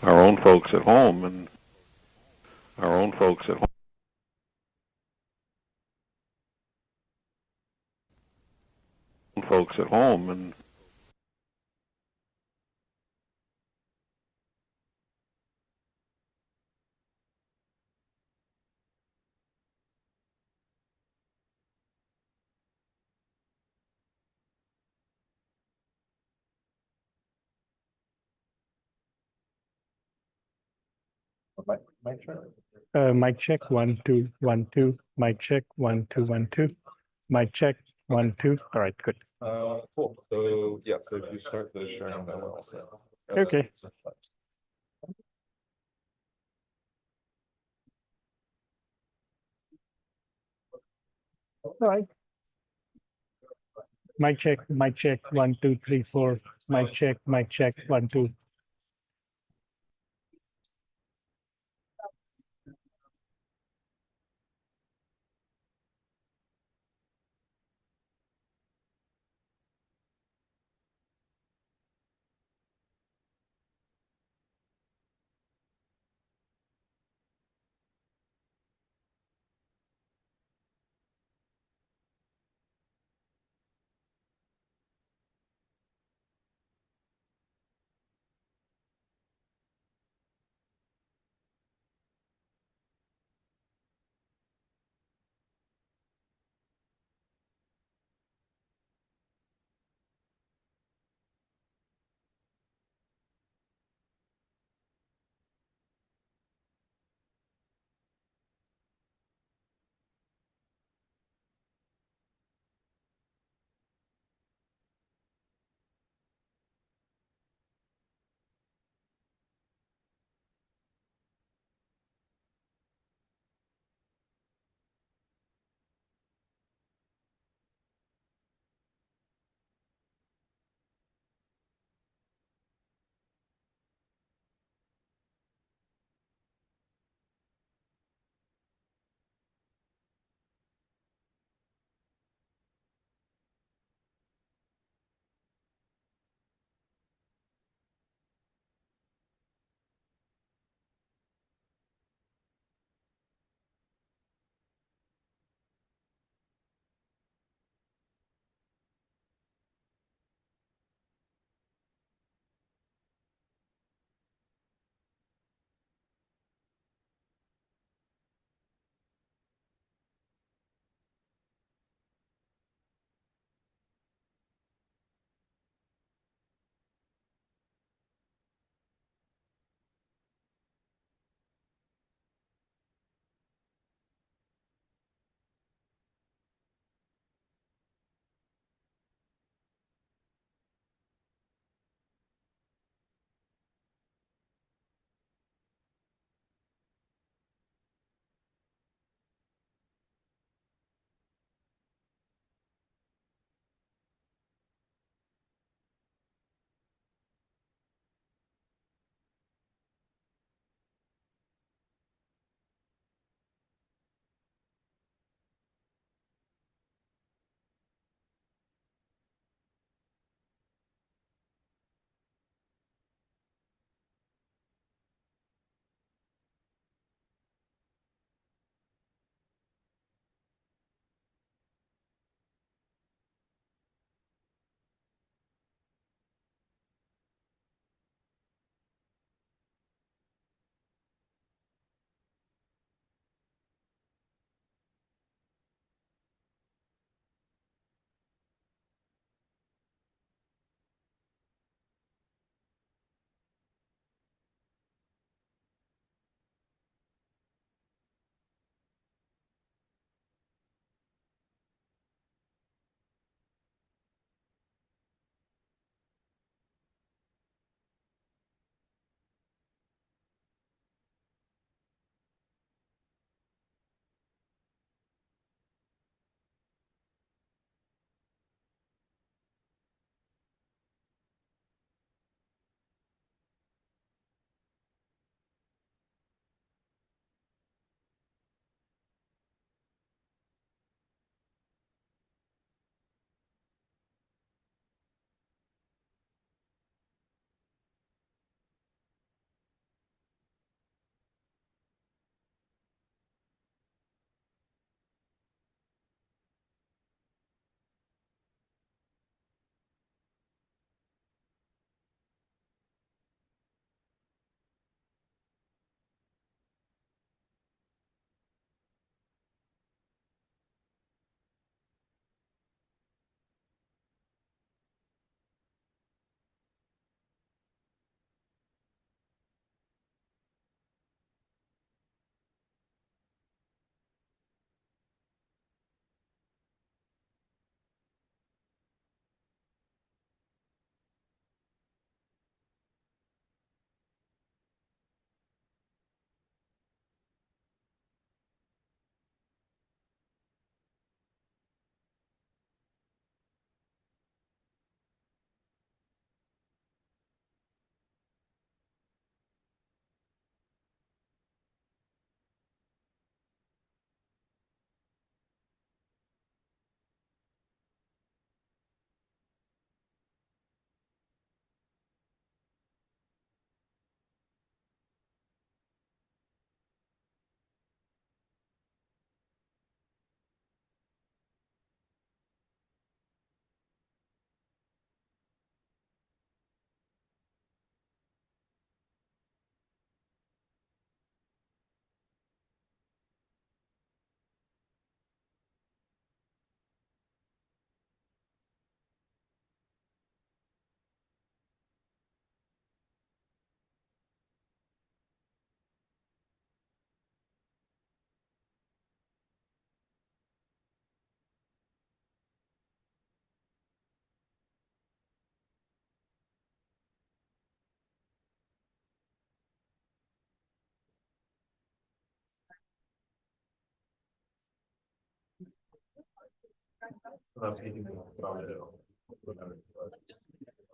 our own folks at home and our own folks at home. Folks at home and Mic check 1 2 1 2. Mic check 1 2 1 2. Mic check 1 2. All right, good. Cool. So yeah, so if you start the sharing, then we're all set. Okay. All right. Mic check 1 2 3 4. Mic check 1 2.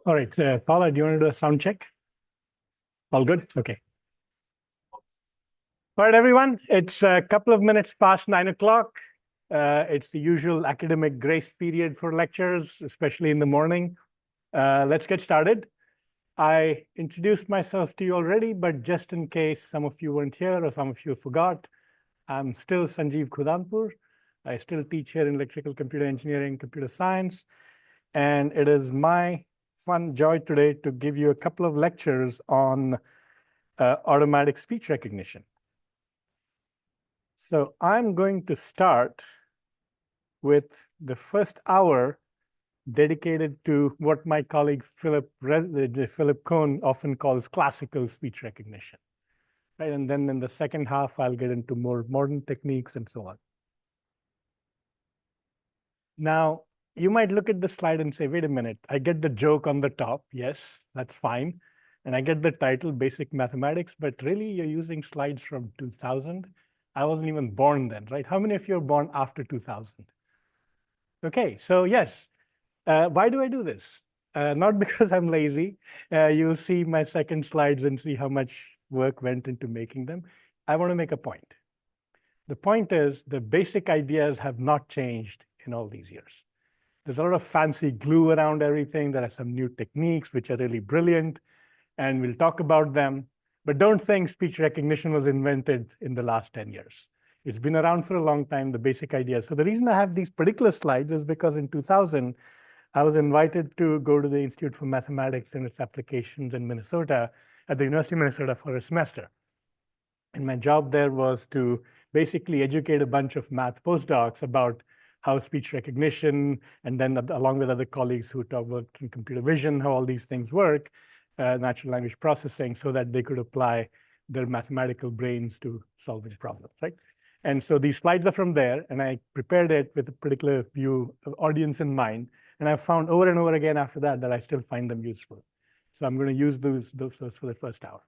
All right, Paula, do you want to do a sound check? All good? Okay. All right, everyone, it's a couple of minutes past 9 o'clock. It's the usual academic grace period for lectures, especially in the morning. Let's get started. I introduced myself to you already, but just in case some of you weren't here or some of you forgot, I'm still Sanjeev Khudanpur. I still teach here in electrical computer engineering, computer science, and it is my fun joy today to give you a couple of lectures on automatic speech recognition. So I'm going to start with the first hour dedicated to what my colleague Philip Cohn often calls classical speech recognition. Right? And then in the second half, I'll get into more modern techniques and so on. Now, you might look at the slide and say, wait a minute, I get the joke on the top. Yes, that's fine. And I get the title, Basic Mathematics, but really you're using slides from 2000. I wasn't even born then, right? How many of you are born after 2000? Okay, so yes. Why do I do this? Not because I'm lazy. You'll see my second slides and see how much work went into making them. I want to make a point. The point is the basic ideas have not changed in all these years. There's a lot of fancy glue around everything. There are some new techniques which are really brilliant, and we'll talk about them. But don't think speech recognition was invented in the last 10 years. It's been around for a long time, the basic ideas. So the reason I have these particular slides is because in 2000, I was invited to go to the Institute for Mathematics and its applications in Minnesota at the University of Minnesota for a semester. And my job there was to basically educate a bunch of math postdocs about how speech recognition, and then along with other colleagues who worked in computer vision, how all these things work, natural language processing, so that they could apply their mathematical brains to solving problems, right? And so these slides are from there, and I prepared it with a particular view of audience in mind. And I've found over and over again after that that I still find them useful. So I'm going to use those for the first hour.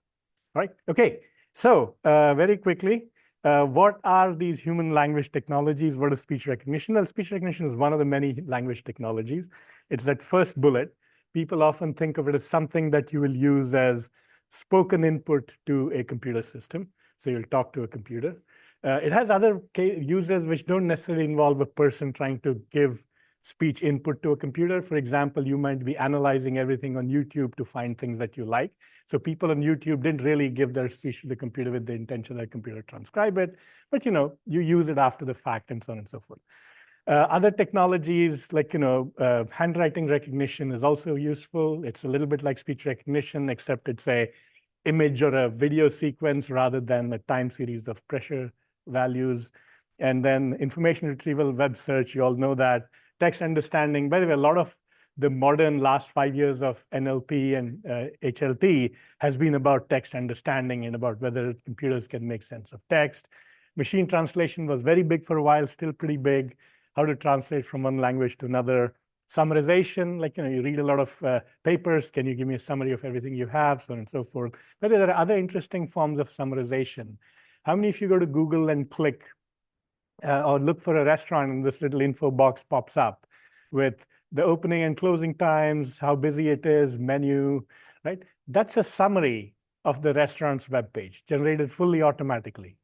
All right, okay. So very quickly, what are these human language technologies? What is speech recognition? Well, speech recognition is one of the many language technologies. It's that first bullet. People often think of it as something that you will use as spoken input to a computer system. So you'll talk to a computer. It has other uses which don't necessarily involve a person trying to give speech input to a computer. For example, you might be analyzing everything on YouTube to find things that you like. So people on YouTube didn't really give their speech to the computer with the intention that the computer transcribe it, but you use it after the fact and so on and so forth. Other technologies like handwriting recognition is also useful. It's a little bit like speech recognition, except it's a image or a video sequence rather than a time series of pressure values. And then information retrieval, web search, you all know that. Text understanding. By the way, a lot of the modern last 5 years of NLP and HLT has been about text understanding and about whether computers can make sense of text. Machine translation was very big for a while, still pretty big. How to translate from one language to another. Summarization, like you read a lot of papers. Can you give me a summary of everything you have, so on and so forth. But there are other interesting forms of summarization. How many of you go to Google and click or look for a restaurant and this little info box pops up with the opening and closing times, how busy it is, menu, right? That's a summary of the restaurant's webpage generated fully automatically.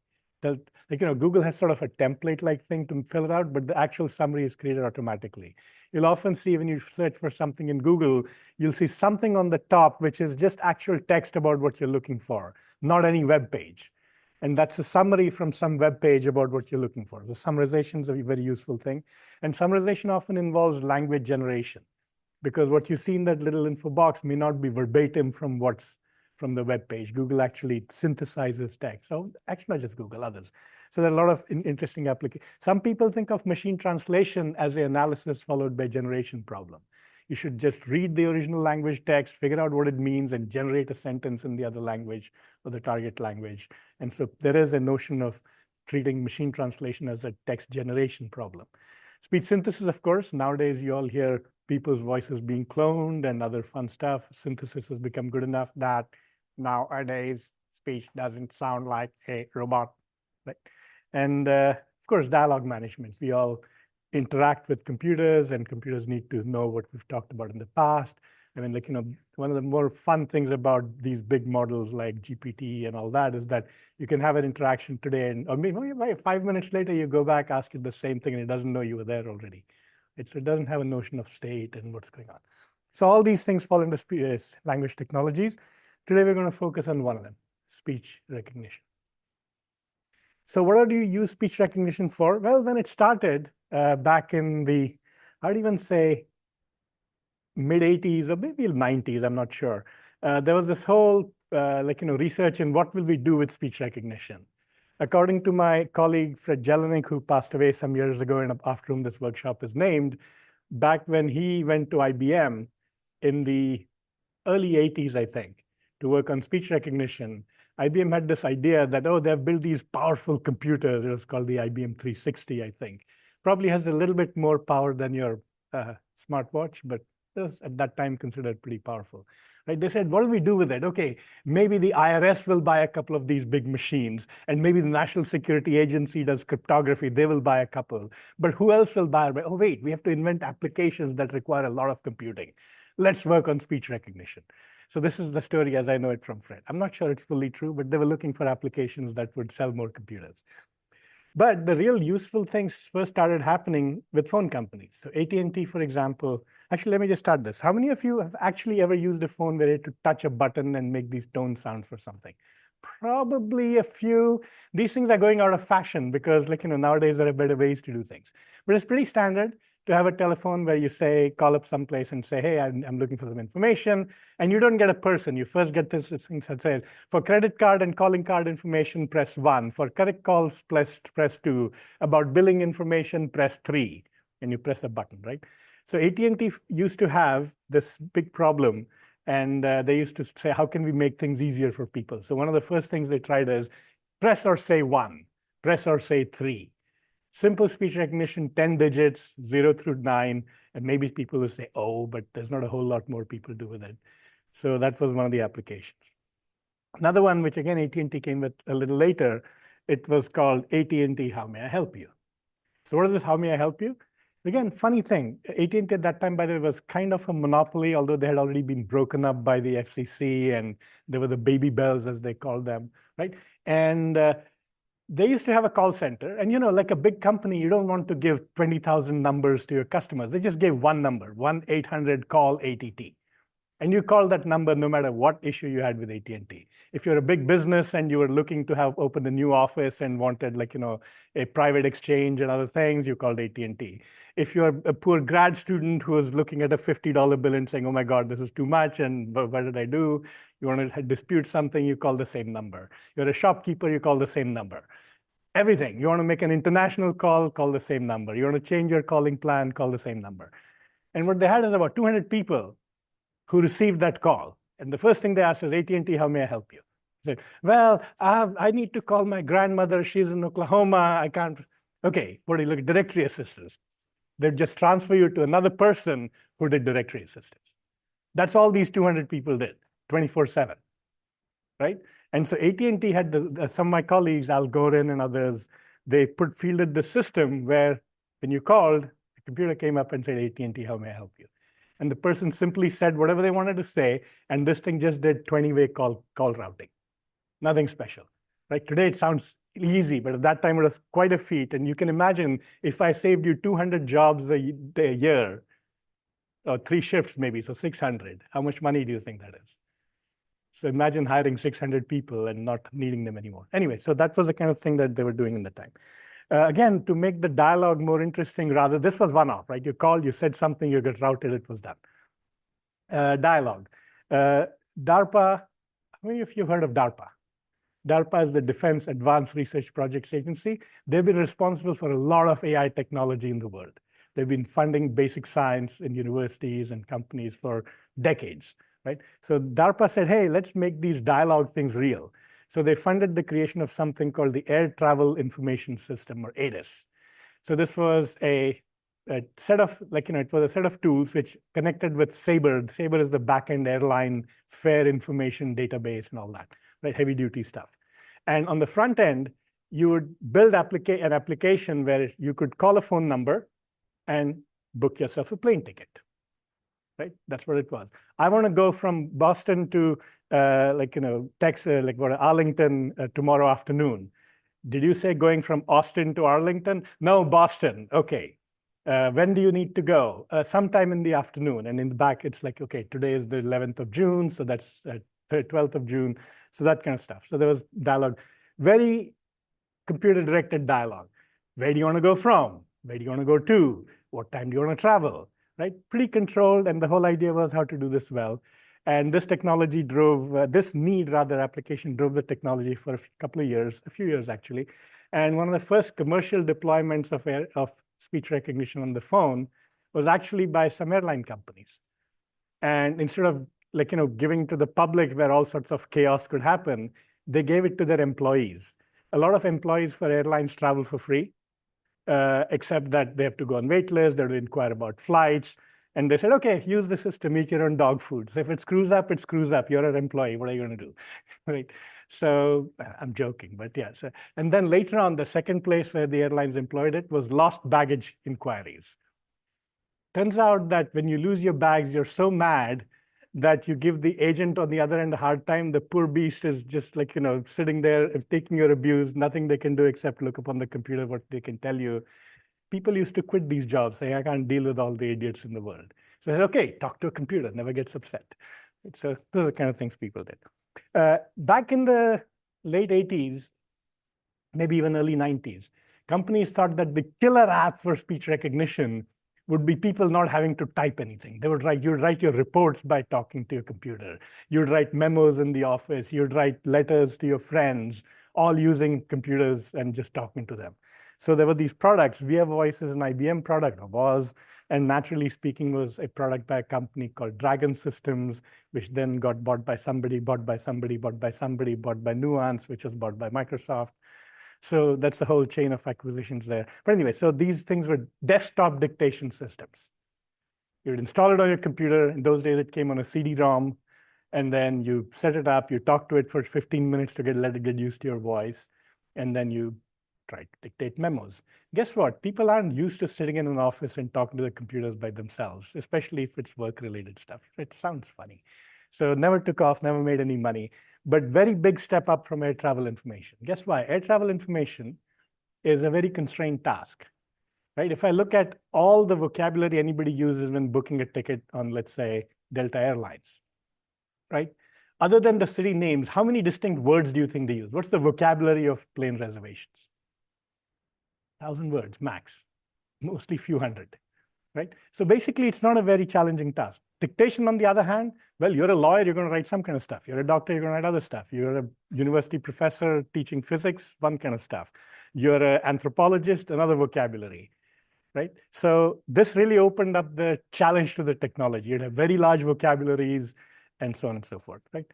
Google has sort of a template-like thing to fill it out, but the actual summary is created automatically. You'll often see when you search for something in Google, you'll see something on the top, which is just actual text about what you're looking for, not any web page. And that's a summary from some web page about what you're looking for. The summarization is a very useful thing. And summarization often involves language generation, because what you see in that little info box may not be verbatim from what's from the web page. Google actually synthesizes text. So actually not just Google, others. So there are a lot of interesting applications. Some people think of machine translation as an analysis followed by generation problem. You should just read the original language text, figure out what it means, and generate a sentence in the other language or the target language. And so there is a notion of treating machine translation as a text generation problem. Speech synthesis, of course, nowadays you all hear people's voices being cloned and other fun stuff. Synthesis has become good enough that nowadays speech doesn't sound like a robot, right? And of course, dialogue management. We all interact with computers, and computers need to know what we've talked about in the past. I mean, like, one of the more fun things about these big models like GPT and all that is that you can have an interaction today, and or maybe 5 minutes later, you go back, ask it the same thing, and it doesn't know you were there already. So it doesn't have a notion of state and what's going on. So all these things fall into language technologies. Today, we're going to focus on one of them, speech recognition. So what do you use speech recognition for? Well, when it started back in the, I'd even say, mid-80s or maybe 90s, I'm not sure. There was this whole research in what will we do with speech recognition. According to my colleague Fred Jelinek, who passed away some years ago and after whom this workshop is named, back when he went to IBM in the early 80s, I think, to work on speech recognition, IBM had this idea that, oh, they've built these powerful computers. It was called the IBM 360, I think. Probably has a little bit more power than your smartwatch, but it was at that time considered pretty powerful. Right? They said, what do we do with it? Okay, maybe the IRS will buy a couple of these big machines, and maybe the National Security Agency does cryptography. They will buy a couple. But who else will buy? Oh, wait, we have to invent applications that require a lot of computing. Let's work on speech recognition. So this is the story as I know it from Fred. I'm not sure it's fully true, but they were looking for applications that would sell more computers. But the real useful things first started happening with phone companies. So AT&T, for example, actually, let me just start this. How many of you have actually ever used a phone where you had to touch a button and make these tone sounds for something? Probably a few. These things are going out of fashion because nowadays there are better ways to do things. But it's pretty standard to have a telephone where you say, call up someplace and say, hey, I'm looking for some information. And you don't get a person. You first get this thing that says, for credit card and calling card information, press 1. For correct calls, press 2. About billing information, press 3. And you press a button, right? So AT&T used to have this big problem. And they used to say, how can we make things easier for people? So one of the first things they tried is press or say 1, press or say 3. Simple speech recognition, 10 digits, 0 through 9, and maybe people will say, oh, but there's not a whole lot more people do with it. So that was one of the applications. Another one, which again AT&T came with a little later, it was called AT&T How May I Help You? So what is this How May I Help You? Again, funny thing, AT&T at that time, by the way, was kind of a monopoly, although they had already been broken up by the FCC, and they were the baby bells, as they called them, right? And they used to have a call center. And like a big company, you don't want to give 20,000 numbers to your customers. They just gave one number, 1-800-CALL-ATT. And you call that number no matter what issue you had with AT&T. If you're a big business and you were looking to have opened a new office and wanted a private exchange and other things, you called AT&T. If you're a poor grad student who was looking at a $50 bill and saying, oh my God, this is too much, and what did I do? You want to dispute something, you call the same number. You're a shopkeeper, you call the same number. Everything. You want to make an international call the same number. You want to change your calling plan, call the same number. And what they had is about 200 people who received that call. And the first thing they asked is, AT&T, how may I help you? They said, well, I need to call my grandmother. She's in Oklahoma. I can't. Okay, what do you look at? Directory assistance. They'd just transfer you to another person who did directory assistance. That's all these 200 people did, 24/7, right? And so AT&T had some of my colleagues, Al Gorin and others, they fielded the system where when you called, the computer came up and said, AT&T, how may I help you? And the person simply said whatever they wanted to say, and this thing just did 20-way call routing. Nothing special, right? Today it sounds easy, but at that time it was quite a feat. And you can imagine if I saved you 200 jobs a year, or 3 shifts maybe, so 600, how much money do you think that is? So imagine hiring 600 people and not needing them anymore. Anyway, so that was the kind of thing that they were doing in the time. Again, to make the dialogue more interesting, this was one-off, right? You called, you said something, you got routed, it was done. Dialogue. DARPA, how many of you have heard of DARPA? DARPA is the Defense Advanced Research Projects Agency. They've been responsible for a lot of AI technology in the world. They've been funding basic science in universities and companies for decades, right? So DARPA said, hey, let's make these dialogue things real. So they funded the creation of something called the Air Travel Information System, or ATIS. So this was a set of, it was a set of tools which connected with Sabre. Sabre is the back-end airline fare information database and all that, right? Heavy-duty stuff. And on the front end, you would build an application where you could call a phone number, and book yourself a plane ticket, right? That's what it was. I want to go from Boston to Texas, Arlington tomorrow afternoon. Did you say going from Austin to Arlington? No, Boston. Okay. When do you need to go? Sometime in the afternoon. And in the back, it's like, okay, today is the 11th of June. So that's 12th of June. So that kind of stuff. So there was dialogue, very computer-directed dialogue. Where do you want to go from? Where do you want to go to? What time do you want to travel? Right? Pretty controlled. And the whole idea was how to do this well. And this technology drove, this need rather application drove the technology for a few years actually. And one of the first commercial deployments of speech recognition on the phone was actually by some airline companies. And instead of giving to the public where all sorts of chaos could happen, they gave it to their employees. A lot of employees for airlines travel for free, except that they have to go on wait lists, they have to inquire about flights. And they said, okay, use the system, eat your own dog food. So if it screws up, it screws up. You're an employee, what are you going to do? Right? So I'm joking, but yeah. So, and then later on, the second place where the airlines employed it was lost baggage inquiries. Turns out that when you lose your bags, you're so mad that you give the agent on the other end a hard time. The poor beast is just sitting there, taking your abuse, nothing they can do except look up on the computer what they can tell you. People used to quit these jobs, saying, I can't deal with all the idiots in the world. So I said, okay, talk to a computer, never gets upset. So those are the kind of things people did. Back in the late 80s, maybe even early 90s, companies thought that the killer app for speech recognition would be people not having to type anything. They would you'd write your reports by talking to your computer. You'd write memos in the office. You'd write letters to your friends, all using computers and just talking to them. So there were these products. VIA Voice is an IBM product, or was, and Naturally Speaking was a product by a company called Dragon Systems, which then got bought by somebody, bought by somebody, bought by somebody, bought by Nuance, which was bought by Microsoft. So that's the whole chain of acquisitions there. But anyway, so these things were desktop dictation systems. You would install it on your computer. In those days, it came on a CD-ROM. And then you set it up. You talk to it for 15 minutes to let it get used to your voice. And then you try to dictate memos. Guess what? People aren't used to sitting in an office and talking to the computers by themselves, especially if it's work-related stuff. It sounds funny. So never took off, never made any money, but very big step up from air travel information. Guess why? Air travel information is a very constrained task, right? If I look at all the vocabulary anybody uses when booking a ticket on, let's say, Delta Airlines, right? Other than the city names, how many distinct words do you think they use? What's the vocabulary of plane reservations? 1,000 words max, mostly few hundred, right? So basically, it's not a very challenging task. Dictation, on the other hand, well, you're a lawyer, you're going to write some kind of stuff. You're a doctor, you're going to write other stuff. You're a university professor teaching physics, one kind of stuff. You're an anthropologist, another vocabulary, right? So this really opened up the challenge to the technology. You'd have very large vocabularies and so on and so forth, right?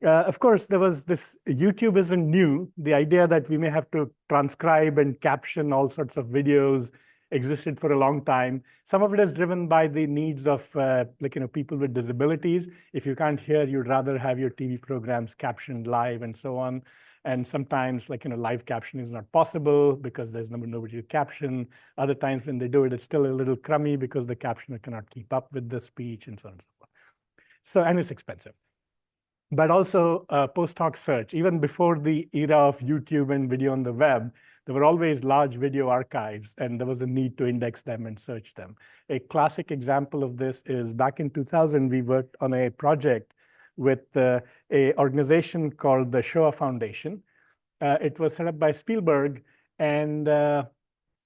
Of course, there was this, YouTube isn't new. The idea that we may have to transcribe and caption all sorts of videos existed for a long time. Some of it is driven by the needs of people with disabilities. If you can't hear, you'd rather have your TV programs captioned live and so on. And sometimes live captioning is not possible because there's nobody to caption. Other times when they do it, it's still a little crummy because the captioner cannot keep up with the speech and so on and so forth. So, and it's expensive. But also post-hoc search. Even before the era of YouTube and video on the web, there were always large video archives, and there was a need to index them and search them. A classic example of this is back in 2000, we worked on a project with an organization called the Shoah Foundation. It was set up by Spielberg, and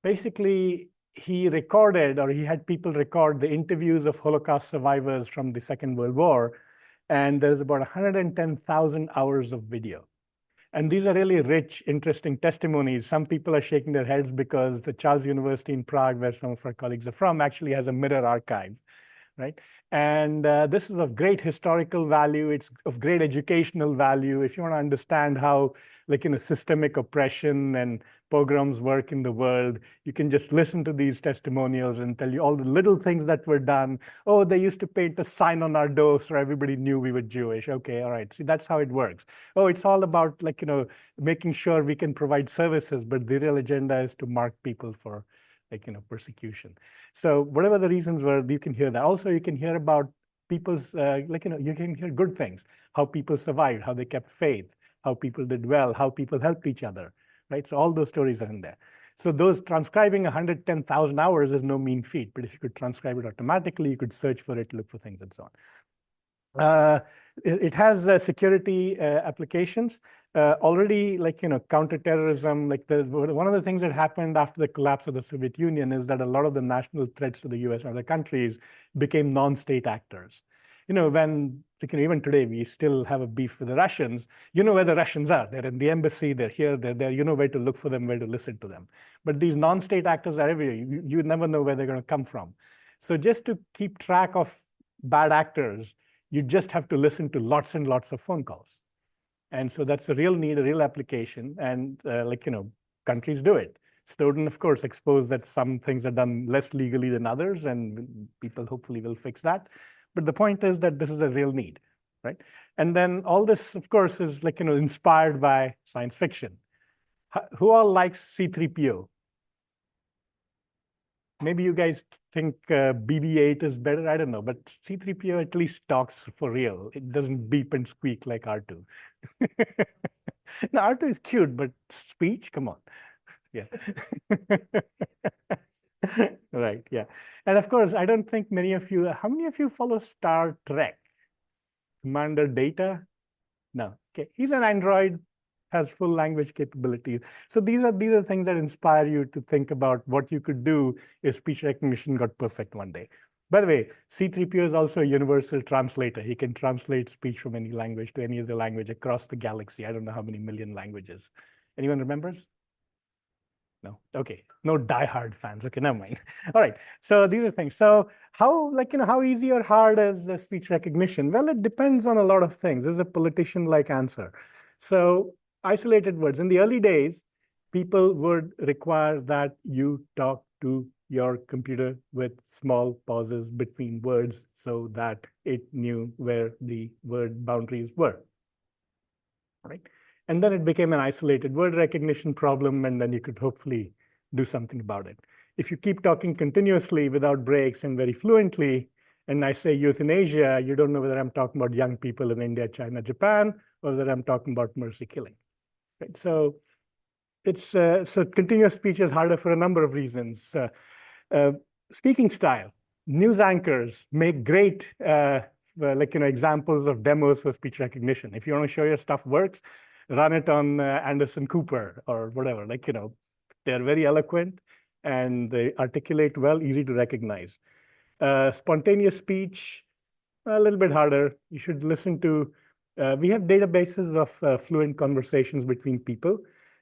basically, he recorded, or he had people record the interviews of Holocaust survivors from the Second World War. And there's about 110,000 hours of video. And these are really rich, interesting testimonies. Some people are shaking their heads because the Charles University in Prague, where some of our colleagues are from, actually has a mirror archive, right? And this is of great historical value. It's of great educational value. If you want to understand how systemic oppression and pogroms work in the world, you can just listen to these testimonials and tell you all the little things that were done. Oh, they used to paint a sign on our door so everybody knew we were Jewish. Okay, all right. See, that's how it works. Oh, it's all about making sure we can provide services, but the real agenda is to mark people for like, persecution. So whatever the reasons were, you can hear that. Also, you can hear about people's, you can hear good things, how people survived, how they kept faith, how people did well, how people helped each other, right? So all those stories are in there. So those transcribing 110,000 hours is no mean feat, but if you could transcribe it automatically, you could search for it, look for things and so on. It has security applications. Already, counterterrorism, one of the things that happened after the collapse of the Soviet Union is that a lot of the national threats to the US and other countries became non-state actors. When, even today, we still have a beef with the Russians, where the Russians are. They're in the embassy, they're here, they're there, where to look for them, where to listen to them. But these non-state actors are everywhere. You never know where they're going to come from. So just to keep track of bad actors, you just have to listen to lots and lots of phone calls. And so that's a real need, a real application. And countries do it. Snowden, of course, exposed that some things are done less legally than others, and people hopefully will fix that. But the point is that this is a real need, right? And then all this, of course, is inspired by science fiction. Who all likes C-3PO? Maybe you guys think BB-8 is better, I don't know, but C-3PO at least talks for real. It doesn't beep and squeak like R2. Now, R2 is cute, but speech, come on. Yeah. Right, yeah. And of course, I don't think many of you, how many of you follow Star Trek? Commander Data? No, okay. He's an android, has full language capabilities. So these are things that inspire you to think about what you could do if speech recognition got perfect one day. By the way, C-3PO is also a universal translator. He can translate speech from any language to any other language across the galaxy. I don't know how many million languages. Anyone remembers? No, okay, no diehard fans. Okay, never mind. All right, so these are things. So how, how easy or hard is the speech recognition? Well, it depends on a lot of things. This is a politician-like answer. So isolated words. In the early days, people would require that you talk to your computer with small pauses between words so that it knew where the word boundaries were, right? And then it became an isolated word recognition problem, and then you could hopefully do something about it. If you keep talking continuously without breaks and very fluently, and I say euthanasia, you don't know whether I'm talking about young people in India, China, Japan, or whether I'm talking about mercy killing. Right? So it's so continuous speech is harder for a number of reasons. Speaking style. News anchors make great examples of demos for speech recognition. If you want to show your stuff works, run it on Anderson Cooper or whatever. They're very eloquent and they articulate well, easy to recognize. Spontaneous speech, a little bit harder. You should listen to, we have databases of fluent conversations between people.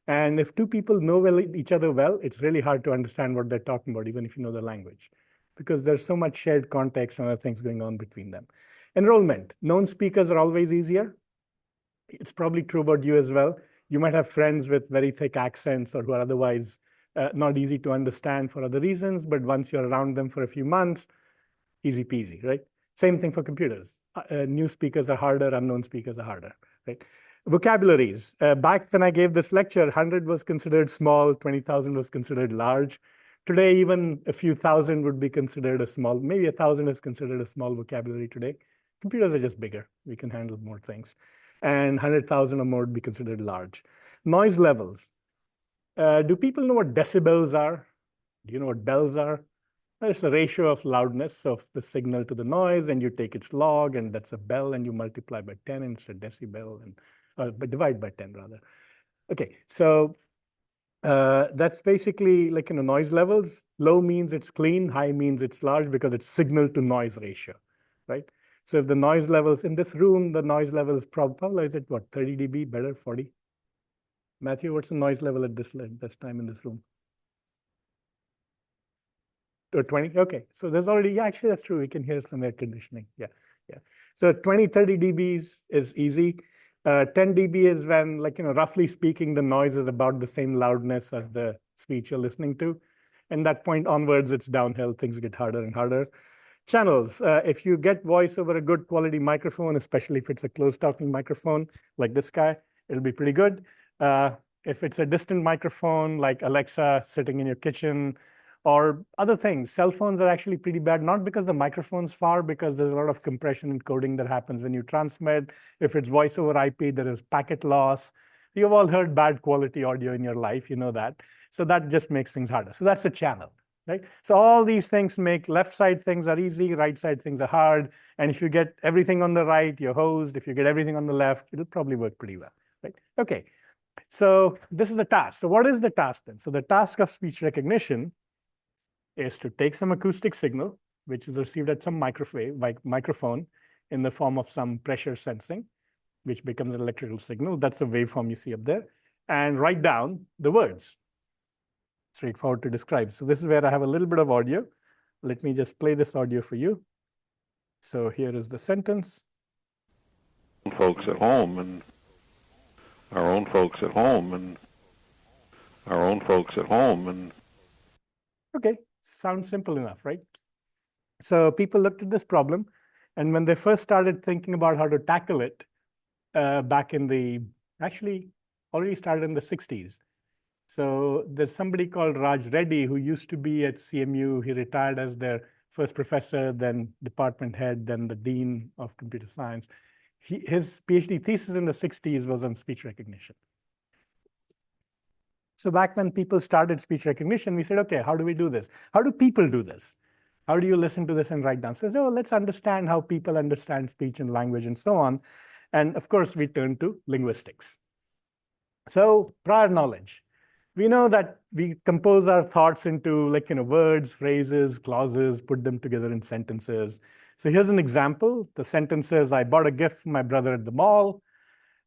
And if two people know each other well, it's really hard to understand what they're talking about, even if you know the language, because there's so much shared context and other things going on between them. Enrollment. Known speakers are always easier. It's probably true about you as well. You might have friends with very thick accents or who are otherwise not easy to understand for other reasons, but once you're around them for a few months, easy peasy, right? Same thing for computers. New speakers are harder, unknown speakers are harder, right? Vocabularies. Back when I gave this lecture, 100 was considered small, 20,000 was considered large. Today, even a few thousand would be considered a small, maybe 1,000 is considered a small vocabulary today. Computers are just bigger. We can handle more things. And 100,000 or more would be considered large. Noise levels. Do people know what decibels are? Do you know what bells are? It's the ratio of loudness of the signal to the noise, and you take its log, and that's a bell, and you multiply by 10, and it's a decibel, and but divide by 10 rather. Okay, so that's basically noise levels. Low means it's clean, high means it's large because it's signal to noise ratio, right? So if the noise levels in this room, the noise level is probably, is it what, 30 dB, better, 40? Matthew, what's the noise level at this time in this room? Or 20, okay. So there's already, yeah, actually that's true. We can hear some air conditioning, yeah. So 20, 30 dBs is easy. 10 dB is when, roughly speaking, the noise is about the same loudness as the speech you're listening to. And that point onwards, it's downhill, things get harder and harder. Channels, if you get voice over a good quality microphone, especially if it's a close talking microphone like this guy, it'll be pretty good. If it's a distant microphone like Alexa sitting in your kitchen, or other things. Cell phones are actually pretty bad, not because the microphone's far, because there's a lot of compression and coding that happens when you transmit. If it's voice over IP, there is packet loss. You've all heard bad quality audio in your life, you know that. So that just makes things harder. So that's the channel, right? So all these things make left side things are easy, right side things are hard. And if you get everything on the right, you're hosed. If you get everything on the left, it'll probably work pretty well, right? Okay, so this is the task. So what is the task then? So the task of speech recognition is to take some acoustic signal, which is received at some microphone in the form of some pressure sensing, which becomes an electrical signal. That's the waveform you see up there, and write down the words. Straightforward to describe. So this is where I have a little bit of audio. Let me just play this audio for you. So here is the sentence. Folks at home and our own folks at home and our own folks at home and Okay, sounds simple enough, right? So people looked at this problem, and when they first started thinking about how to tackle it, back in the, actually already started in the 60s. So there's somebody called Raj Reddy who used to be at CMU. He retired as their first professor, then department head, then the dean of computer science. His PhD thesis in the 60s was on speech recognition. So back when people started speech recognition, we said, okay, how do we do this? How do people do this? How do you listen to this and write down? So, let's understand how people understand speech and language and so on. And of course, we turn to linguistics. So prior knowledge. We know that we compose our thoughts into words, phrases, clauses, put them together in sentences. So here's an example. The sentence says, I bought a gift for my brother at the mall,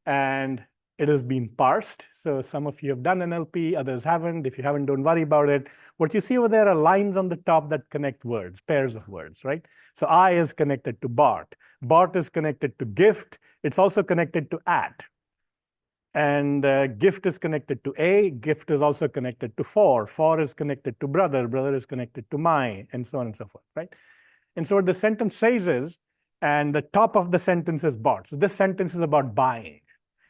and it has been parsed. So some of you have done NLP, others haven't. If you haven't, don't worry about it. What you see over there are lines on the top that connect words, pairs of words, right? So I is connected to bought. Bought is connected to gift. It's also connected to at. And gift is connected to a, gift is also connected to for is connected to brother is connected to my, and so on and so forth, right? And so what the sentence says is, and the top of the sentence is bought. So this sentence is about buying,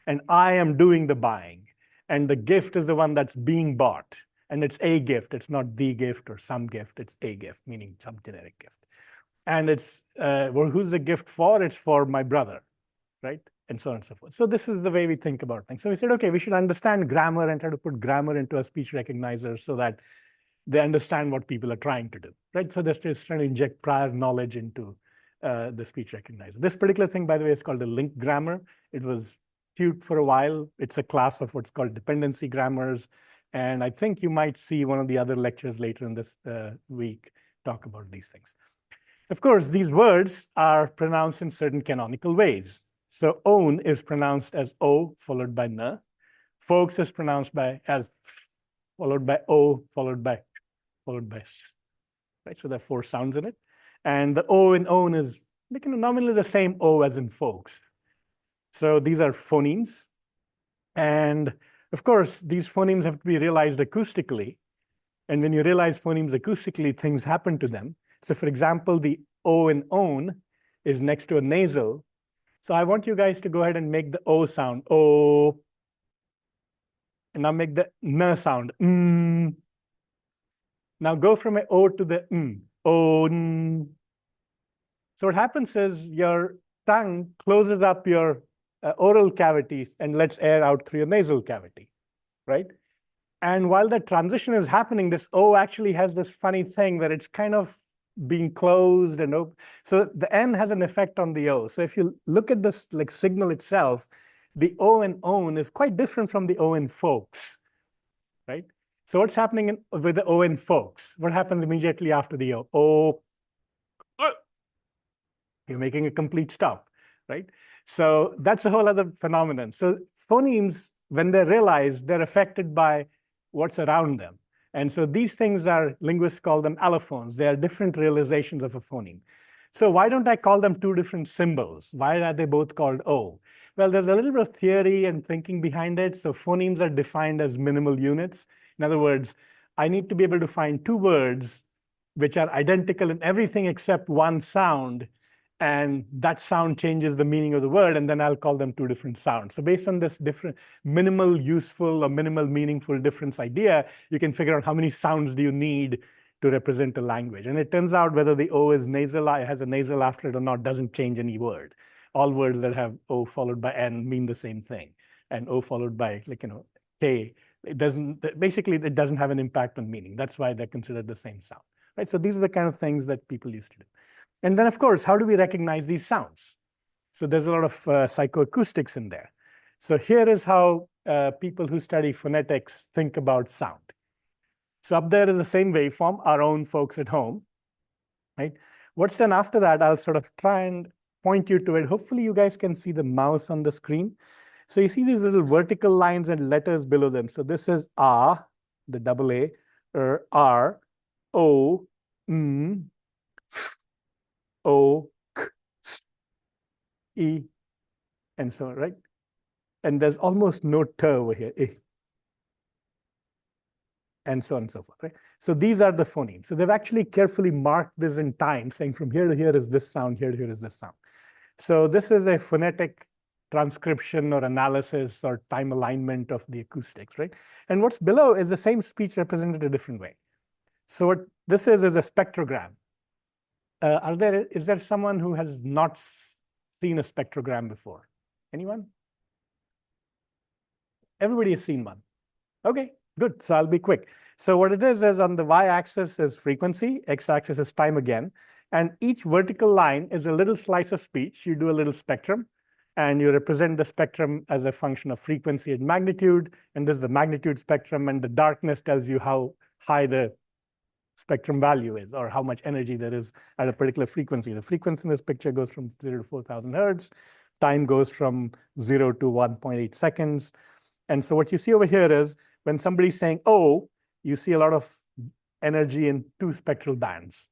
and I am doing the buying, and the gift is the one that's being bought, and it's a gift. It's not the gift or some gift. It's a gift, meaning some generic gift. And it's, well, who's the gift for? It's for my brother, right? And so on and so forth. So this is the way we think about things. So we said, okay, we should understand grammar and try to put grammar into a speech recognizer so that they understand what people are trying to do, right? So they're just trying to inject prior knowledge into the speech recognizer. This particular thing, by the way, is called a link grammar. It was cute for a while. It's a class of what's called dependency grammars. And I think you might see one of the other lectures later in this week talk about these things. Of course, these words are pronounced in certain canonical ways. So own is pronounced as O followed by N. Folks is pronounced by as followed by O followed by S. Right? So there are 4 sounds in it. And the O in own is nominally the same O as in folks. So these are phonemes. And of course, these phonemes have to be realized acoustically. And when you realize phonemes acoustically, things happen to them. So for example, the O in own is next to a nasal. So I want you guys to go ahead and make the O sound, O. And now make the N sound, N. Now go from an O to the N, O, N. So what happens is your tongue closes up your oral cavity and lets air out through your nasal cavity, right? And while that transition is happening, this O actually has this funny thing where it's kind of being closed and open. So the N has an effect on the O. So if you look at this signal itself, the O in own is quite different from the O in folks, right? So what's happening with the O in folks? What happens immediately after the O? O, you're making a complete stop, right? So that's a whole other phenomenon. So phonemes, when they're realized, they're affected by what's around them. And so these things are, linguists call them allophones. They are different realizations of a phoneme. So why don't I call them 2 different symbols? Why are they both called O? Well, there's a little bit of theory and thinking behind it. So phonemes are defined as minimal units. In other words, I need to be able to find 2 words which are identical in everything except one sound, and that sound changes the meaning of the word, and then I'll call them 2 different sounds. So based on this different minimal useful or minimal meaningful difference idea, you can figure out how many sounds do you need to represent a language. And it turns out whether the O is nasal, has a nasal after it or not, doesn't change any word. All words that have O followed by N mean the same thing. And O followed by, like, K, it doesn't, basically, it doesn't have an impact on meaning. That's why they're considered the same sound, right? So these are the kind of things that people used to do. And then, of course, how do we recognize these sounds? So there's a lot of psychoacoustics in there. So here is how people who study phonetics think about sound. So up there is the same waveform, our own folks at home, right? What's done after that, I'll sort of try and point you to it. Hopefully you guys can see the mouse on the screen. So you see these little vertical lines and letters below them. So this is A, the double A, R, O, F, O, K, S, E, and so on, right? And there's almost no T over here, and so on and so forth, right? So these are the phonemes. So they've actually carefully marked this in time, saying from here to here is this sound, here to here is this sound. So this is a phonetic transcription or analysis or time alignment of the acoustics, right? And what's below is the same speech represented a different way. So what this is a spectrogram. Is there someone who has not seen a spectrogram before? Anyone? Everybody has seen one. Okay, good. So I'll be quick. So what it is on the y-axis is frequency, x-axis is time again. And each vertical line is a little slice of speech. You do a little spectrum, and you represent the spectrum as a function of frequency and magnitude. And this is the magnitude spectrum, and the darkness tells you how high the spectrum value is, or how much energy there is at a particular frequency. The frequency in this picture goes from 0 to 4,000 hertz. Time goes from 0 to 1.8 seconds. And so what you see over here is when somebody's saying, oh, you see a lot of energy in two spectral bands.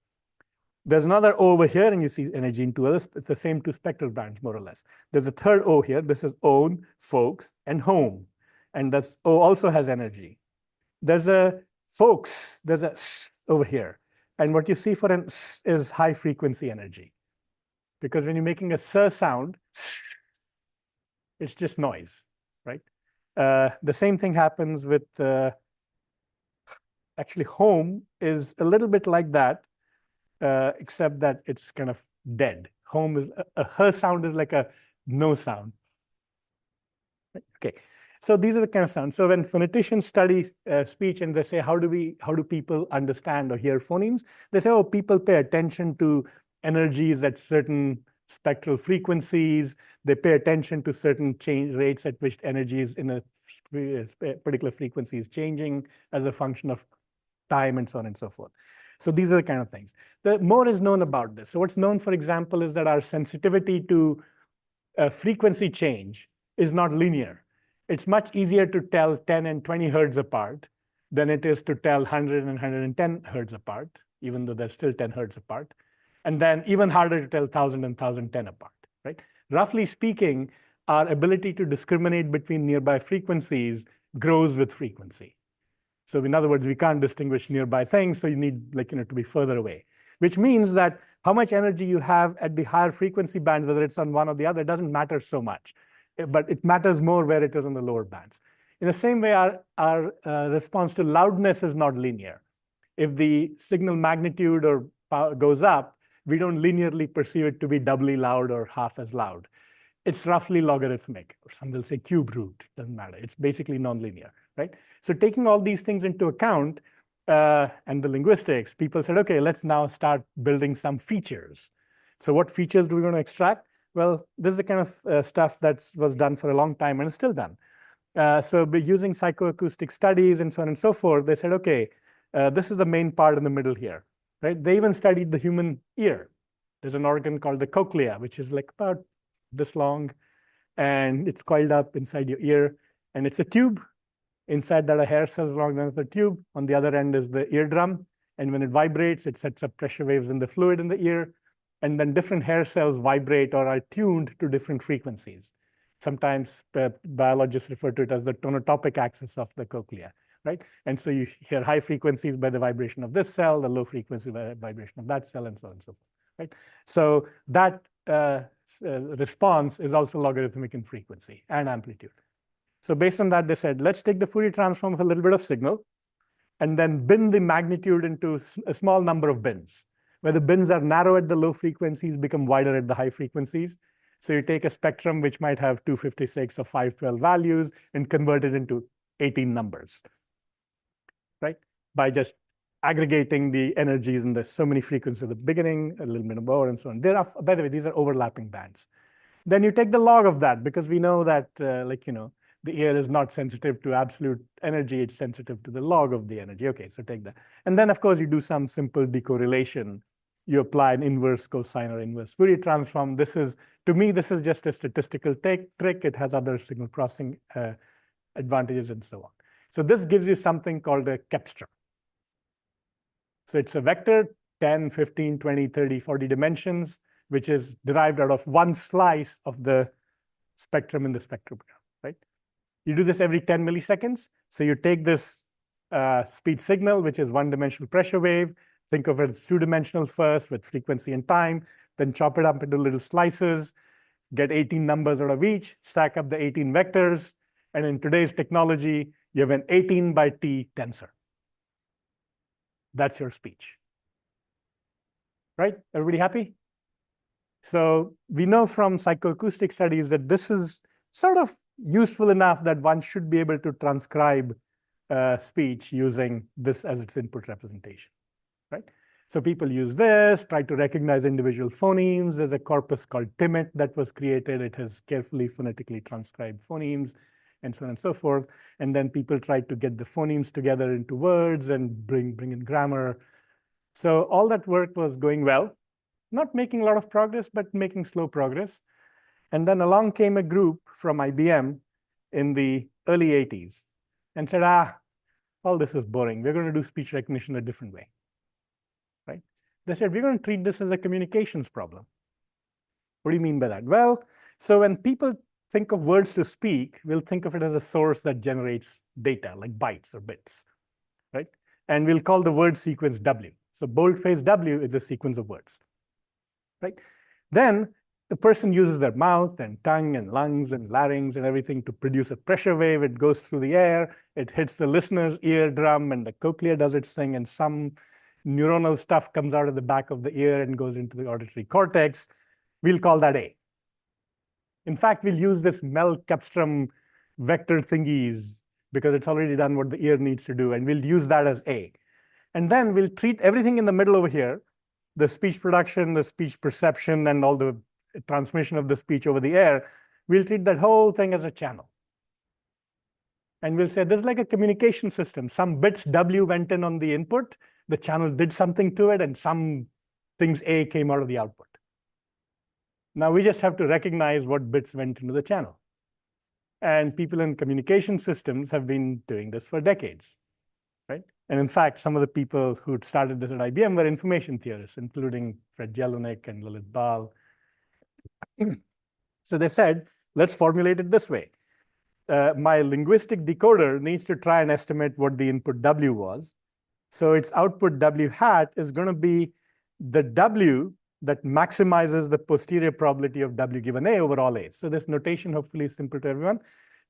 There's another O over here, and you see energy in two others. It's the same two spectral bands, more or less. There's a third O here. This is own, folks, and home. And that's O also has energy. There's a folks, there's a S over here. And what you see for an S is high frequency energy. Because when you're making a S sound, it's just noise, right? The same thing happens with, actually home is a little bit like that, except that it's kind of dead. Home is, her sound is like a no sound. Okay, so these are the kind of sounds. So when phoneticians study speech and they say, how do people understand or hear phonemes? They say, oh, people pay attention to energies at certain spectral frequencies. They pay attention to certain change rates at which energies in a particular frequency is changing as a function of time and so on and so forth. So these are the kind of things. The more is known about this. So what's known, for example, is that our sensitivity to frequency change is not linear. It's much easier to tell 10 and 20 hertz apart than it is to tell 100 and 110 hertz apart, even though they're still 10 hertz apart. And then even harder to tell 1,000 and 1,010 apart, right? Roughly speaking, our ability to discriminate between nearby frequencies grows with frequency. So in other words, we can't distinguish nearby things, so you need to be further away, which means that how much energy you have at the higher frequency bands, whether it's on one or the other, doesn't matter so much, but it matters more where it is on the lower bands. In the same way, our response to loudness is not linear. If the signal magnitude or power goes up, we don't linearly perceive it to be doubly loud or half as loud. It's roughly logarithmic, or some will say cube root, doesn't matter. It's basically nonlinear, right? So taking all these things into account and the linguistics, people said, okay, let's now start building some features. So what features do we want to extract? Well, this is the kind of stuff that was done for a long time and is still done. So by using psychoacoustic studies and so on and so forth, they said, okay, this is the main part in the middle here, right? They even studied the human ear. There's an organ called the cochlea, which is like about this long, and it's coiled up inside your ear, and it's a tube. Inside that are hair cells along the tube. On the other end is the eardrum, and when it vibrates, it sets up pressure waves in the fluid in the ear, and then different hair cells vibrate or are tuned to different frequencies. Sometimes biologists refer to it as the tonotopic axis of the cochlea, right? And so you hear high frequencies by the vibration of this cell, the low frequency by the vibration of that cell, and so on and so forth, right? So that response is also logarithmic in frequency and amplitude. So based on that, they said, let's take the Fourier transform of a little bit of signal, and then bin the magnitude into a small number of bins, where the bins are narrow at the low frequencies, become wider at the high frequencies. So you take a spectrum which might have 256 or 512 values and convert it into 18 numbers, right? By just aggregating the energies and there's so many frequencies at the beginning, a little bit more, and so on. There are, by the way, these are overlapping bands. Then you take the log of that, because we know that, the ear is not sensitive to absolute energy, it's sensitive to the log of the energy. Okay, so take that. And then, of course, you do some simple decorrelation. You apply an inverse cosine or inverse Fourier transform. This is, to me, this is just a statistical trick. It has other signal processing advantages and so on. So this gives you something called a Kepster. So it's a vector, 10, 15, 20, 30, 40 dimensions, which is derived out of one slice of the spectrum in the spectrogram, right? You do this every 10 milliseconds. So you take this speech signal, which is one-dimensional pressure wave. Think of it as two-dimensional first with frequency and time, then chop it up into little slices, get 18 numbers out of each, stack up the 18 vectors, and in today's technology, you have an 18 by T tensor. That's your speech, right? Everybody happy? So we know from psychoacoustic studies that this is sort of useful enough that one should be able to transcribe speech using this as its input representation, right? So people use this, try to recognize individual phonemes. There's a corpus called TIMIT that was created. It has carefully phonetically transcribed phonemes and so on and so forth. And then people try to get the phonemes together into words and bring in grammar. So all that work was going well, not making a lot of progress, but making slow progress. And then along came a group from IBM in the early 80s and said, all this is boring. We're going to do speech recognition a different way, right? They said, we're going to treat this as a communications problem. What do you mean by that? Well, so when people think of words to speak, we'll think of it as a source that generates data, like bytes or bits, right? And we'll call the word sequence W. So boldface W is a sequence of words, right? Then the person uses their mouth and tongue and lungs and larynx and everything to produce a pressure wave. It goes through the air, it hits the listener's eardrum, and the cochlea does its thing, and some neuronal stuff comes out of the back of the ear and goes into the auditory cortex. We'll call that A. In fact, we'll use this Mel-Kepstrom vector thingies because it's already done what the ear needs to do, and we'll use that as A. And then we'll treat everything in the middle over here, the speech production, the speech perception, and all the transmission of the speech over the air. We'll treat that whole thing as a channel. And we'll say, this is like a communication system. Some bits W went in on the input, the channel did something to it, and some things A came out of the output. Now we just have to recognize what bits went into the channel. And people in communication systems have been doing this for decades, right? And in fact, some of the people who started this at IBM were information theorists, including Fred Jelinek and Lilith Bal. So they said, let's formulate it this way. My linguistic decoder needs to try and estimate what the input W was. So its output W hat is going to be the W that maximizes the posterior probability of W given A over all A's. So this notation hopefully is simple to everyone.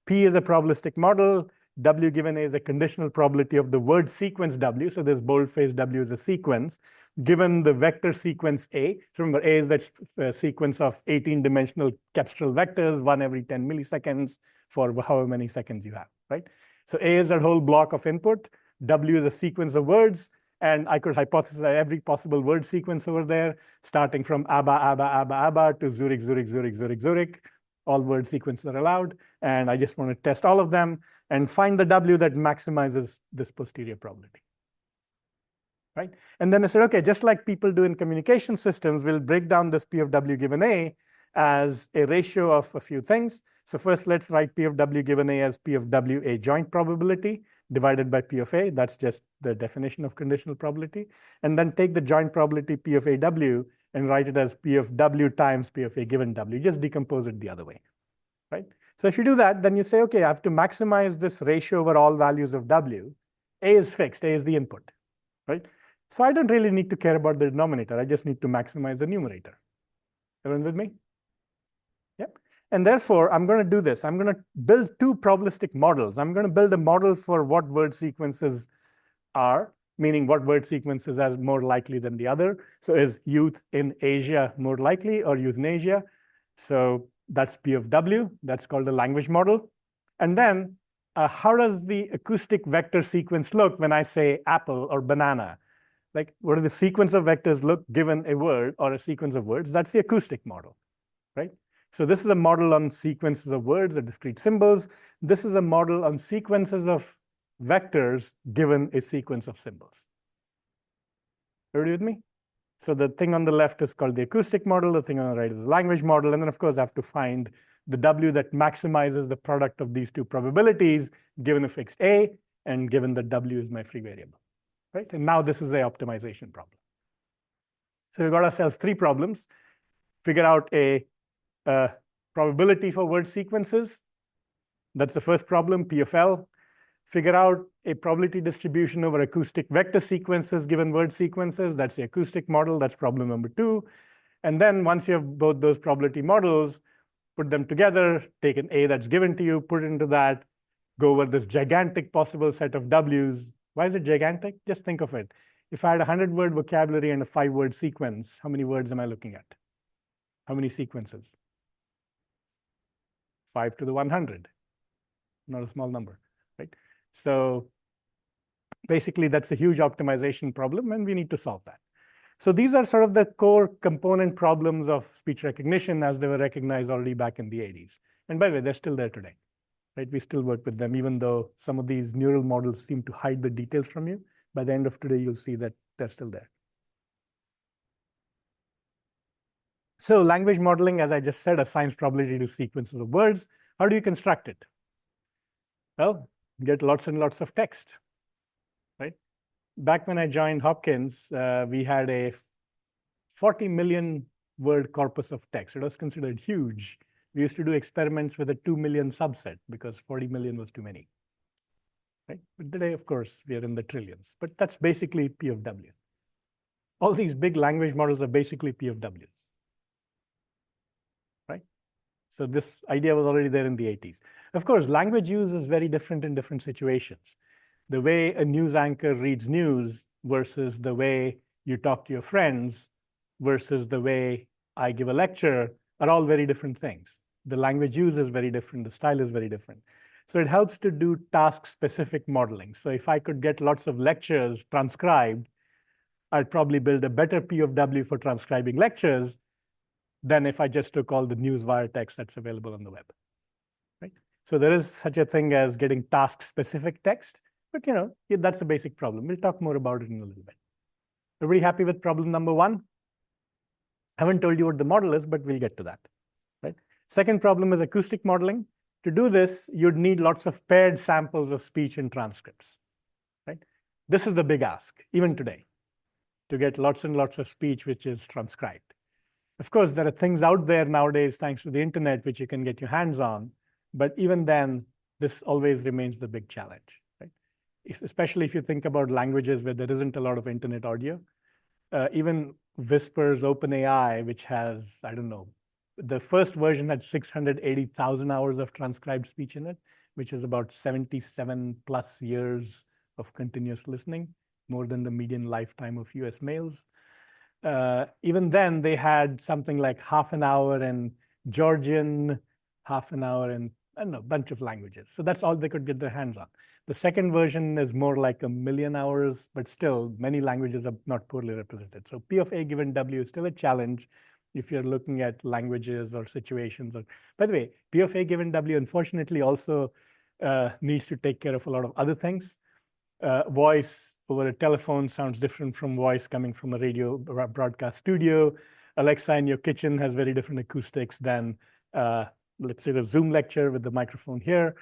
P is a probabilistic model. W given A is a conditional probability of the word sequence W. So this boldface W is a sequence given the vector sequence A. So remember, A is that sequence of 18-dimensional Kepstral vectors, one every 10 milliseconds for however many seconds you have, right? So A is that whole block of input. W is a sequence of words. And I could hypothesize every possible word sequence over there, starting from ABBA, ABBA, ABBA, ABBA to Zurich, Zurich, Zurich, Zurich, Zurich. All word sequences are allowed. And I just want to test all of them and find the W that maximizes this posterior probability, right? And then I said, okay, just like people do in communication systems, we'll break down this P of W given A as a ratio of a few things. So first, let's write P of W given A as P of W a joint probability divided by P of A. That's just the definition of conditional probability. And then take the joint probability P of AW and write it as P of W times P of A given W. Just decompose it the other way, right? So if you do that, then you say, okay, I have to maximize this ratio over all values of W. A is fixed, A is the input, right? So I don't really need to care about the denominator. I just need to maximize the numerator. Everyone with me? Yep. And therefore, I'm going to do this. I'm going to build two probabilistic models. I'm going to build a model for what word sequences are, meaning what word sequences are more likely than the other. So is youth in Asia more likely or euthanasia? So that's P of W. That's called the language model. And then how does the acoustic vector sequence look when I say apple or banana? Like, what do the sequence of vectors look given a word or a sequence of words? That's the acoustic model, right? So this is a model on sequences of words or discrete symbols. This is a model on sequences of vectors given a sequence of symbols. Everybody with me? So the thing on the left is called the acoustic model. The thing on the right is the language model. And then, of course, I have to find the W that maximizes the product of these two probabilities given a fixed A and given that W is my free variable, right? And now this is a optimization problem. So we've got ourselves three problems. Figure out a probability for word sequences. That's the first problem, P of L. Figure out a probability distribution over acoustic vector sequences given word sequences. That's the acoustic model. That's problem number 2. And then once you have both those probability models, put them together, take an A that's given to you, put it into that, go over this gigantic possible set of W's. Why is it gigantic? Just think of it. If I had a 100-word vocabulary and a 5-word sequence, how many words am I looking at? How many sequences? 5 to the 100. Not a small number, right? So basically, that's a huge optimization problem, and we need to solve that. So these are sort of the core component problems of speech recognition as they were recognized already back in the 80s. And by the way, they're still there today, right? We still work with them, even though some of these neural models seem to hide the details from you. By the end of today, you'll see that they're still there. So language modeling, as I just said, assigns probability to sequences of words. How do you construct it? Well, get lots and lots of text, right? Back when I joined Hopkins, we had a 40 million word corpus of text. It was considered huge. We used to do experiments with a 2 million subset because 40 million was too many, right? But today, of course, we are in the trillions. But that's basically P of W. All these big language models are basically P of Ws, right? So this idea was already there in the 80s. Of course, language use is very different in different situations. The way a news anchor reads news versus the way you talk to your friends versus the way I give a lecture are all very different things. The language use is very different. The style is very different. So it helps to do task-specific modeling. So if I could get lots of lectures transcribed, I'd probably build a better P of W for transcribing lectures than if I just took all the newswire text that's available on the web, right? So there is such a thing as getting task-specific text, but that's a basic problem. We'll talk more about it in a little bit. Everybody happy with problem number 1? I haven't told you what the model is, but we'll get to that, right? Second problem is acoustic modeling. To do this, you'd need lots of paired samples of speech and transcripts, right? This is the big ask, even today, to get lots and lots of speech which is transcribed. Of course, there are things out there nowadays, thanks to the internet, which you can get your hands on. But even then, this always remains the big challenge, right? Especially if you think about languages where there isn't a lot of internet audio. Even Whisper's OpenAI, which has, I don't know, the first version had 680,000 hours of transcribed speech in it, which is about 77 plus years of continuous listening, more than the median lifetime of US males. Even then, they had something like half an hour in Georgian, half an hour in, I don't know, a bunch of languages. So that's all they could get their hands on. The second version is more like 1 million hours, but still, many languages are not poorly represented. So P of A given W is still a challenge if you're looking at languages or situations. By the way, P of A given W, unfortunately, also needs to take care of a lot of other things. Voice over a telephone sounds different from voice coming from a radio broadcast studio. Alexa in your kitchen has very different acoustics than, let's say, the Zoom lecture with the microphone here.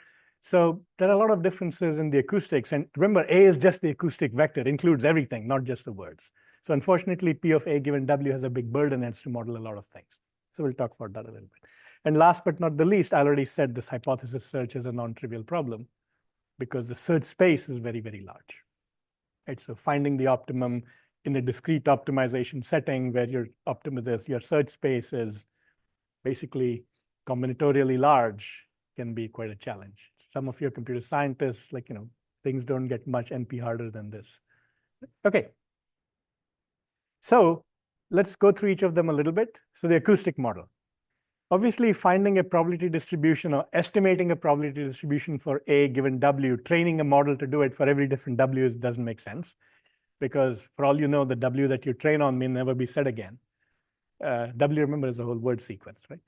So there are a lot of differences in the acoustics. And remember, A is just the acoustic vector, includes everything, not just the words. So unfortunately, P of A given W has a big burden and has to model a lot of things. So we'll talk about that a little bit. And last but not the least, I already said this hypothesis search is a non-trivial problem because the search space is very, very large. Right? So finding the optimum in a discrete optimization setting where your search space is basically combinatorially large can be quite a challenge. Some of your computer scientists, like, Things don't get much NP harder than this. Okay. So let's go through each of them a little bit. So the acoustic model. Obviously, finding a probability distribution or estimating a probability distribution for A given W, training a model to do it for every different W doesn't make sense, because for all you know, the W that you train on may never be said again. W, remember, is a whole word sequence, right?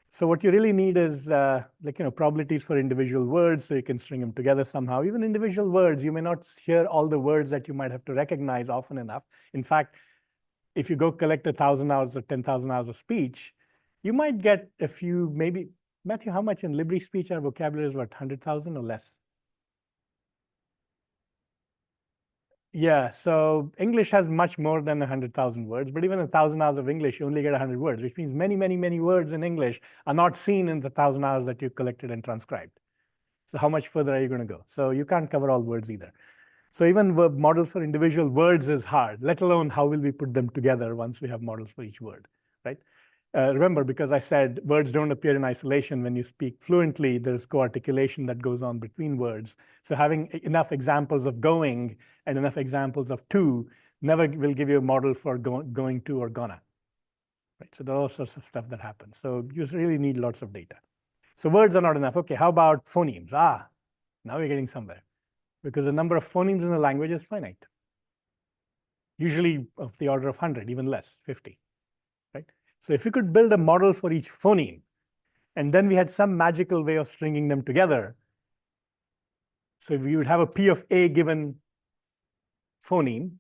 So what you really need is probabilities for individual words, so you can string them together somehow. Even individual words, you may not hear all the words that you might have to recognize often enough. In fact, if you go collect 1,000 hours or 10,000 hours of speech, you might get a few, maybe, Matthew, how much in Libri speech our vocabulary is, what, 100,000 or less? Yeah, so English has much more than 100,000 words, but even 1,000 hours of English, you only get 100 words, which means many, many, many words in English are not seen in the 1,000 hours that you collected and transcribed. So how much further are you going to go? So you can't cover all words either. So even models for individual words is hard, let alone how will we put them together once we have models for each word, right? Remember, because I said words don't appear in isolation. When you speak fluently, there's co-articulation that goes on between words. So having enough examples of going and enough examples of to never will give you a model for going to or gonna, right? So there are all sorts of stuff that happens. So you really need lots of data. So words are not enough. Okay, how about phonemes? Now we're getting somewhere, because the number of phonemes in the language is finite, usually of the order of 100, even less, 50, right? So if you could build a model for each phoneme, and then we had some magical way of stringing them together, so we would have a P of A given phoneme,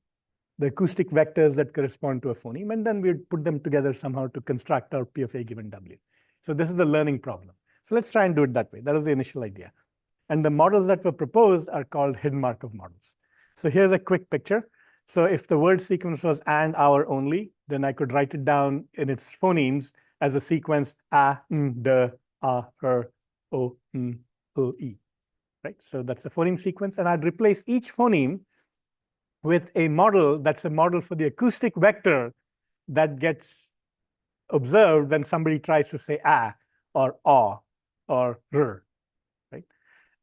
the acoustic vectors that correspond to a phoneme, and then we'd put them together somehow to construct our P of A given W. So this is the learning problem. So let's try and do it that way. That was the initial idea. And the models that were proposed are called hidden Markov models. So here's a quick picture. So if the word sequence was and, our only, then I could write it down in its phonemes as a sequence a, de, a, o, e, right? So that's the phoneme sequence. And I'd replace each phoneme with a model that's a model for the acoustic vector that gets observed when somebody tries to say a or or r.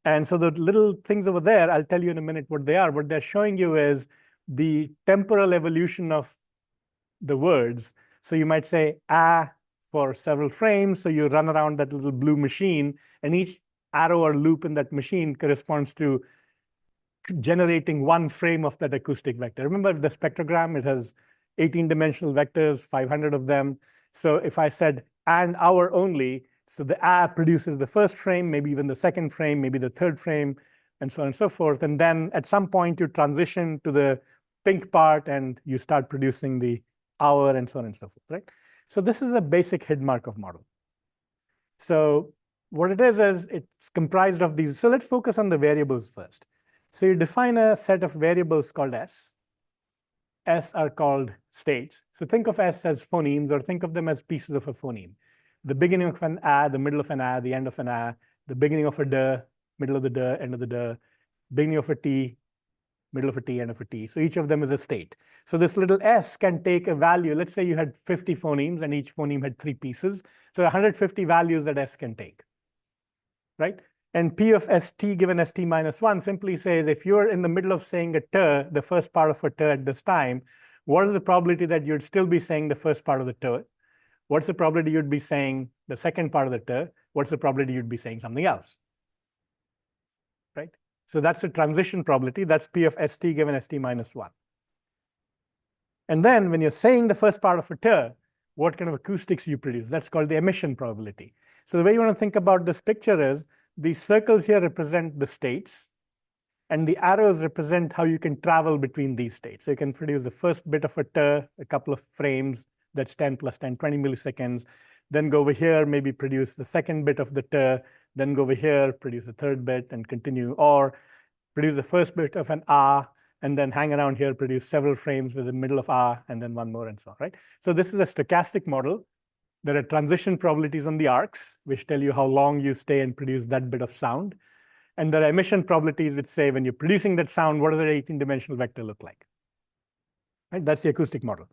And so the little things over there, I'll tell you in a minute what they are. What they're showing you is the temporal evolution of the words. So you might say for several frames. So you run around that little blue machine, and each arrow or loop in that machine corresponds to generating one frame of that acoustic vector. Remember the spectrogram, it has 18-dimensional vectors, 500 of them. So if I said and, our only, so the produces the first frame, maybe even the second frame, maybe the third frame, and so on and so forth. And then at some point, you transition to the pink part, and you start producing the hour, and so on and so forth, right? So this is a basic hidden Markov model. So what it is it's comprised of these. So let's focus on the variables first. So you define a set of variables called S. S are called states. So think of S as phonemes, or think of them as pieces of a phoneme. The beginning of an a, the middle of an a, the end of an a, the beginning of a de, middle of the de, end of the de, beginning of a t, middle of a t, end of a t. So each of them is a state. So this little s can take a value. Let's say you had 50 phonemes, and each phoneme had 3 pieces. So 150 values that s can take, right? And P of st given st minus 1 simply says, if you're in the middle of saying a t, the first part of a t at this time, what is the probability that you'd still be saying the first part of the t? What's the probability you'd be saying the second part of the t? What's the probability you'd be saying something else, right? So that's the transition probability. That's P of st given st minus 1. And then when you're saying the first part of a t, what kind of acoustics you produce? That's called the emission probability. So the way you want to think about this picture is, these circles here represent the states, and the arrows represent how you can travel between these states. So you can produce the first bit of a t, a couple of frames, that's 10 plus 10, 20 milliseconds. Then go over here, maybe produce the second bit of the t, then go over here, produce a third bit, and continue. Or produce the first bit of an a, and then hang around here, produce several frames with the middle of a, and then one more, and so on, right? So this is a stochastic model. There are transition probabilities on the arcs, which tell you how long you stay and produce that bit of sound. And there are emission probabilities, which say when you're producing that sound, what does that 18-dimensional vector look like? Right? That's the acoustic model.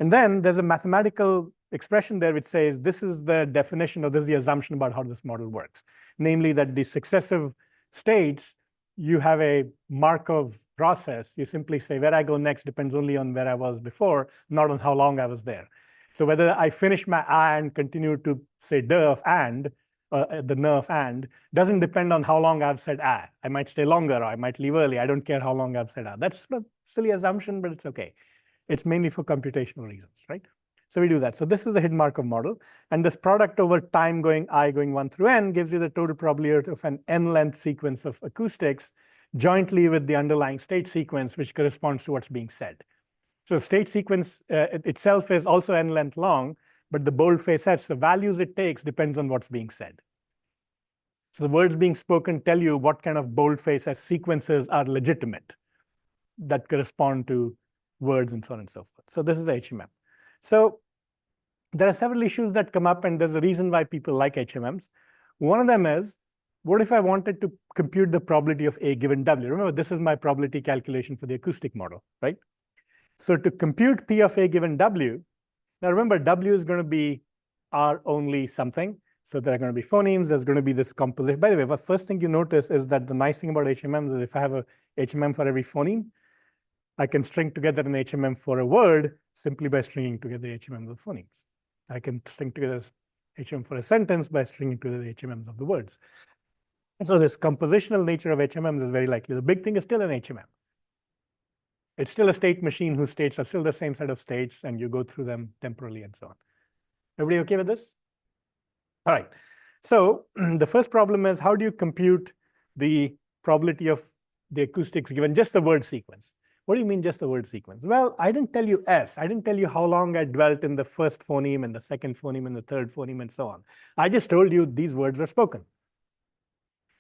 And then there's a mathematical expression there which says this is the definition, or this is the assumption about how this model works. Namely, that the successive states you have a Markov process, you simply say where I go next depends only on where I was before, not on how long I was there. So whether I finish my and continue to say the of and, the n of and, doesn't depend on how long I've said I. I might stay longer or I might leave early. I don't care how long I've said I. That's a silly assumption, but it's okay. It's mainly for computational reasons, right? So we do that. So this is the hidden Markov model. And this product over time going I going 1 through n gives you the total probability of an n-length sequence of acoustics jointly with the underlying state sequence, which corresponds to what's being said. So state sequence itself is also n-length long, but the boldface S, the values it takes depends on what's being said. So the words being spoken tell you what kind of boldface S sequences are legitimate that correspond to words and so on and so forth. So this is the HMM. So there are several issues that come up, and there's a reason why people like HMMs. One of them is, what if I wanted to compute the probability of A given W? Remember, this is my probability calculation for the acoustic model, right? So to compute P of A given W, now remember, W is going to be R only something. So there are going to be phonemes. There's going to be this composition. By the way, the first thing you notice is that the nice thing about HMMs is if I have a HMM for every phoneme, I can string together an HMM for a word simply by stringing together the HMMs of phonemes. I can string together HMM for a sentence by stringing together the HMMs of the words. And so this compositional nature of HMMs is very likely. The big thing is still an HMM. It's still a state machine whose states are still the same set of states, and you go through them temporally and so on. Everybody okay with this? All right. So the first problem is, how do you compute the probability of the acoustics given just the word sequence? What do you mean just the word sequence? Well, I didn't tell you S. I didn't tell you how long I dwelt in the first phoneme and the second phoneme and the third phoneme and so on. I just told you these words are spoken.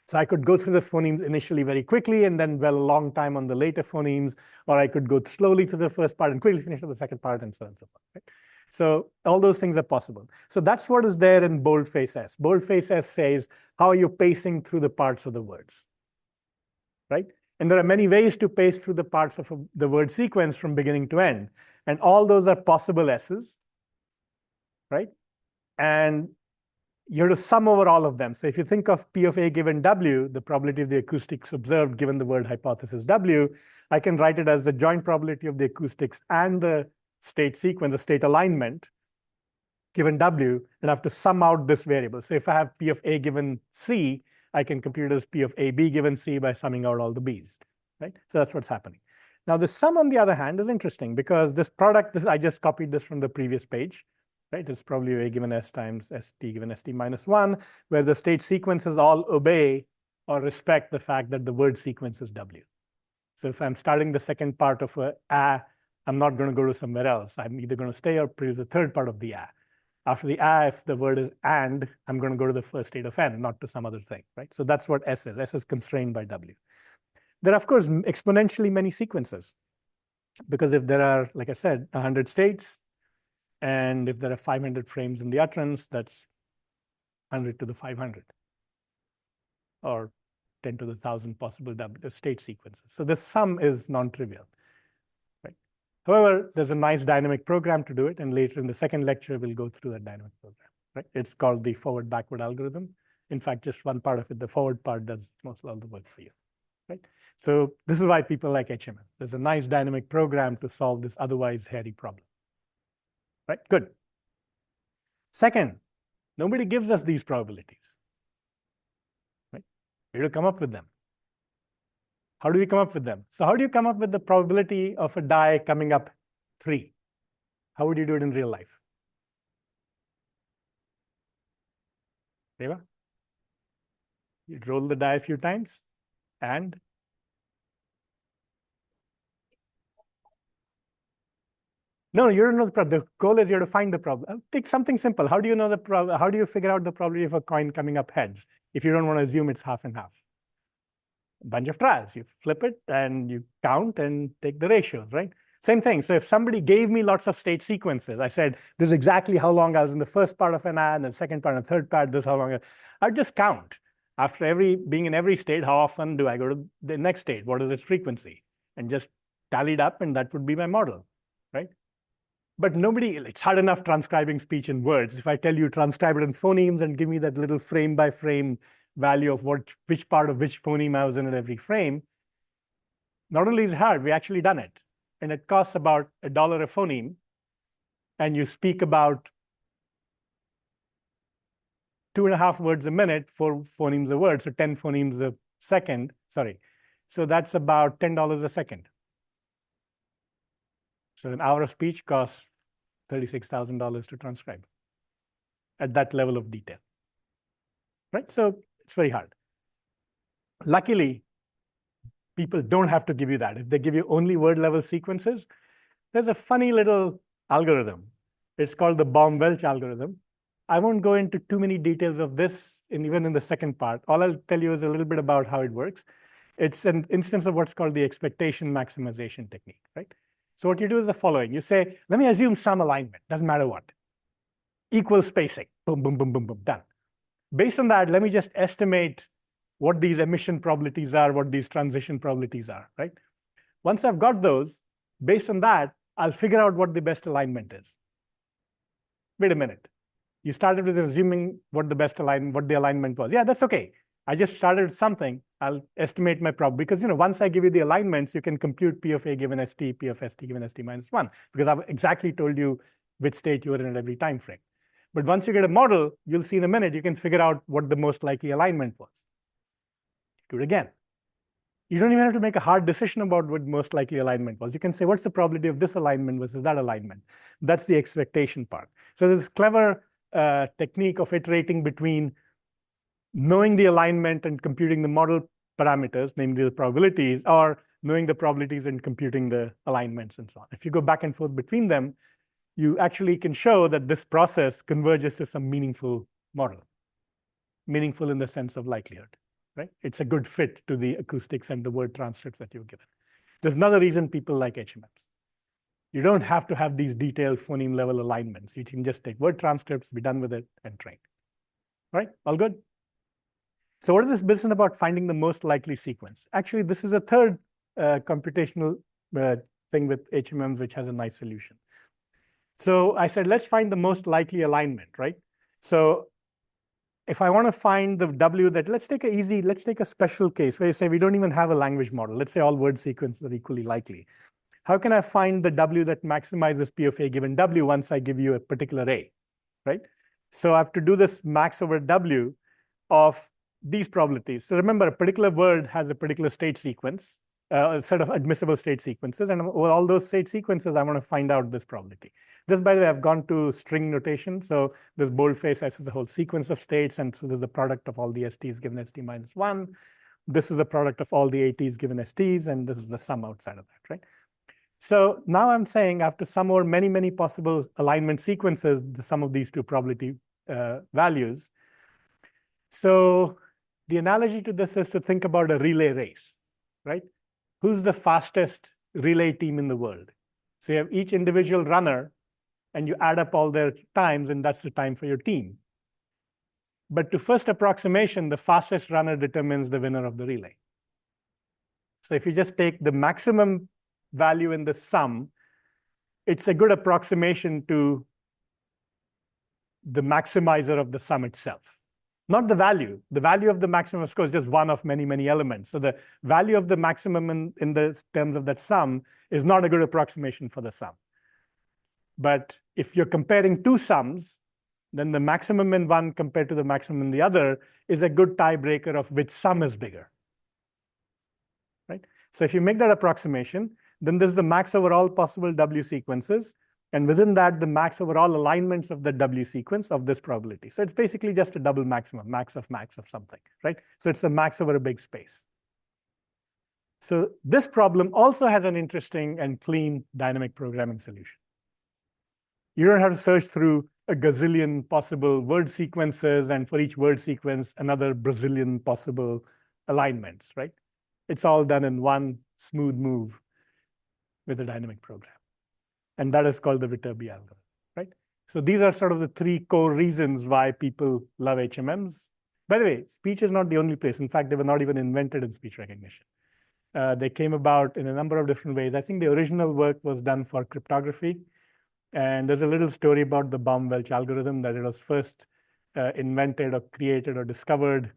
So I could go through the phonemes initially very quickly and then dwell a long time on the later phonemes, or I could go slowly through the first part and quickly finish with the second part and so on and so forth. Right? So all those things are possible. So that's what is there in boldface S. Boldface S says, how are you pacing through the parts of the words, right? And there are many ways to pace through the parts of the word sequence from beginning to end. And all those are possible S's, right? And you have to sum over all of them. So if you think of P of A given W, the probability of the acoustics observed given the word hypothesis W, I can write it as the joint probability of the acoustics and the state sequence, the state alignment given W, and I have to sum out this variable. So if I have P of A given C, I can compute it as P of AB given C by summing out all the B's, right? So that's what's happening. Now the sum, on the other hand, is interesting because this product, I just copied this from the previous page, right? It's probably A given S times ST given ST minus 1, where the state sequences all obey or respect the fact that the word sequence is W. So if I'm starting the second part of a, I'm not going to go to somewhere else. I'm either going to stay or produce the third part of the A. After the A, if the word is and, I'm going to go to the first state of N, not to some other thing, right? So that's what S is. S is constrained by W. There are, of course, exponentially many sequences. Because if there are, like I said, 100 states, and if there are 500 frames in the utterance, that's 100 to the 500, or 10 to the 1,000 possible state sequences. So the sum is non-trivial. However, there's a nice dynamic program to do it, and later in the second lecture, we'll go through that dynamic program, right? It's called the forward-backward algorithm. In fact, just one part of it, the forward part, does most of all the work for you, right? So this is why people like HMM. There's a nice dynamic program to solve this otherwise hairy problem, right? Good. Second, nobody gives us these probabilities, right? We have to come up with them. How do we come up with them? So how do you come up with the probability of a die coming up 3? How would you do it in real life? Deva? You'd roll the die a few times and no, you don't know the problem. The goal is you have to find the problem. Take something simple. How do you know the problem? How do you figure out the probability of a coin coming up heads if you don't want to assume it's half and half? A bunch of trials. You flip it and you count and take the ratios, right? Same thing. So if somebody gave me lots of state sequences, I said, this is exactly how long I was in the first part of an A, and the second part and the third part, this is how long I'd just count. After being in every state, how often do I go to the next state? What is its frequency? And just tally it up, and that would be my model, right? But it's hard enough transcribing speech in words. If I tell you transcribe it in phonemes and give me that little frame by frame value of which part of which phoneme I was in at every frame. Not only is it hard, we actually done it. And it costs about $1 a phoneme. And you speak about 2.5 words a minute, 4 phonemes a word, so 10 phonemes a second, sorry. So that's about $10 a second. So an hour of speech costs $36,000 to transcribe at that level of detail, right? So it's very hard. Luckily, people don't have to give you that. If they give you only word level sequences, there's a funny little algorithm. It's called the Baum-Welch algorithm. I won't go into too many details of this, even in the second part. All I'll tell you is a little bit about how it works. It's an instance of what's called the expectation maximization technique, right? So what you do is the following. You say, let me assume some alignment, doesn't matter what. Equal spacing, boom, boom, boom, boom, boom, done. Based on that, let me just estimate what these emission probabilities are, what these transition probabilities are, right? Once I've got those, based on that, I'll figure out what the best alignment is. Wait a minute. You started with assuming what the alignment was. Yeah, that's okay. I just started with something. I'll estimate my probability because once I give you the alignments, you can compute P of A given ST, P of ST given ST minus 1, because I've exactly told you which state you were in at every time frame. But once you get a model, you'll see in a minute, you can figure out what the most likely alignment was. Do it again. You don't even have to make a hard decision about what most likely alignment was. You can say, what's the probability of this alignment versus that alignment? That's the expectation part. So there's clever technique of iterating between knowing the alignment and computing the model parameters, namely the probabilities, or knowing the probabilities and computing the alignments and so on. If you go back and forth between them, you actually can show that this process converges to some meaningful model. Meaningful in the sense of likelihood, right? It's a good fit to the acoustics and the word transcripts that you've given. There's another reason people like HMMs. You don't have to have these detailed phoneme level alignments. You can just take word transcripts, be done with it, and train. Right? All good? So what is this business about finding the most likely sequence? Actually, this is a third computational thing with HMMs, which has a nice solution. So I said, let's find the most likely alignment, right? So if I want to find the W that, let's take a special case where you say we don't even have a language model. Let's say all word sequences are equally likely. How can I find the W that maximizes P of A given W once I give you a particular A, right? So I have to do this max over W of these probabilities. So remember, a particular word has a particular state sequence, a set of admissible state sequences. And with all those state sequences, I want to find out this probability. This, by the way, I've gone to string notation. So this boldface S is a whole sequence of states. And so this is the product of all the STs given ST minus 1. This is the product of all the ATs given STs. And this is the sum outside of that, right? So now I'm saying after sum over many, many possible alignment sequences, the sum of these two probability values. So the analogy to this is to think about a relay race, right? Who's the fastest relay team in the world? So you have each individual runner, and you add up all their times, and that's the time for your team. But to first approximation, the fastest runner determines the winner of the relay. So if you just take the maximum value in the sum, it's a good approximation to the maximizer of the sum itself. Not the value. The value of the maximum, of course, is just one of many, many elements. So the value of the maximum in the terms of that sum is not a good approximation for the sum. But if you're comparing two sums, then the maximum in one compared to the maximum in the other is a good tiebreaker of which sum is bigger, right? So if you make that approximation, then there's the max over all possible W sequences. And within that, the max over all alignments of the W sequence of this probability. So it's basically just a double maximum, max of something, right? So it's a max over a big space. So this problem also has an interesting and clean dynamic programming solution. You don't have to search through a gazillion possible word sequences, and for each word sequence, another Brazilian possible alignments, right? It's all done in one smooth move with a dynamic program. And that is called the Viterbi algorithm, right? So these are sort of the three core reasons why people love HMMs. By the way, speech is not the only place. In fact, they were not even invented in speech recognition. They came about in a number of different ways. I think the original work was done for cryptography. And there's a little story about the Baum-Welch algorithm that it was first invented or created or discovered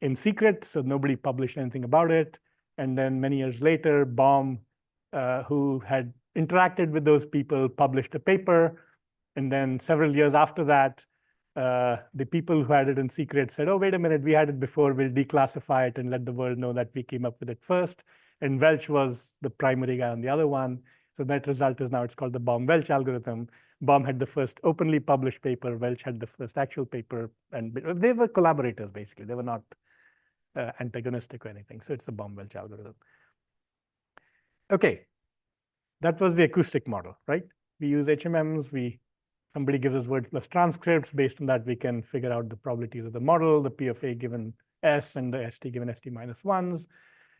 in secret, so nobody published anything about it. And then many years later, Baum, who had interacted with those people, published a paper. And then several years after that, the people who had it in secret said, oh, wait a minute, we had it before, we'll declassify it and let the world know that we came up with it first. And Welch was the primary guy on the other one. So that result is now it's called the Baum-Welch algorithm. Baum had the first openly published paper, Welch had the first actual paper, and they were collaborators, basically. They were not antagonistic or anything. So it's a Baum-Welch algorithm. Okay, that was the acoustic model, right? We use HMMs, somebody gives us words plus transcripts. Based on that, we can figure out the probabilities of the model, the P of A given S and the ST given ST minus ones.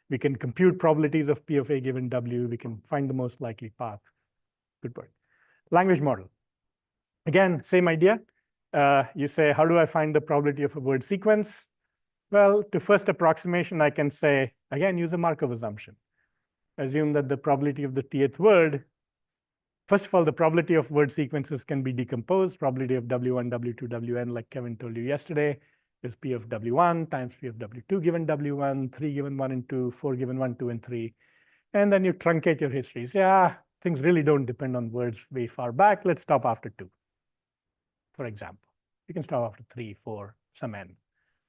We can compute probabilities of P of A given W. We can find the most likely path. Good word. Language model. Again, same idea. You say, how do I find the probability of a word sequence? Well, to first approximation, I can say, again, use a Markov assumption. Assume that the probability of the Tth word, first of all, the probability of word sequences can be decomposed. Probability of W1, W2, Wn, like Kevin told you yesterday, is P of W1 times P of W2 given W1, 3 given 1 and 2, 4 given 1, 2, and 3. And then you truncate your histories. Yeah, things really don't depend on words way far back. Let's stop after 2, for example. You can stop after 3, 4, some n,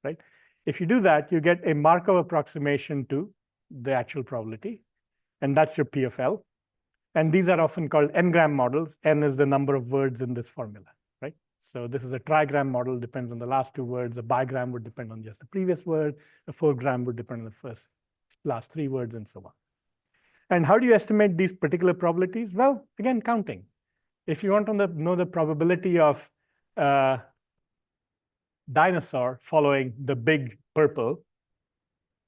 right? If you do that, you get a Markov approximation to the actual probability, and that's your P of L. And these are often called n-gram models. N is the number of words in this formula, right? So this is a trigram model, depends on the last 2 words. A bigram would depend on just the previous word. A 4-gram would depend on the last 3 words, and so on. And how do you estimate these particular probabilities? Well, again, counting. If you want to know the probability of dinosaur following the big purple,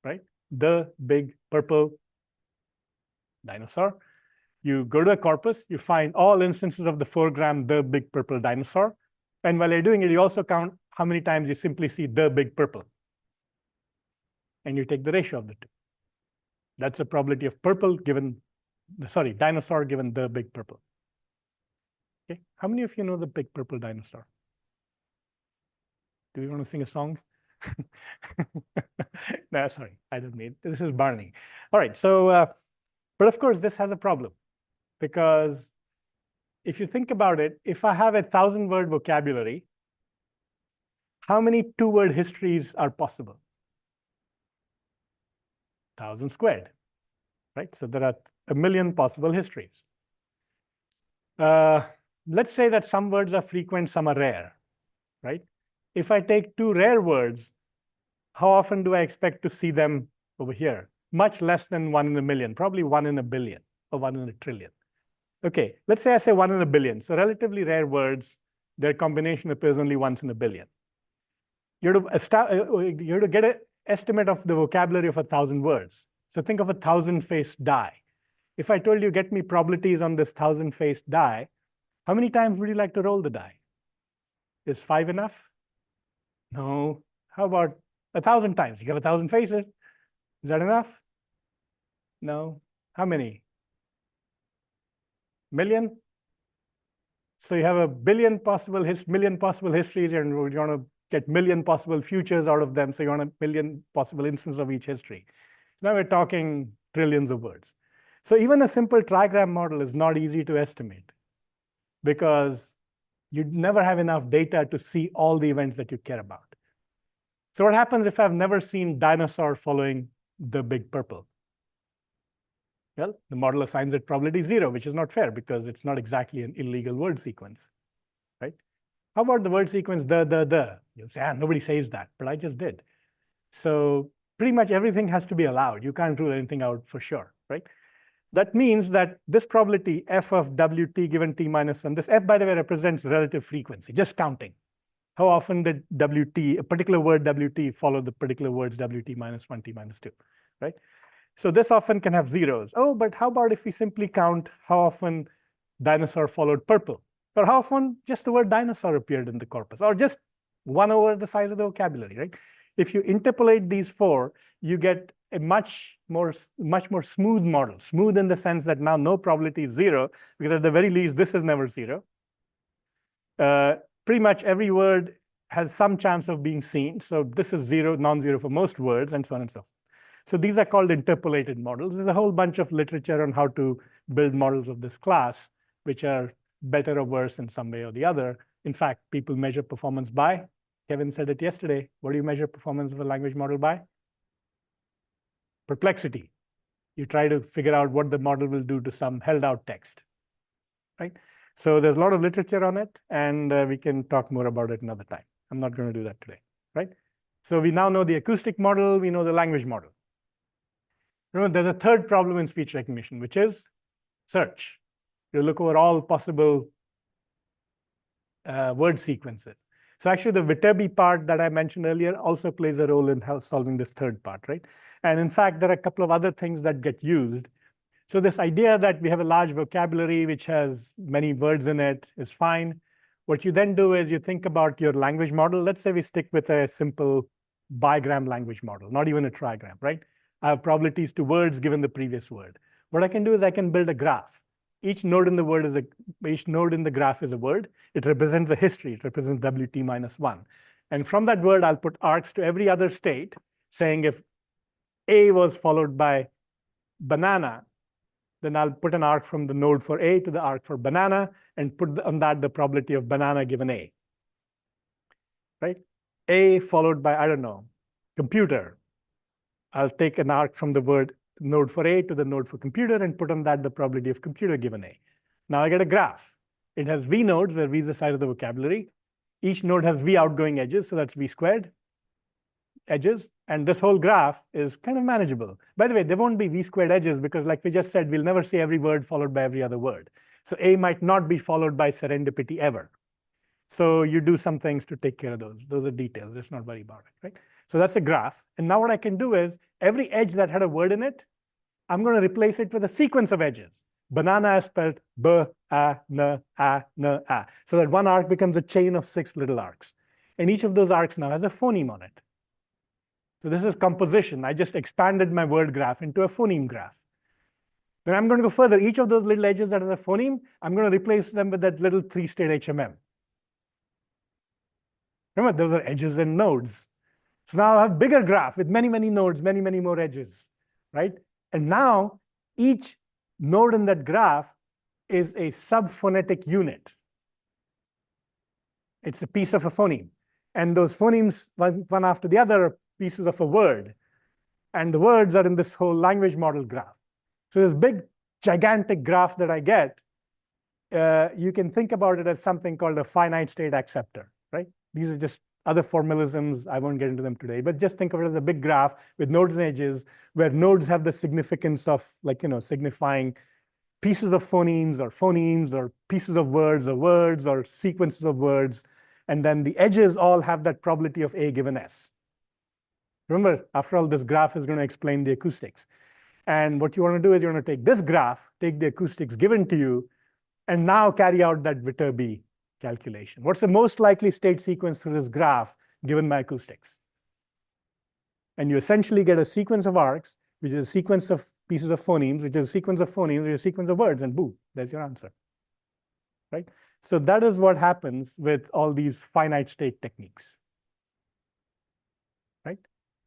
right? The big purple dinosaur. You go to a corpus, you find all instances of the 4-gram the big purple dinosaur. And while you're doing it, you also count how many times you simply see the big purple. And you take the ratio of the 2. That's the probability of dinosaur given the big purple. Okay, how many of you know the big purple dinosaur? Do you want to sing a song? No, sorry, I don't mean it. This is Barney. All right, so, but of course, this has a problem. Because if you think about it, if I have a 1,000-word vocabulary, how many 2-word histories are possible? 1,000 squared, right? So there are 1,000,000 possible histories. Let's say that some words are frequent, some are rare, right? If I take 2 rare words, how often do I expect to see them over here? Much less than 1 in a million, probably 1 in a billion or 1 in a trillion. Okay, let's say I say 1 in a billion. So relatively rare words, their combination appears only once in a billion. You have to get an estimate of the vocabulary of 1,000 words. So think of a 1,000-faced die. If I told you, get me probabilities on this 1,000-faced die, how many times would you like to roll the die? Is 5 enough? No. How about 1,000 times? You have 1,000 faces. Is that enough? No. How many? Million? So you have a million possible histories, and you want to get million possible futures out of them. So you want a million possible instances of each history. Now we're talking trillions of words. So even a simple trigram model is not easy to estimate because you never have enough data to see all the events that you care about. So what happens if I've never seen dinosaur following the big purple? Well, the model assigns it probability 0, which is not fair because it's not exactly an illegal word sequence, right? How about the word sequence the? You'll say, nobody says that, but I just did. So pretty much everything has to be allowed. You can't rule anything out for sure, right? That means that this probability, f of wt given t minus 1, this f, by the way, represents relative frequency, just counting. How often did wt, a particular word wt, follow the particular words wt minus 1, t minus 2, right? So this often can have zeros. Oh, but how about if we simply count how often dinosaur followed purple? Or how often just the word dinosaur appeared in the corpus? Or just 1 over the size of the vocabulary, right? If you interpolate these 4, you get a much more smooth model. Smooth in the sense that now no probability is 0, because at the very least, this is never 0. Pretty much every word has some chance of being seen. So this is zero, non-zero for most words, and so on and so forth. So these are called interpolated models. There's a whole bunch of literature on how to build models of this class, which are better or worse in some way or the other. In fact, people measure performance by, Kevin said it yesterday, what do you measure performance of a language model by? Perplexity. You try to figure out what the model will do to some held out text, right? So there's a lot of literature on it, and we can talk more about it another time. I'm not going to do that today, right? So we now know the acoustic model, we know the language model. Remember, there's a third problem in speech recognition, which is search. You look over all possible word sequences. So actually, the Viterbi part that I mentioned earlier also plays a role in solving this third part, right? And in fact, there are a couple of other things that get used. So this idea that we have a large vocabulary which has many words in it is fine. What you then do is you think about your language model. Let's say we stick with a simple bigram language model, not even a trigram, right? I have probabilities to words given the previous word. What I can do is I can build a graph. Each node in the graph is a word. It represents a history. It represents WT minus 1. And from that word, I'll put arcs to every other state, saying if A was followed by banana, then I'll put an arc from the node for A to the arc for banana and put on that the probability of banana given A, right? A followed by, I don't know, computer. I'll take an arc from the word node for A to the node for computer and put on that the probability of computer given A. Now I get a graph. It has V nodes, where V is the size of the vocabulary. Each node has V outgoing edges, so that's V squared edges. And this whole graph is kind of manageable. By the way, there won't be V squared edges because, like we just said, we'll never see every word followed by every other word. So A might not be followed by serendipity ever. So you do some things to take care of those. Those are details. Let's not worry about it, right? So that's a graph. And now what I can do is every edge that had a word in it, I'm going to replace it with a sequence of edges. Banana is spelled B-A-N-A-N-A. So that one arc becomes a chain of 6 little arcs. And each of those arcs now has a phoneme on it. So this is composition. I just expanded my word graph into a phoneme graph. Then I'm going to go further. Each of those little edges that has a phoneme, I'm going to replace them with that little 3-state HMM. Remember, those are edges and nodes. So now I have a bigger graph with many, many nodes, many, many more edges, right? And now each node in that graph is a subphonetic unit. It's a piece of a phoneme. And those phonemes, one after the other, are pieces of a word. And the words are in this whole language model graph. So this big, gigantic graph that I get, you can think about it as something called a finite state acceptor, right? These are just other formalisms. I won't get into them today, but just think of it as a big graph with nodes and edges, where nodes have the significance of, like, signifying pieces of phonemes or pieces of words or sequences of words. And then the edges all have that probability of A given S. Remember, after all, this graph is going to explain the acoustics. And what you want to do is you want to take this graph, take the acoustics given to you, and now carry out that Viterbi calculation. What's the most likely state sequence through this graph given my acoustics? And you essentially get a sequence of arcs, which is a sequence of pieces of phonemes, which is a sequence of phonemes, which is a sequence of words, and boom, there's your answer, right? So that is what happens with all these finite state techniques, right?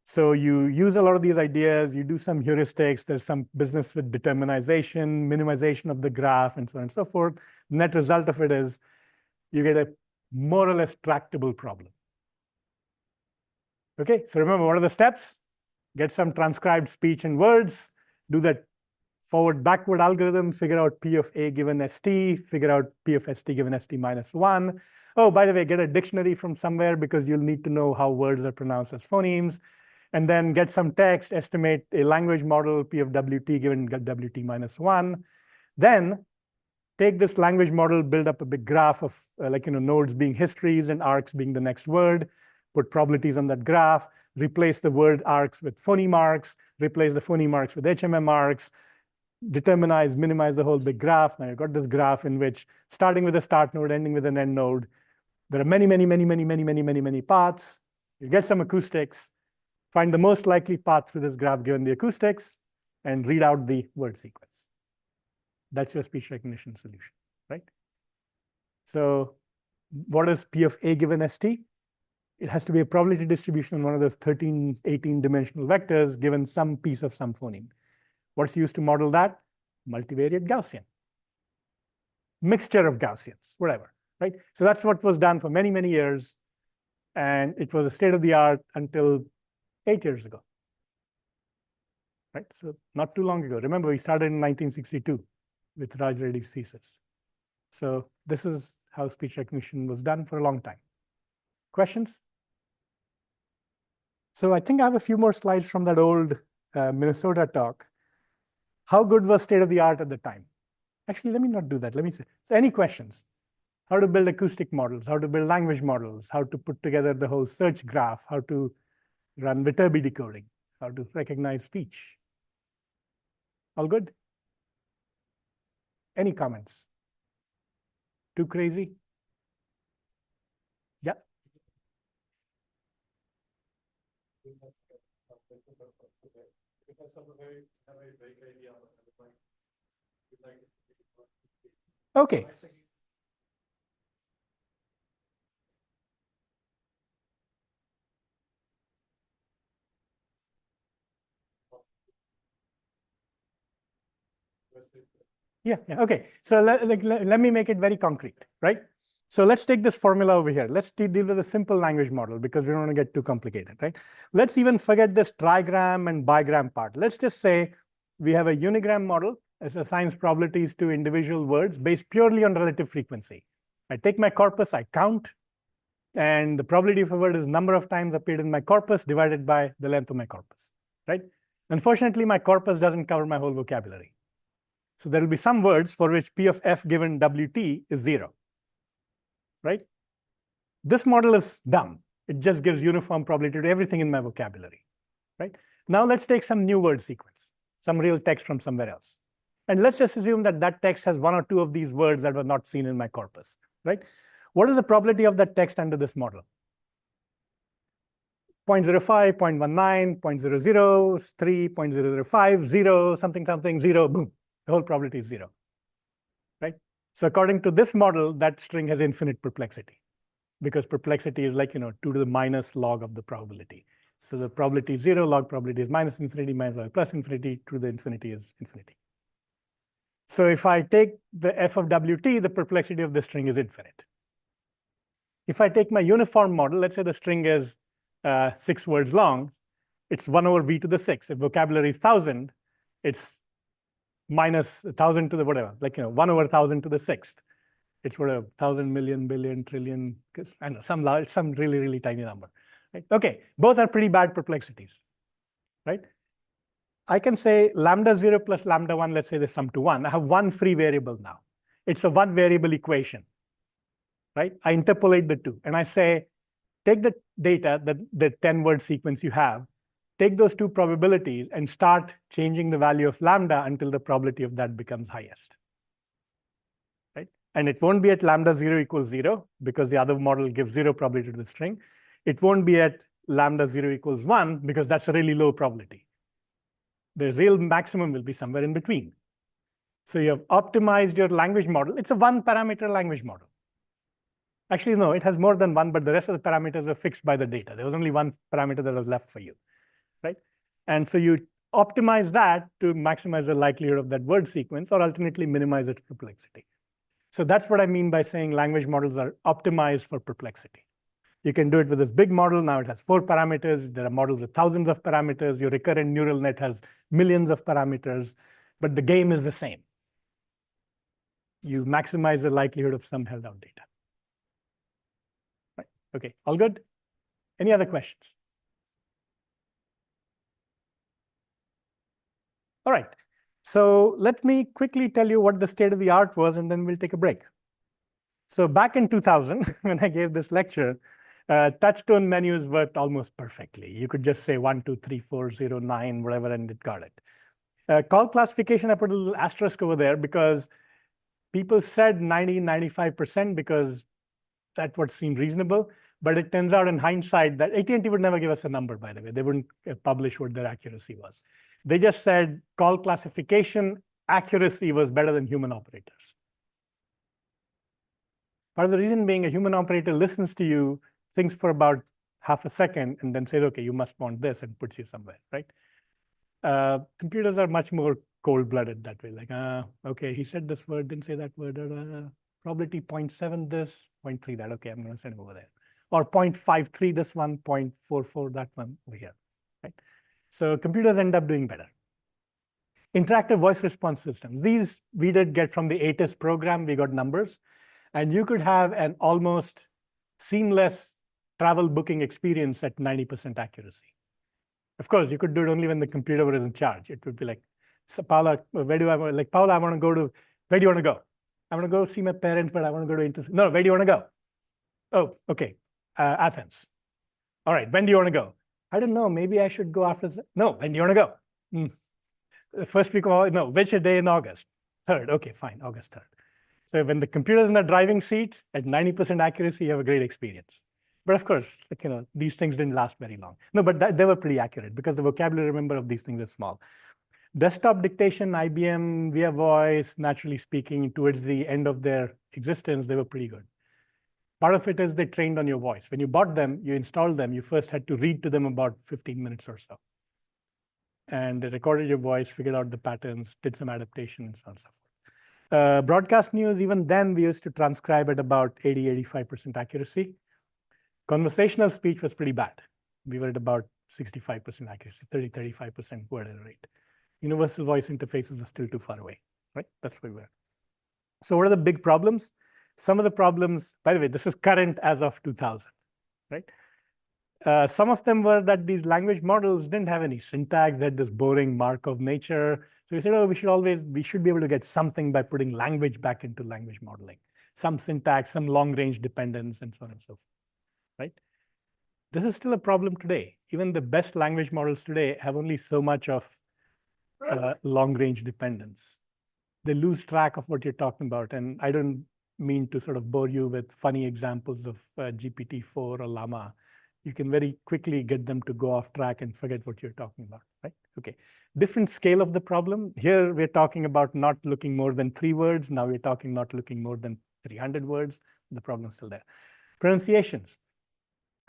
So you use a lot of these ideas, you do some heuristics, there's some business with determinization, minimization of the graph, and so on and so forth. Net result of it is you get a more or less tractable problem. Okay, so remember, what are the steps? Get some transcribed speech and words, do that forward-backward algorithm, figure out P of A given ST, figure out P of ST given ST minus 1. Oh, by the way, get a dictionary from somewhere because you'll need to know how words are pronounced as phonemes. And then get some text, estimate a language model, P of WT given WT minus 1. Then take this language model, build up a big graph of nodes being histories and arcs being the next word, put probabilities on that graph, replace the word arcs with phoneme arcs, replace the phoneme arcs with HMM arcs, determinize, minimize the whole big graph. Now you've got this graph in which, starting with a start node, ending with an end node, there are many, many, many, many, many, many, many, many paths. You get some acoustics, find the most likely path through this graph given the acoustics, and read out the word sequence. That's your speech recognition solution, right? So what is P of A given ST? It has to be a probability distribution on one of those 13, 18 dimensional vectors given some piece of some phoneme. What's used to model that? Multivariate Gaussian. Mixture of Gaussians, whatever, right? So that's what was done for many, many years. And it was a state of the art until 8 years ago, right? So not too long ago. Remember, we started in 1962 with Raj Reddy's thesis. So this is how speech recognition was done for a long time. Questions? So I think I have a few more slides from that old Minnesota talk. How good was state of the art at the time? Actually, let me not do that. Let me say, so any questions? How to build acoustic models, how to build language models, how to put together the whole search graph, how to run Viterbi decoding, how to recognize speech. All good? Any comments? Too crazy? Yeah. Okay. Yeah, okay. So let me make it very concrete, right? So let's take this formula over here. Let's deal with a simple language model because we don't want to get too complicated, right? Let's even forget this trigram and bigram part. Let's just say we have a unigram model that assigns probabilities to individual words based purely on relative frequency. I take my corpus, I count, and the probability of a word is number of times appeared in my corpus divided by the length of my corpus, right? Unfortunately, my corpus doesn't cover my whole vocabulary. So there will be some words for which P of F given WT is 0, right? This model is dumb. It just gives uniform probability to everything in my vocabulary, right? Now let's take some new word sequence, some real text from somewhere else. And let's just assume that that text has one or two of these words that were not seen in my corpus, right? What is the probability of that text under this model? 0.05, 0.19, 0.00, 3, 0.005, 0, something, something, 0, boom. The whole probability is 0, right? So according to this model, that string has infinite perplexity because perplexity is like, 2 to the minus log of the probability. So the probability is 0, log probability is minus infinity, minus log plus infinity, to the infinity is infinity. So if I take the f of WT, the perplexity of the string is infinite. If I take my uniform model, let's say the string is 6 words long, it's 1 over v to the 6. If vocabulary is 1,000, it's minus 1,000 to the whatever, 1 over 1,000 to the 6th. It's whatever, 1,000 million, billion, trillion, I know, some really, really tiny number. Right? Okay, both are pretty bad perplexities, right? I can say lambda 0 plus lambda 1, let's say they sum to 1. I have one free variable now. It's a one variable equation, right? I interpolate the two, and I say, take the data, the 10-word sequence you have, take those two probabilities and start changing the value of lambda until the probability of that becomes highest, right? And it won't be at lambda 0 equals 0 because the other model gives 0 probability to the string. It won't be at lambda 0 equals 1 because that's a really low probability. The real maximum will be somewhere in between. So you have optimized your language model. It's a one-parameter language model. Actually, no, it has more than one, but the rest of the parameters are fixed by the data. There was only one parameter that was left for you, right? And so you optimize that to maximize the likelihood of that word sequence or alternately minimize its perplexity. So that's what I mean by saying language models are optimized for perplexity. You can do it with this big model. Now it has 4 parameters. There are models with thousands of parameters. Your recurrent neural net has millions of parameters, but the game is the same. You maximize the likelihood of some held out data. Right. Okay, all good? Any other questions? All right, so let me quickly tell you what the state of the art was, and then we'll take a break. So back in 2000, when I gave this lecture, touch-tone menus worked almost perfectly. You could just say 1, 2, 3, 4, 0, 9, whatever, and it got it. Call classification, I put a little asterisk over there because people said 90, 95% because that's what seemed reasonable. But it turns out in hindsight that AT&T would never give us a number, by the way. They wouldn't publish what their accuracy was. They just said call classification accuracy was better than human operators. Part of the reason being a human operator listens to you, thinks for about half a second and then says, okay, you must want this, and puts you somewhere, right? Computers are much more cold-blooded that way. Like, okay, he said this word, didn't say that word. Probability 0.7 this, 0.3 that. Okay, I'm going to send him over there. Or 0.53 this one, 0.44 that one over here, right? So computers end up doing better. Interactive voice response systems. These we did get from the ATIS program. We got numbers. And you could have an almost seamless travel booking experience at 90% accuracy. Of course, you could do it only when the computer was in charge. It would be like, so Paula, where do I want, like, Paula, I want to go to, where do you want to go? I want to go see my parents, but I want to go to, no, where do you want to go? Oh, okay, Athens. All right, when do you want to go? I don't know, maybe I should go after, no, when do you want to go? The first week of August, no, which day in August? 3rd, okay, fine, August 3rd. So when the computer's in the driving seat at 90% accuracy, you have a great experience. But of course, like, these things didn't last very long. No, but they were pretty accurate because the vocabulary, remember, of these things is small. Desktop dictation, IBM, VIA Voice, naturally speaking, towards the end of their existence, they were pretty good. Part of it is they trained on your voice. When you bought them, you installed them, you first had to read to them about 15 minutes or so. And they recorded your voice, figured out the patterns, did some adaptation, and so on and so forth. Broadcast news, even then, we used to transcribe at about 80–85% accuracy. Conversational speech was pretty bad. We were at about 65% accuracy, 30–35% word error rate. Universal voice interfaces are still too far away, right? That's where we were. So what are the big problems? Some of the problems, by the way, this is current as of 2000, right? Some of them were that these language models didn't have any syntax, they had this boring Markov nature. So we said, oh, we should be able to get something by putting language back into language modeling. Some syntax, some long-range dependence, and so on and so forth, right? This is still a problem today. Even the best language models today have only so much of long-range dependence. They lose track of what you're talking about. And I don't mean to sort of bore you with funny examples of GPT-4 or Llama. You can very quickly get them to go off track and forget what you're talking about, right? Okay, different scale of the problem. Here we're talking about not looking more than 3 words. Now we're talking not looking more than 300 words. The problem's still there. Pronunciations.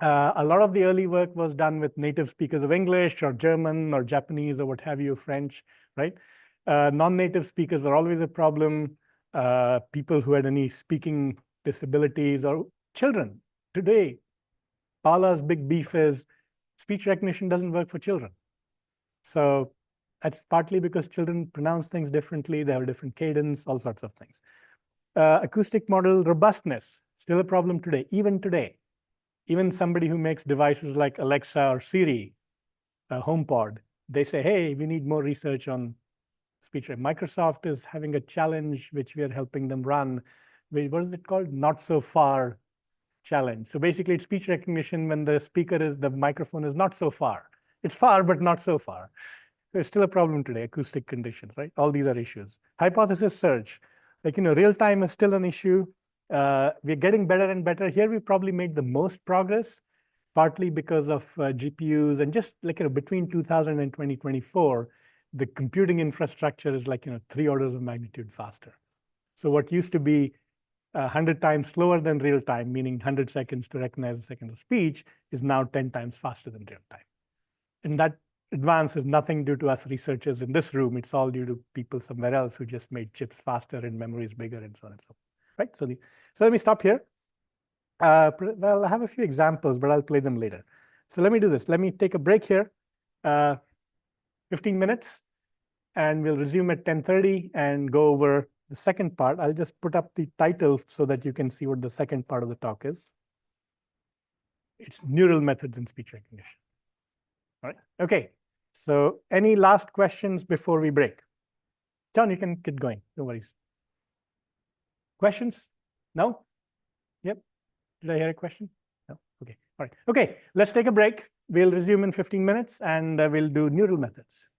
A lot of the early work was done with native speakers of English or German or Japanese or what have you, French, right? Non-native speakers are always a problem. People who had any speaking disabilities or children. Today, Paula's big beef is speech recognition doesn't work for children. So that's partly because children pronounce things differently. They have a different cadence, all sorts of things. Acoustic model robustness, still a problem today, even today. Even somebody who makes devices like Alexa or Siri, HomePod, they say, hey, we need more research on speech. Microsoft is having a challenge, which we are helping them run. What is it called? Not so far challenge. So basically, it's speech recognition when the microphone is not so far. It's far, but not so far. There's still a problem today, acoustic conditions, right? All these are issues. Hypothesis search, like, real time is still an issue. We're getting better and better. Here, we probably made the most progress, partly because of GPUs and just like, between 2000 and 2024, the computing infrastructure is like, 3 orders of magnitude faster. So what used to be 100 times slower than real time, meaning 100 seconds to recognize a second of speech, is now 10 times faster than real time. And that advance is nothing due to us researchers in this room. It's all due to people somewhere else who just made chips faster and memories bigger and so on and so forth. Right? So let me stop here. Well, I have a few examples, but I'll play them later. So let me do this. Let me take a break here, 15 minutes, and we'll resume at 10:30 and go over the second part. I'll just put up the title so that you can see what the second part of the talk is. It's neural methods in speech recognition. All right. Okay. So any last questions before we break? John, you can get going. No worries. Questions? No? Yep. Did I hear a question? No? Okay. All right. Okay. Let's take a break. We'll resume in 15 minutes, and we'll do neural methods.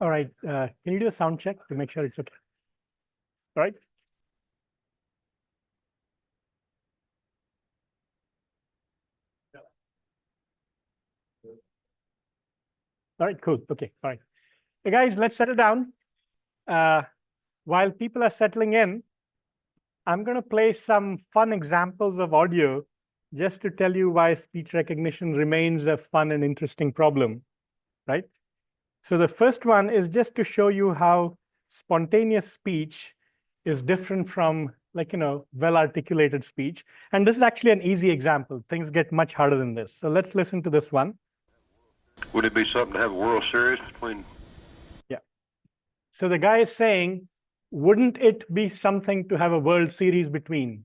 All right, can you do a sound check to make sure it's okay? All right. All right, cool. Okay, all right. Hey guys, let's settle down. While people are settling in, I'm going to play some fun examples of audio just to tell you why speech recognition remains a fun and interesting problem, right? So the first one is just to show you how spontaneous speech is different from, like, well-articulated speech. And this is actually an easy example. Things get much harder than this. So let's listen to this one. Would it be something to have a World Series between? Yeah. So the guy is saying, wouldn't it be something to have a World Series between?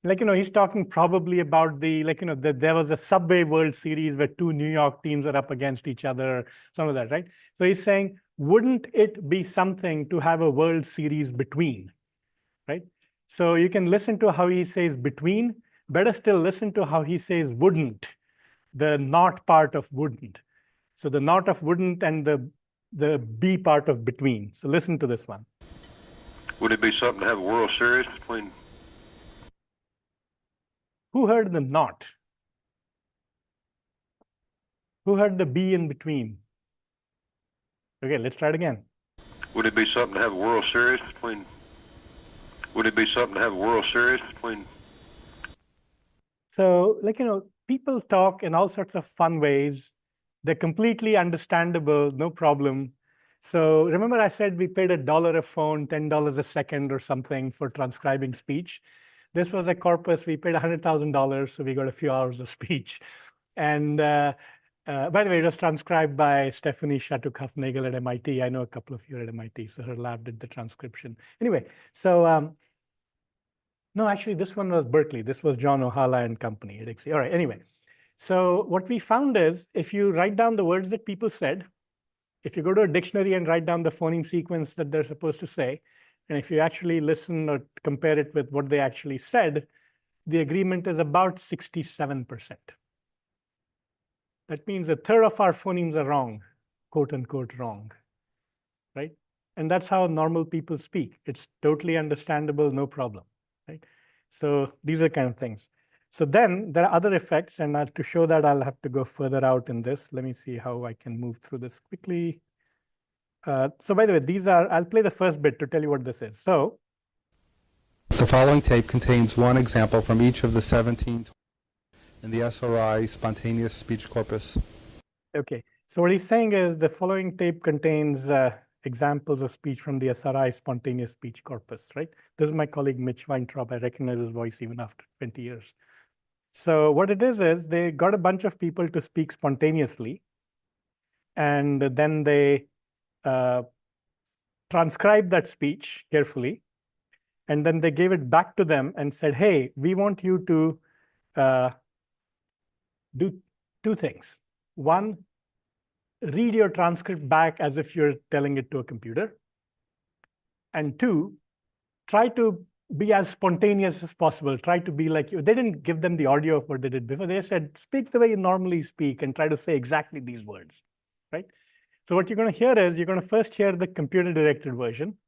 Like, he's talking probably about there was a Subway World Series where two New York teams are up against each other, some of that, right? So he's saying, wouldn't it be something to have a World Series between, right? So you can listen to how he says between. Better still, listen to how he says wouldn't, the not part of wouldn't. So the not of wouldn't and the be part of between. So listen to this one. Would it be something to have a World Series between? Who heard the not? Who heard the be in between? Okay, let's try it again. Would it be something to have a World Series between? Would it be something to have a World Series between? So, people talk in all sorts of fun ways. They're completely understandable, no problem. So remember I said we paid $1 a phone, $10 a second or something for transcribing speech. This was a corpus, we paid $100,000, so we got a few hours of speech. And by the way, it was transcribed by Stephanie Shattuck-Huffnagel at MIT. I know a couple of you at MIT, so her lab did the transcription. Anyway, so no, actually, this one was Berkeley. This was John Ohala and company at ICSI. All right, anyway. So what we found is if you write down the words that people said, if you go to a dictionary and write down the phoneme sequence that they're supposed to say, and if you actually listen or compare it with what they actually said, the agreement is about 67%. That means a third of our phonemes are wrong, quote unquote wrong, right? And that's how normal people speak. It's totally understandable, no problem, right? So these are kind of things. So then there are other effects, and to show that, I'll have to go further out in this. Let me see how I can move through this quickly. So by the way, I'll play the first bit to tell you what this is. So the following tape contains one example from each of the 17 in the SRI spontaneous speech corpus. Okay, so what he's saying is the following tape contains examples of speech from the SRI spontaneous speech corpus, right? This is my colleague Mitch Weintraub. I recognize his voice even after 20 years. So what it is they got a bunch of people to speak spontaneously, and then they transcribed that speech carefully, and then they gave it back to them and said, hey, we want you to do two things. One, read your transcript back as if you're telling it to a computer. And two, try to be as spontaneous as possible. Try to be like you. They didn't give them the audio of what they did before. They said, speak the way you normally speak and try to say exactly these words, right? So what you're going to hear is you're going to first hear the computer-directed version.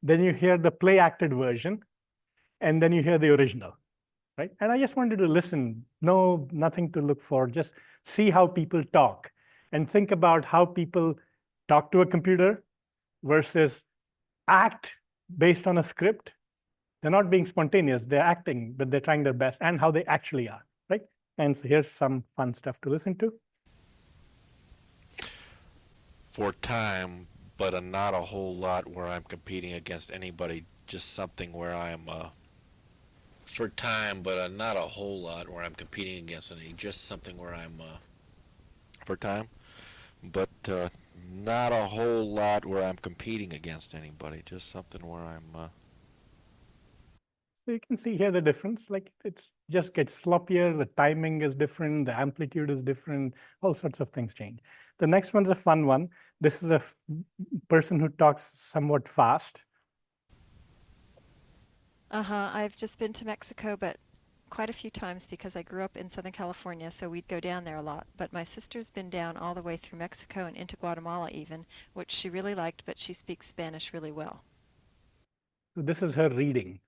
Then you hear the play-acted version. And then you hear the original, right? And I just wanted to listen. No, nothing to look for. Just see how people talk and think about how people talk to a computer versus act based on a script. They're not being spontaneous. They're acting, but they're trying their best, and how they actually are, right? And so here's some fun stuff to listen to. For time, but not a whole lot where I'm competing against anybody. Just something where I'm for time, but not a whole lot where I'm competing against any. Just something where I'm for time, but not a whole lot where I'm competing against anybody. Just something where I'm. So you can see here the difference. Like it's just gets sloppier. The timing is different. The amplitude is different. All sorts of things change. The next one's a fun one. This is a person who talks somewhat fast. I've just been to Mexico, but quite a few times because I grew up in Southern California, so we'd go down there a lot. But my sister's been down all the way through Mexico and into Guatemala even, which she really liked, but she speaks Spanish really well. So this is her reading.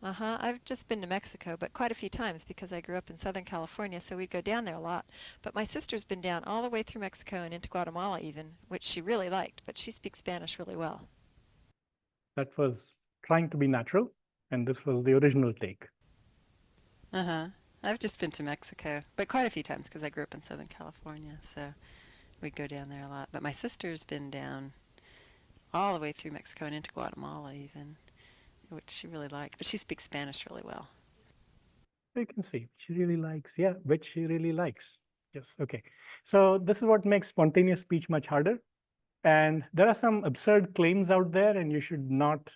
I've just been to Mexico, but quite a few times because I grew up in Southern California, so we'd go down there a lot. But my sister's been down all the way through Mexico and into Guatemala even, which she really liked, but she speaks Spanish really well. That was trying to be natural, and this was the original take. I've just been to Mexico, but quite a few times because I grew up in Southern California, so we'd go down there a lot. But my sister's been down all the way through Mexico and into Guatemala even, which she really liked, but she speaks Spanish really well. You can see she really likes, yeah, which she really likes. Yes, okay. So this is what makes spontaneous speech much harder. And there are some absurd claims out there, and you should not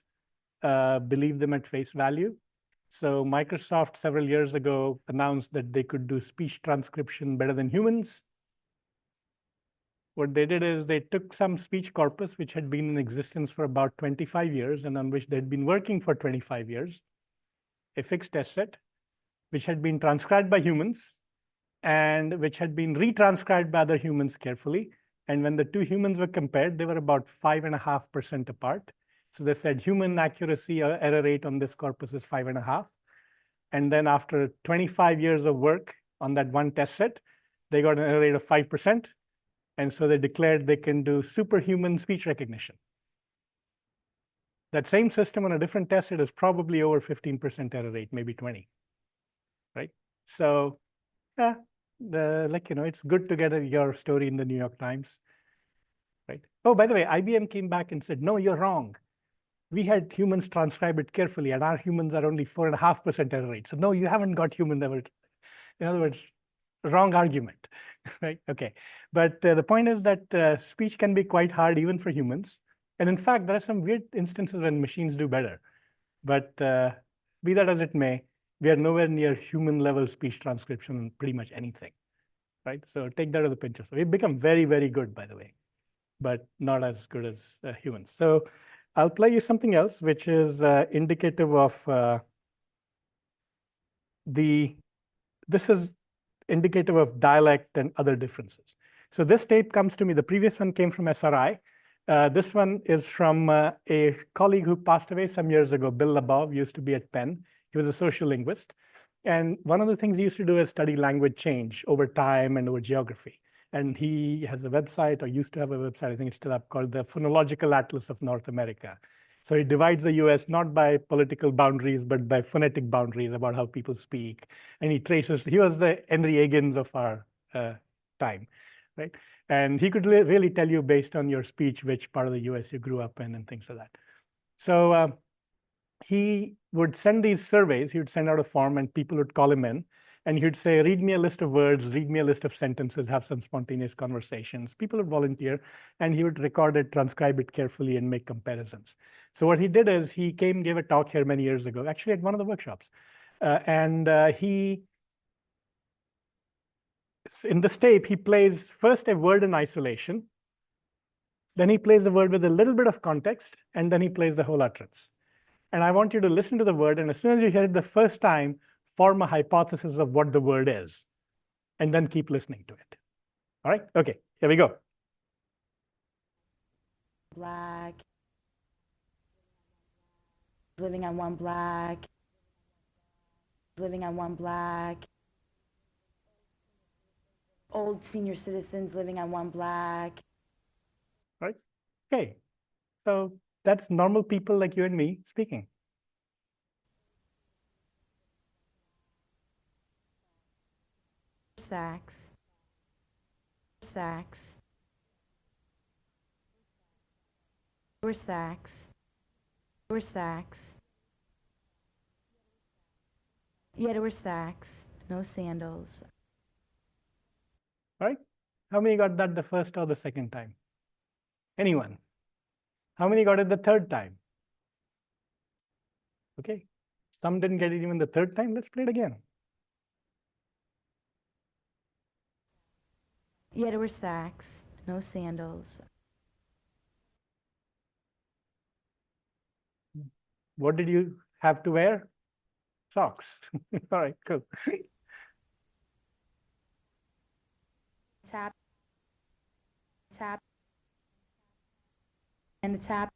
believe them at face value. So Microsoft several years ago announced that they could do speech transcription better than humans. What they did is they took some speech corpus which had been in existence for about 25 years and on which they'd been working for 25 years, a fixed test set, which had been transcribed by humans and which had been retranscribed by other humans carefully. And when the two humans were compared, they were about 5.5% apart. So they said human accuracy or error rate on this corpus is 5.5. And then after 25 years of work on that one test set, they got an error rate of 5%. And so they declared they can do superhuman speech recognition. That same system on a different test set is probably over 15% error rate, maybe 20, right? So yeah, it's good to get your story in the New York Times, right? Oh, by the way, IBM came back and said, no, you're wrong. We had humans transcribe it carefully, and our humans are only 4.5% error rate. So no, you haven't got human error. In other words, wrong argument, right? Okay, but the point is that speech can be quite hard even for humans. And in fact, there are some weird instances when machines do better. But be that as it may, we are nowhere near human level speech transcription in pretty much anything, right? So take that as a pinch of salt. We've become very, very good, by the way, but not as good as humans. So I'll play you something else, which is indicative of this is indicative of dialect and other differences. So this tape comes to me. The previous one came from SRI. This one is from a colleague who passed away some years ago, Bill Labov, used to be at Penn. He was a social linguist. And one of the things he used to do is study language change over time and over geography. And he has a website, or used to have a website, I think it's still up, called the Phonological Atlas of North America. So he divides the US not by political boundaries, but by phonetic boundaries about how people speak. And he was the Henry Higgins of our time, right? And he could really tell you based on your speech which part of the US you grew up in and things like that. So he would send these surveys. He would send out a form and people would call him in. And he would say, read me a list of words, read me a list of sentences, have some spontaneous conversations. People would volunteer, and he would record it, transcribe it carefully, and make comparisons. So what he did is he gave a talk here many years ago, actually at one of the workshops. In this tape, he plays first a word in isolation. Then he plays the word with a little bit of context, and then he plays the whole utterance. And I want you to listen to the word, and as soon as you hear it the first time, form a hypothesis of what the word is, and then keep listening to it. All right? Okay, here we go. Black. Living on one black. Living on one black. Old senior citizens living on one black. All right? Okay, so that's normal people like you and me speaking. Sax. Sax. Or sax. Or sax. Yet or sax. No sandals. All right? How many got that the first or the second time? Anyone? How many got it the third time? Okay. Some didn't get it even the third time. Let's play it again. Yet or sax. No sandals. What did you have to wear? Socks. All right, cool. Tap, tap, and the tap,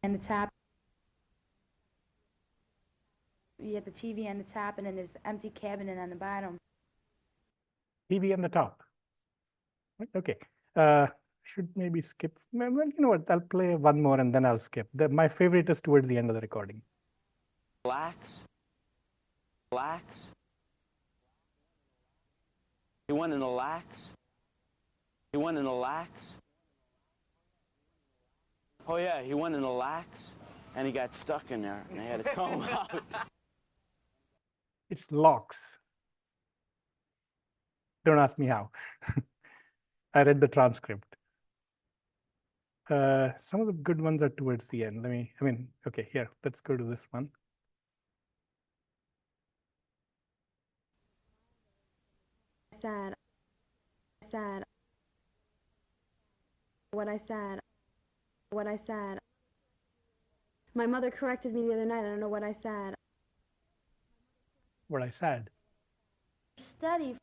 and the tap. You get the TV and the tap, and then there's an empty cabinet on the bottom. TV on the top. Right, okay. Should maybe skip. Well, you know what? I'll play one more and then I'll skip. My favorite is towards the end of the recording. Relax. Relax. You want to relax? You want to relax? Oh yeah, he went in the lax and he got stuck in there and they had to come out. It's locks. Don't ask me how. I read the transcript. Some of the good ones are towards the end. Okay, here, let's go to this one. Sad. What I said. My mother corrected me the other night. I don't know what I said. What I said. Study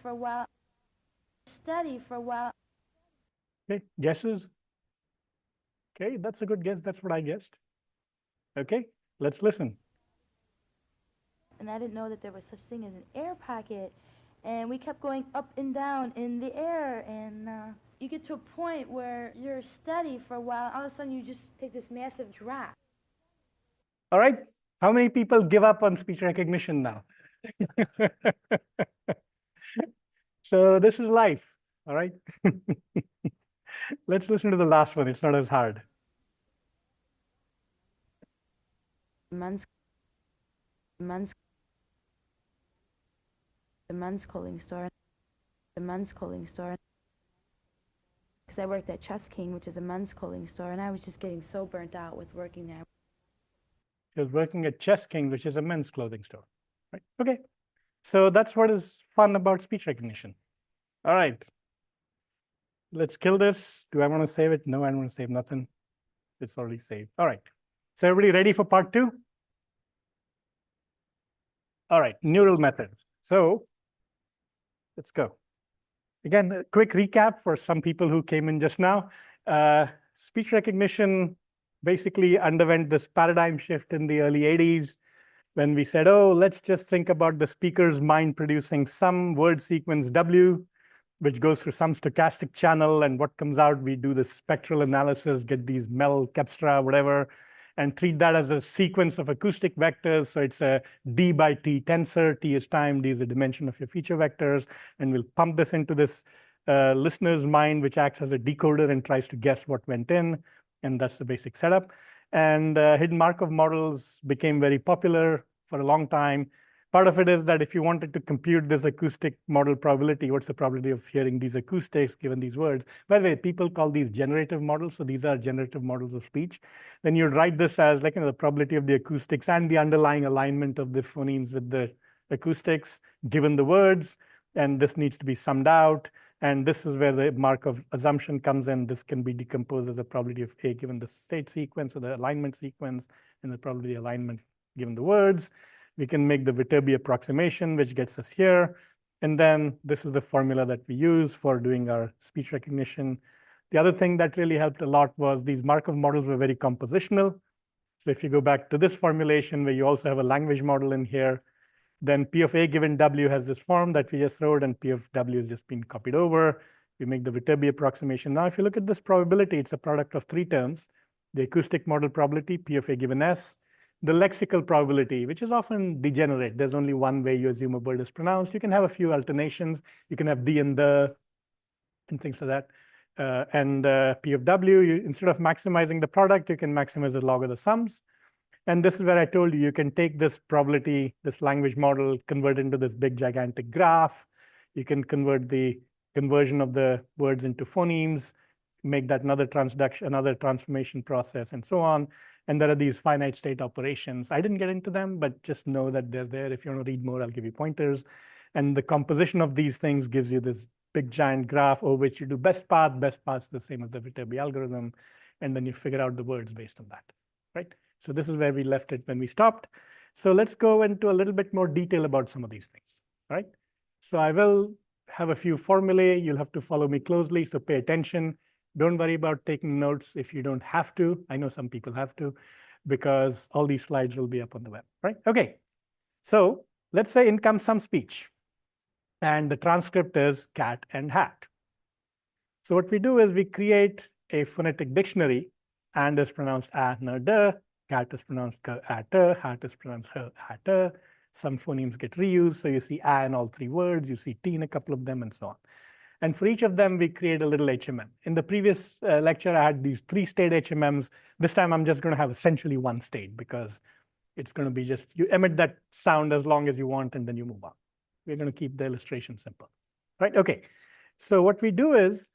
for a while. Okay, guesses? Okay, that's a good guess. That's what I guessed. Okay, let's listen. And I didn't know that there was such thing as an air pocket. And we kept going up and down in the air. And you get to a point where you're steady for a while. All of a sudden, you just take this massive drop. All right, how many people give up on speech recognition now? So this is life, all right? Let's listen to the last one. It's not as hard. The men's clothing store. Because I worked at Chess King, which is a men's clothing store, and I was just getting so burnt out with working there. She was working at Chess King, which is a men's clothing store. Right? Okay. So that's what is fun about speech recognition. All right. Let's kill this. Do I want to save it? No, I don't want to save nothing. It's already saved. All right. So everybody ready for part 2? All right, neural methods. So let's go. Again, a quick recap for some people who came in just now. Speech recognition basically underwent this paradigm shift in the early 80s when we said, oh, let's just think about the speaker's mind producing some word sequence W, which goes through some stochastic channel, and what comes out, we do the spectral analysis, get these MEL, Kepstra, whatever, and treat that as a sequence of acoustic vectors. So it's a D by T tensor. T is time, D is the dimension of your feature vectors. And we'll pump this into this listener's mind, which acts as a decoder and tries to guess what went in. And that's the basic setup. And hidden Markov models became very popular for a long time. Part of it is that if you wanted to compute this acoustic model probability, what's the probability of hearing these acoustics given these words? By the way, people call these generative models. So these are generative models of speech. Then you'd write this as like, the probability of the acoustics and the underlying alignment of the phonemes with the acoustics given the words. And this needs to be summed out. And this is where the Markov assumption comes in. This can be decomposed as a probability of A given the state sequence or the alignment sequence, and the probability of alignment given the words. We can make the Viterbi approximation, which gets us here. And then this is the formula that we use for doing our speech recognition. The other thing that really helped a lot was these Markov models were very compositional. So if you go back to this formulation where you also have a language model in here, then P of A given W has this form that we just wrote, and P of W has just been copied over. We make the Viterbi approximation. Now, if you look at this probability, it's a product of 3 terms. The acoustic model probability, P of A given S. The lexical probability, which is often degenerate. There's only one way you assume a word is pronounced. You can have a few alternations. You can have the and the and things like that. P of W, instead of maximizing the product, you can maximize the log of the sums. And this is where I told you, you can take this probability, this language model, convert into this big gigantic graph. You can convert the conversion of the words into phonemes, make that another transduction, another transformation process, and so on. And there are these finite state operations. I didn't get into them, but just know that they're there. If you want to read more, I'll give you pointers. And the composition of these things gives you this big giant graph over which you do best path. Best path is the same as the Viterbi algorithm. and then you figure out the words based on that, right? So this is where we left it when we stopped. So let's go into a little bit more detail about some of these things, right? So I will have a few formulae. You'll have to follow me closely, so pay attention. Don't worry about taking notes if you don't have to. I know some people have to, because all these slides will be up on the web, right? Okay, so let's say in comes some speech, and the transcript is cat and hat. So what we do is we create a phonetic dictionary, and is pronounced a, n, d, cat is pronounced k, a, t, hat is pronounced h, a, t. Some phonemes get reused, so you see a in all three words, you see t in a couple of them, and so on. And for each of them, we create a little HMM. In the previous lecture, I had these 3-state HMMs. This time, I'm just going to have essentially 1 state, because it's going to be just, you emit that sound as long as you want, and then you move on. We're going to keep the illustration simple, right? Okay, so what we do is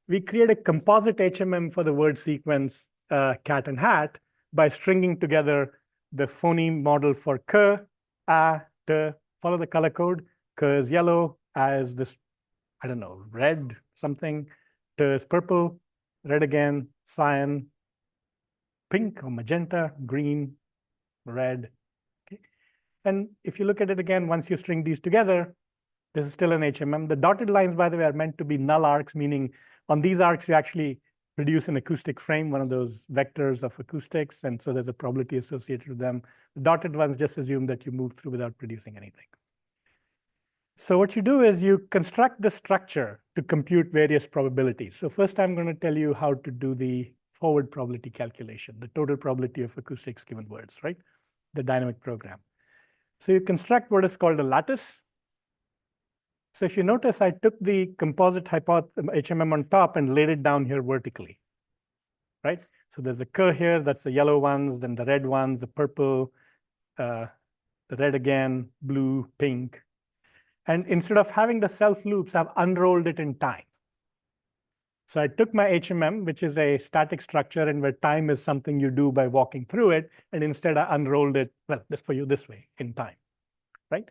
we create a composite HMM for the word sequence cat and hat by stringing together the phoneme model for k, a, t. Follow the color code. K is yellow, a is this, I don't know, red something, t is purple, red again, cyan, pink or magenta, green, red. Okay. And if you look at it again, once you string these together, this is still an HMM. The dotted lines, by the way, are meant to be null arcs, meaning on these arcs, you actually produce an acoustic frame, one of those vectors of acoustics, and so there's a probability associated with them. The dotted ones just assume that you move through without producing anything. So what you do is you construct the structure to compute various probabilities. So first, I'm going to tell you how to do the forward probability calculation, the total probability of acoustics given words, right? The dynamic program. So you construct what is called a lattice. So if you notice, I took the composite HMM on top and laid it down here vertically, right? So there's a curve here, that's the yellow ones, then the red ones, the purple, the red again, blue, pink. And instead of having the self loops, I've unrolled it in time. So I took my HMM, which is a static structure, and where time is something you do by walking through it, and instead I unrolled it, well, just for you this way, in time, right?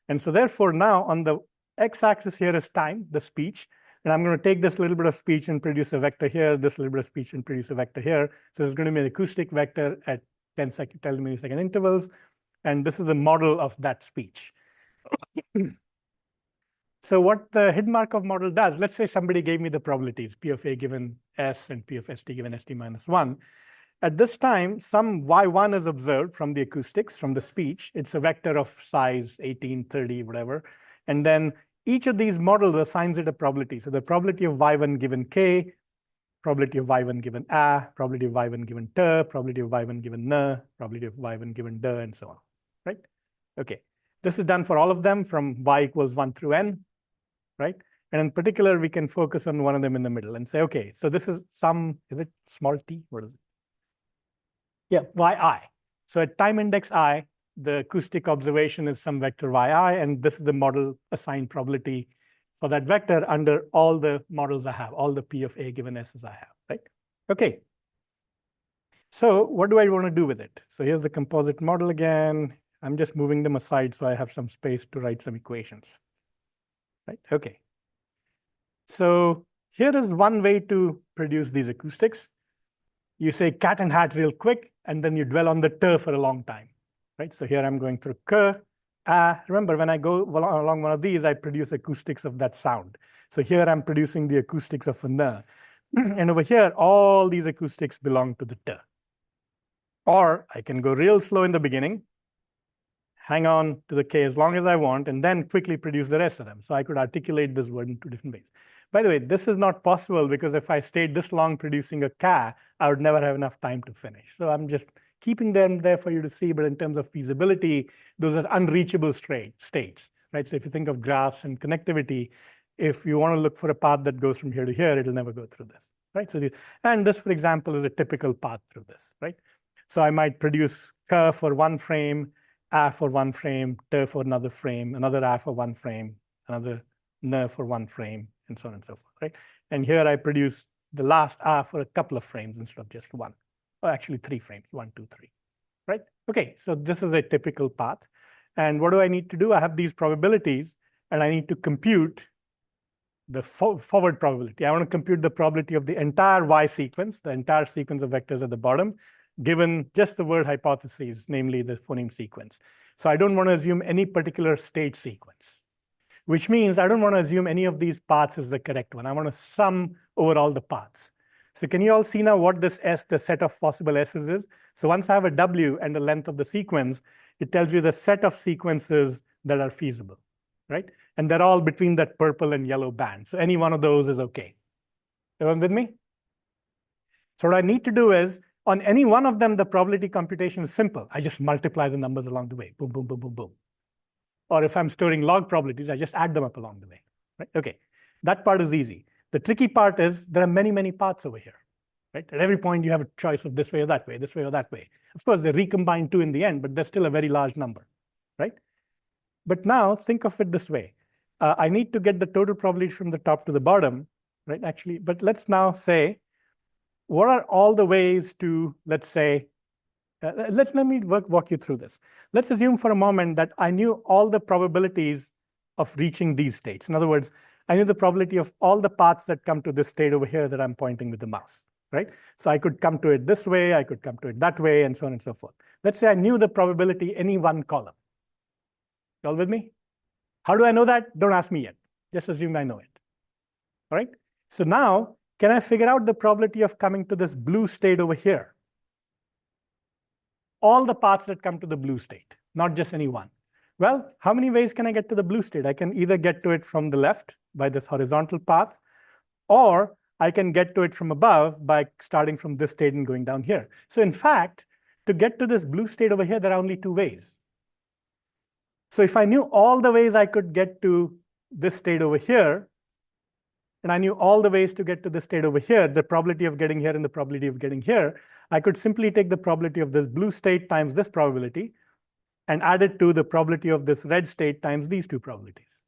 And so therefore now on the x-axis here is time, the speech, and I'm going to take this little bit of speech and produce a vector here, this little bit of speech and produce a vector here. So there's going to be an acoustic vector at 10 millisecond intervals, and this is the model of that speech. So what the hidden Markov model does, let's say somebody gave me the probabilities, P of A given S and P of ST given ST minus 1. At this time, some Y1 is observed from the acoustics, from the speech. It's a vector of size 18, 30, whatever. And then each of these models assigns it a probability. So the probability of Y1 given K, probability of Y1 given A, probability of Y1 given T, probability of Y1 given N, probability of Y1 given D, and so on, right? Okay, this is done for all of them from Y equals 1 through N. Right? And in particular, we can focus on one of them in the middle and say, okay, so this is some, is it small t? What is it? Yeah, yi. So at time index I, the acoustic observation is some vector yi, and this is the model assigned probability for that vector under all the models I have, all the P of A given S's I have, right? Okay. So what do I want to do with it? So here's the composite model again. I'm just moving them aside so I have some space to write some equations. Right? Okay. So here is one way to produce these acoustics. You say cat and hat real quick, and then you dwell on the t for a long time. Right? So here I'm going through k, a. Remember, when I go along one of these, I produce acoustics of that sound. So here I'm producing the acoustics of a n. And over here, all these acoustics belong to the t. Or I can go real slow in the beginning, hang on to the K as long as I want, and then quickly produce the rest of them. So I could articulate this word in 2 different ways. By the way, this is not possible because if I stayed this long producing a K, I would never have enough time to finish. So I'm just keeping them there for you to see, but in terms of feasibility, those are unreachable states, right? So if you think of graphs and connectivity, if you want to look for a path that goes from here to here, it'll never go through this, right? So and this, for example, is a typical path through this, right? So I might produce K for one frame, A for one frame, T for another frame, another A for one frame, another N for one frame, and so on and so forth, right? And here I produce the last A for a couple of frames instead of just one, or actually 3 frames, 1, 2, 3, right? Okay, so this is a typical path. And what do I need to do? I have these probabilities, and I need to compute the forward probability. I want to compute the probability of the entire Y sequence, the entire sequence of vectors at the bottom, given just the word hypotheses, namely the phoneme sequence. So I don't want to assume any particular state sequence, which means I don't want to assume any of these paths is the correct one. I want to sum over all the paths. So can you all see now what this S, the set of possible S's is? So once I have a W and the length of the sequence, it tells you the set of sequences that are feasible, right? And they're all between that purple and yellow band. So any one of those is okay. Everyone with me? So what I need to do is, on any one of them, the probability computation is simple. I just multiply the numbers along the way. Boom, boom, boom, boom, boom. Or if I'm storing log probabilities, I just add them up along the way, right? Okay, that part is easy. The tricky part is there are many, many paths over here, right? At every point, you have a choice of this way or that way, this way or that way. Of course, they recombine two in the end, but there's still a very large number, right? But now think of it this way. I need to get the total probability from the top to the bottom, right? Actually, but let's now say, what are all the ways to, let's say, let me walk you through this. Let's assume for a moment that I knew all the probabilities of reaching these states. In other words, I knew the probability of all the paths that come to this state over here that I'm pointing with the mouse, right? So I could come to it this way, I could come to it that way, and so on and so forth. Let's say I knew the probability any one column. You all with me? How do I know that? Don't ask me yet. Just assume I know it, all right? So now, can I figure out the probability of coming to this blue state over here? All the paths that come to the blue state, not just any one. Well, how many ways can I get to the blue state? I can either get to it from the left by this horizontal path, or I can get to it from above by starting from this state and going down here. So in fact, to get to this blue state over here, there are only two ways. So if I knew all the ways I could get to this state over here, and I knew all the ways to get to this state over here, the probability of getting here and the probability of getting here, I could simply take the probability of this blue state times this probability and add it to the probability of this red state times these two probabilities.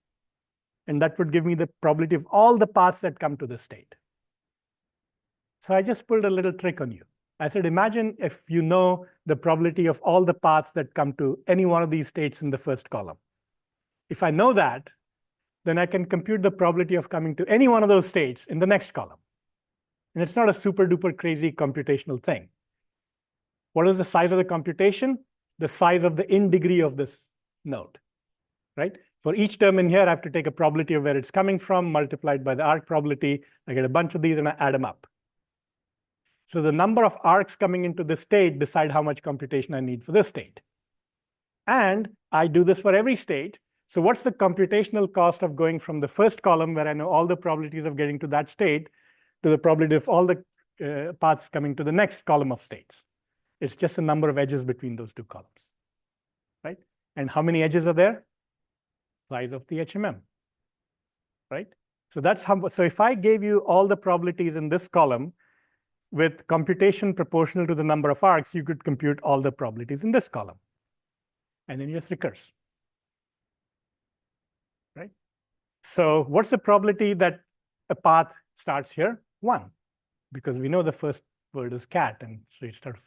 And that would give me the probability of all the paths that come to this state. So I just pulled a little trick on you. I said, imagine if you know the probability of all the paths that come to any one of these states in the first column. If I know that, then I can compute the probability of coming to any one of those states in the next column. And it's not a super duper crazy computational thing. What is the size of the computation? The size of the in degree of this node, right? For each term in here, I have to take a probability of where it's coming from, multiplied by the arc probability. I get a bunch of these and I add them up. So the number of arcs coming into this state decide how much computation I need for this state. And I do this for every state. So what's the computational cost of going from the first column, where I know all the probabilities of getting to that state, to the probability of all the paths coming to the next column of states? It's just the number of edges between those two columns, right? And how many edges are there? Size of the HMM, right? So that's how. So if I gave you all the probabilities in this column with computation proportional to the number of arcs, you could compute all the probabilities in this column. And then you just recurse, right? So what's the probability that a path starts here? 1, because we know the first word is cat, and so it starts.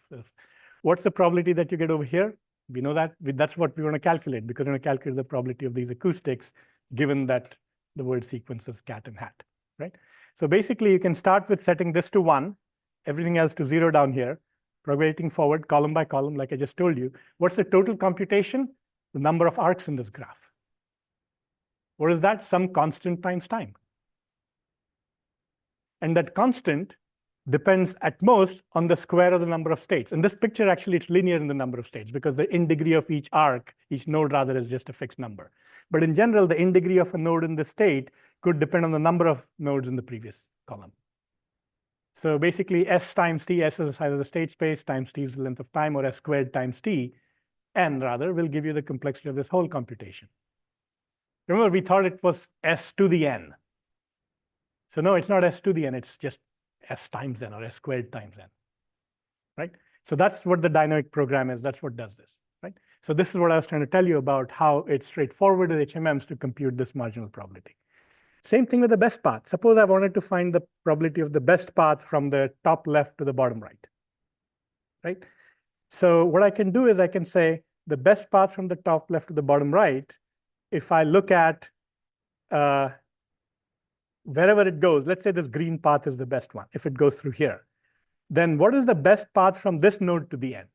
What's the probability that you get over here? We know that. That's what we want to calculate, because we're going to calculate the probability of these acoustics, given that the word sequence is cat and hat, right? So basically, you can start with setting this to 1, everything else to 0 down here, propagating forward column by column, like I just told you. What's the total computation? The number of arcs in this graph. What is that? Some constant times time. And that constant depends at most on the square of the number of states. In this picture, actually, it's linear in the number of states, because the in degree of each arc, each node rather, is just a fixed number. But in general, the in degree of a node in the state could depend on the number of nodes in the previous column. So basically, S times T, S is the size of the state space, times T is the length of time, or S squared times T, N rather, will give you the complexity of this whole computation. Remember, we thought it was S to the N. So no, it's not S to the N, it's just S times N, or S squared times N, right? So that's what the dynamic program is. That's what does this, right? So this is what I was trying to tell you about how it's straightforward with HMMs to compute this marginal probability. Same thing with the best path. Suppose I wanted to find the probability of the best path from the top left to the bottom right, right? So what I can do is I can say the best path from the top left to the bottom right, if I look at wherever it goes, let's say this green path is the best one, if it goes through here, then what is the best path from this node to the end?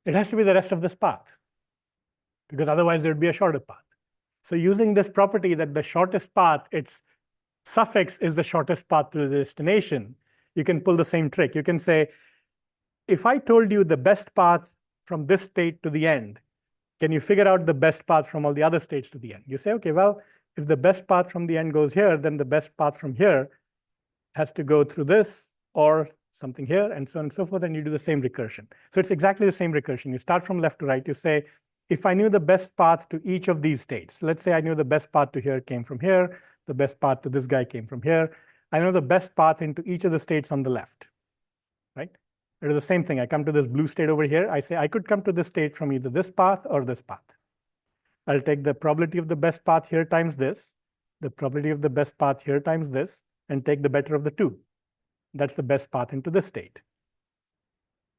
It has to be the rest of this path, because otherwise there would be a shorter path. So using this property that the shortest path, its suffix is the shortest path to the destination, you can pull the same trick. You can say, if I told you the best path from this state to the end, can you figure out the best path from all the other states to the end? You say, okay, well, if the best path from the end goes here, then the best path from here has to go through this or something here, and so on and so forth, and you do the same recursion. So it's exactly the same recursion. You start from left to right. You say, if I knew the best path to each of these states, let's say I knew the best path to here came from here, the best path to this guy came from here. I know the best path into each of the states on the left, right? It is the same thing. I come to this blue state over here. I say I could come to this state from either this path or this path. I'll take the probability of the best path here times this, the probability of the best path here times this, and take the better of the two. That's the best path into this state.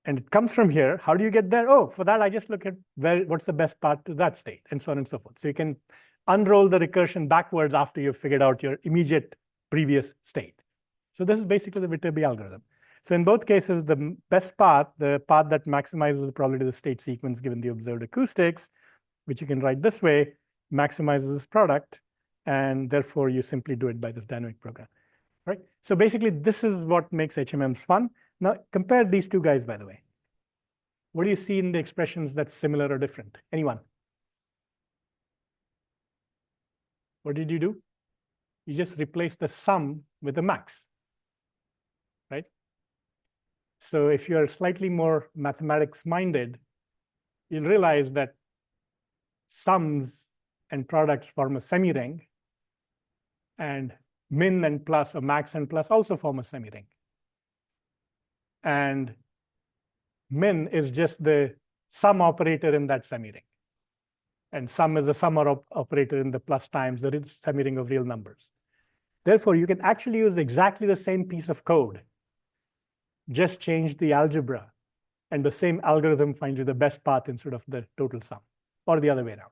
And it comes from here. How do you get there? Oh, for that, I just look at what's the best path to that state, and so on and so forth. So you can unroll the recursion backwards after you've figured out your immediate previous state. So this is basically the Viterbi algorithm. So in both cases, the best path, the path that maximizes the probability of the state sequence given the observed acoustics, which you can write this way, maximizes this product, and therefore you simply do it by this dynamic program, right? So basically, this is what makes HMMs fun. Now, compare these two guys, by the way. What do you see in the expressions that's similar or different? Anyone? What did you do? You just replace the sum with the max, right? So if you're slightly more mathematics-minded, you'll realize that sums and products form a semi-ring, and min and plus or max and plus also form a semi-ring. And min is just the sum operator in that semi-ring. And sum is the sum operator in the plus times the semi-ring of real numbers. Therefore, you can actually use exactly the same piece of code, just change the algebra, and the same algorithm finds you the best path instead of the total sum, or the other way around,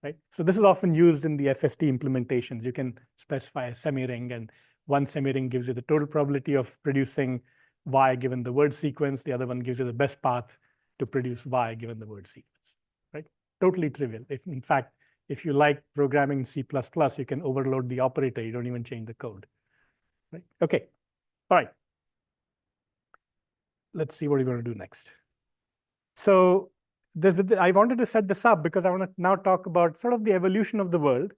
right? So this is often used in the FST implementations. You can specify a semi-ring, and one semi-ring gives you the total probability of producing Y given the word sequence. The other one gives you the best path to produce Y given the word sequence, right? Totally trivial. In fact, if you like programming in C++, you can overload the operator. You don't even change the code, right? Okay, all right. Let's see what we're going to do next. So I wanted to set this up because I want to now talk about sort of the evolution of the world.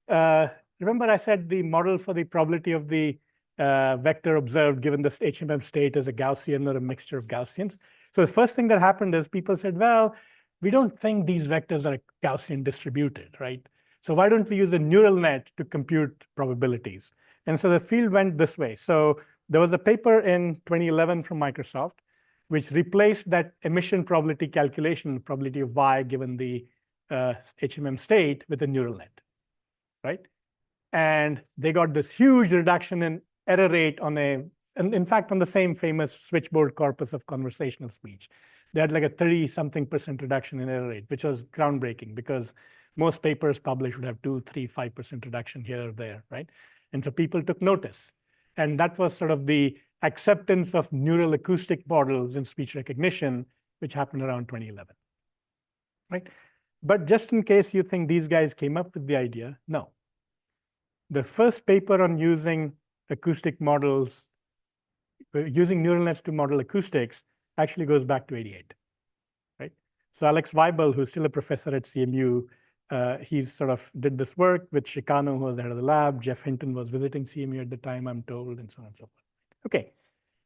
Remember I said the model for the probability of the vector observed given this HMM state is a Gaussian or a mixture of Gaussians. So the first thing that happened is people said, well, we don't think these vectors are Gaussian distributed, right? So why don't we use a neural net to compute probabilities? And so the field went this way. So there was a paper in 2011 from Microsoft, which replaced that emission probability calculation, probability of Y given the HMM state, with a neural net, right? And they got this huge reduction in error rate on and in fact, on the same famous switchboard corpus of conversational speech. They had like a 30-something% reduction in error rate, which was groundbreaking because most papers published would have 2, 3, 5% reduction here or there, right? And so people took notice. And that was sort of the acceptance of neural acoustic models in speech recognition, which happened around 2011, right? But just in case you think these guys came up with the idea, no. The first paper on using acoustic models, using neural nets to model acoustics, actually goes back to '88, right? So Alex Weibel, who's still a professor at CMU, he sort of did this work with Chicano, who was the head of the lab. Jeff Hinton was visiting CMU at the time, I'm told, and so on and so forth. Okay,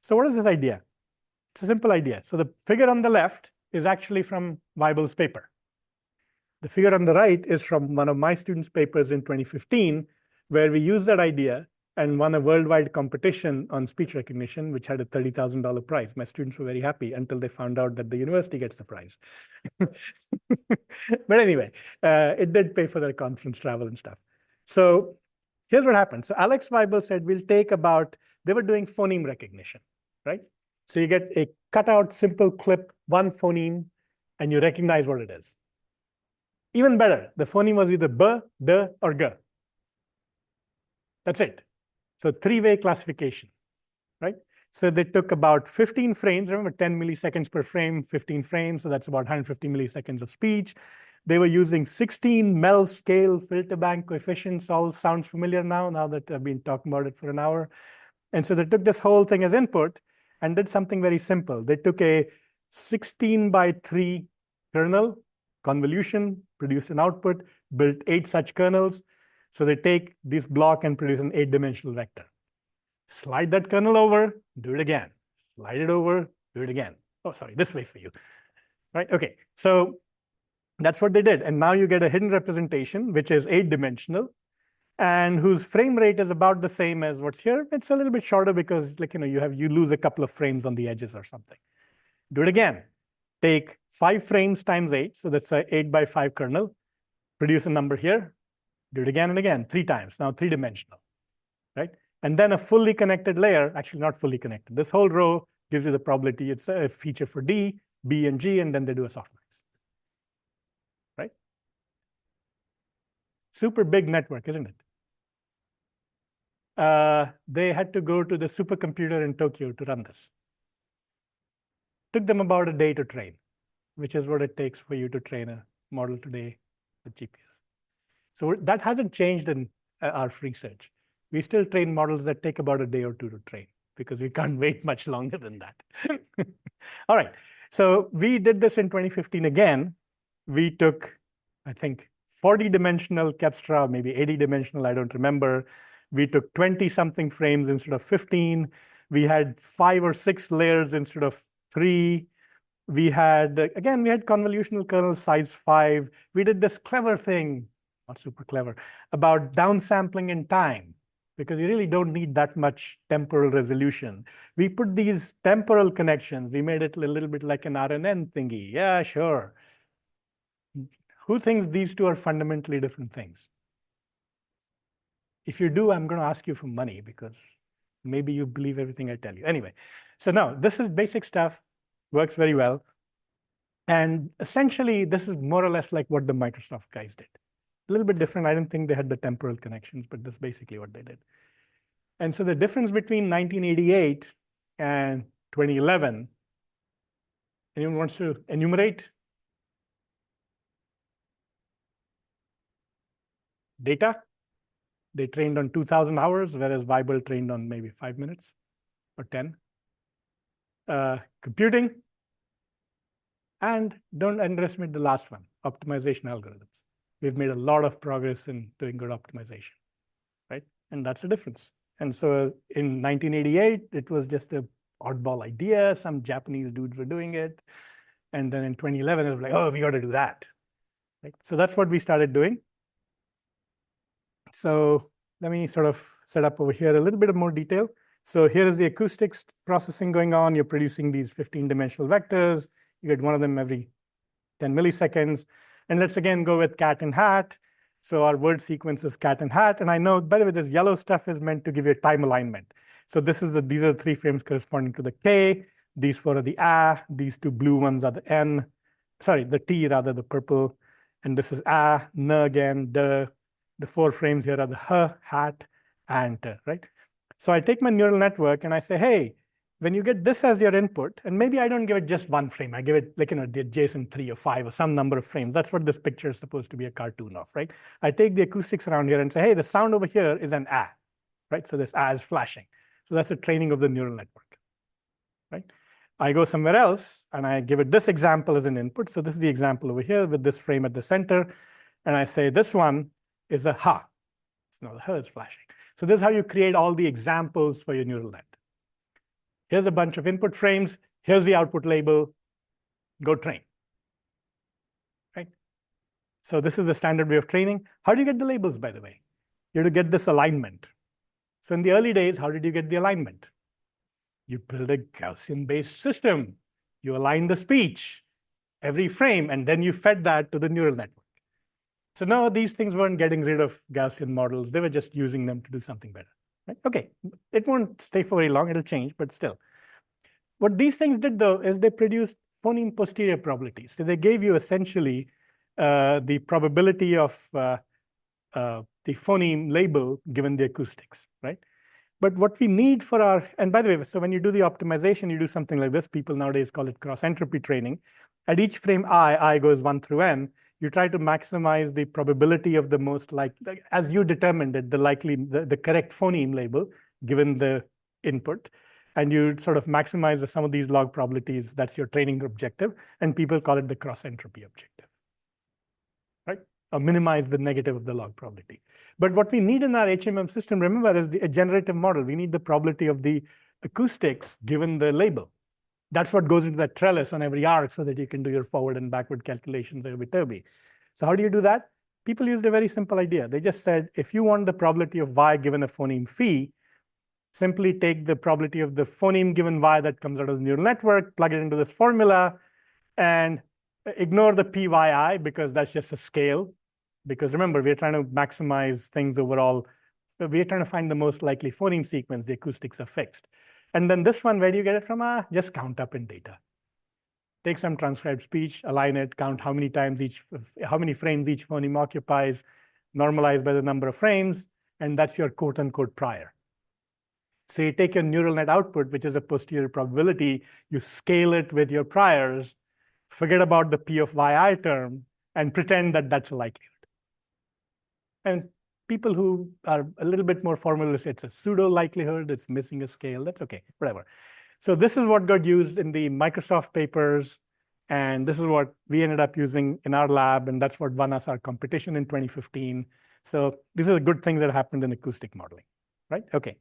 so what is this idea? It's a simple idea. So the figure on the left is actually from Weibel's paper. The figure on the right is from one of my students' papers in 2015, where we used that idea and won a worldwide competition on speech recognition, which had a $30,000 prize. My students were very happy until they found out that the university gets the prize. But anyway, it did pay for their conference travel and stuff. So here's what happened. So Alex Weibel said, we'll take about, they were doing phoneme recognition, right? So you get a cutout, simple clip, one phoneme, and you recognize what it is. Even better, the phoneme was either b, d, or g. That's it. So three-way classification, right? So they took about 15 frames, remember 10 milliseconds per frame, 15 frames, so that's about 150 milliseconds of speech. They were using 16 Mel scale filter bank coefficients, all sounds familiar now that I've been talking about it for an hour. And so they took this whole thing as input and did something very simple. They took a 16:3 kernel, convolution, produced an output, built 8 such kernels. So they take this block and produce an 8-dimensional vector. Slide that kernel over, do it again. Slide it over, do it again. Oh, sorry, this way for you. Right? Okay, so that's what they did. And now you get a hidden representation, which is 8-dimensional, and whose frame rate is about the same as what's here. It's a little bit shorter because, like, you lose a couple of frames on the edges or something. Do it again. Take 5 frames times 8, so that's a 8x5 kernel. Produce a number here. Do it again and again, 3 times. Now 3-dimensional, right? And then a fully connected layer, actually not fully connected. This whole row gives you the probability. It's a feature for D, B, and G, and then they do a softmax, right? Super big network, isn't it? They had to go to the supercomputer in Tokyo to run this. Took them about a day to train, which is what it takes for you to train a model today with GPUs. So that hasn't changed in our research. We still train models that take about a day or two to train because we can't wait much longer than that. All right, so we did this in 2015 again. We took, I think, 40-dimensional Kepstra, maybe 80-dimensional, I don't remember. We took 20-something frames instead of 15. We had 5 or 6 layers instead of 3. We had, again, we had convolutional kernel size 5. We did this clever thing, not super clever, about downsampling in time, because you really don't need that much temporal resolution. We put these temporal connections. We made it a little bit like an RNN thingy. Yeah, sure. Who thinks these two are fundamentally different things? If you do, I'm going to ask you for money because maybe you believe everything I tell you. Anyway, so now this is basic stuff, works very well. And essentially, this is more or less like what the Microsoft guys did. A little bit different. I don't think they had the temporal connections, but that's basically what they did. And so the difference between 1988 and 2011, anyone wants to enumerate? Data. They trained on 2,000 hours, whereas Weibel trained on maybe 5 minutes or 10. Computing. And don't underestimate the last one, optimization algorithms. We've made a lot of progress in doing good optimization, right? And that's the difference. And so in 1988, it was just an oddball idea. Some Japanese dudes were doing it. And then in 2011, it was like, oh, we got to do that. Right? So that's what we started doing. So let me sort of set up over here a little bit of more detail. So here is the acoustics processing going on. You're producing these 15-dimensional vectors. You get one of them every 10 milliseconds. And let's again go with cat and hat. So our word sequence is cat and hat. And I know, by the way, this yellow stuff is meant to give you a time alignment. So these are the 3 frames corresponding to the K. These 4 are the A. These 2 blue ones are the N. Sorry, the T rather, the purple. And this is A, N again, the 4 frames here are the H, hat, and T, right? So I take my neural network and I say, hey, when you get this as your input, and maybe I don't give it just 1 frame, I give it like, the adjacent 3 or 5 or some number of frames. That's what this picture is supposed to be a cartoon of, right? I take the acoustics around here and say, hey, the sound over here is an A, right? So this A is flashing. So that's a training of the neural network, right? I go somewhere else and I give it this example as an input. So this is the example over here with this frame at the center. And I say this one is a ha. So now the ha is flashing. So this is how you create all the examples for your neural net. Here's a bunch of input frames. Here's the output label. Go train. Right? So this is the standard way of training. How do you get the labels, by the way? You have to get this alignment. So in the early days, how did you get the alignment? You build a Gaussian-based system. You align the speech every frame, and then you fed that to the neural network. So no, these things weren't getting rid of Gaussian models. They were just using them to do something better. Right? Okay, it won't stay for very long. It'll change, but still. What these things did, though, is they produced phoneme posterior probabilities. So they gave you essentially the probability of the the phoneme label given the acoustics, right? But what we need for our, and by the way, so when you do the optimization, you do something like this. People nowadays call it cross-entropy training. At each frame I goes 1 through n, you try to maximize the probability of the most likely, as you determined it, the correct phoneme label given the input. And you sort of maximize the sum of these log probabilities. That's your training objective. And people call it the cross-entropy objective, right? Or minimize the negative of the log probability. But what we need in our HMM system, remember, is a generative model. We need the probability of the acoustics given the label. That's what goes into that trellis on every arc so that you can do your forward and backward calculations Irby-Turby. So how do you do that? People used a very simple idea. They just said, if you want the probability of y given a phoneme phi, simply take the probability of the phoneme given y that comes out of the neural network, plug it into this formula, and ignore the PYI because that's just a scale. Because remember, we're trying to maximize things overall. We're trying to find the most likely phoneme sequence. The acoustics are fixed. And then this one, where do you get it from? Just count up in data. Take some transcribed speech, align it, count how many frames each phoneme occupies, normalize by the number of frames, and that's your quote unquote prior. So you take your neural net output, which is a posterior probability, you scale it with your priors, forget about the P of yi term, and pretend that that's a likelihood. And people who are a little bit more formalist, it's a pseudo likelihood, it's missing a scale, that's okay, whatever. So this is what got used in the Microsoft papers, and this is what we ended up using in our lab, and that's what won us our competition in 2015. So these are the good things that happened in acoustic modeling, right? Okay.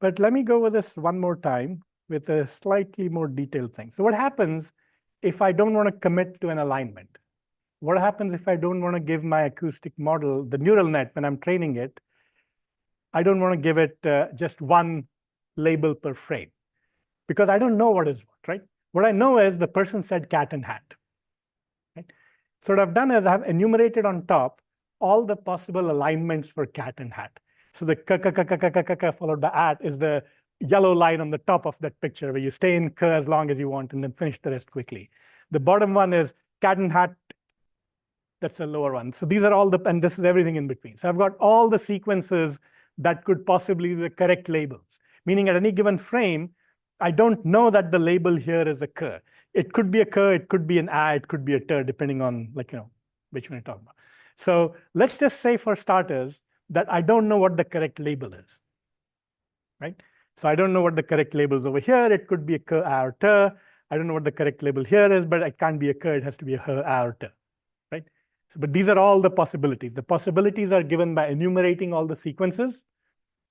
But let me go over this one more time with a slightly more detailed thing. So what happens if I don't want to commit to an alignment? What happens if I don't want to give my acoustic model, the neural net, when I'm training it, I don't want to give it just one label per frame because I don't know what is what, right? What I know is the person said cat and hat, right? So what I've done is I've enumerated on top all the possible alignments for cat and hat. So the k followed by at is the yellow line on the top of that picture where you stay in k as long as you want and then finish the rest quickly. The bottom one is cat and hat. That's the lower one. So these are all and this is everything in between. So I've got all the sequences that could possibly be the correct labels, meaning at any given frame, I don't know that the label here is a k. It could be a k, it could be an a, it could be a t, depending on which one you're talking about. So let's just say for starters that I don't know what the correct label is, right? So I don't know what the correct label is over here. It could be a k, a, or t. I don't know what the correct label here is, but it can't be a k, it has to be a h, a, or t, right? So, but these are all the possibilities. The possibilities are given by enumerating all the sequences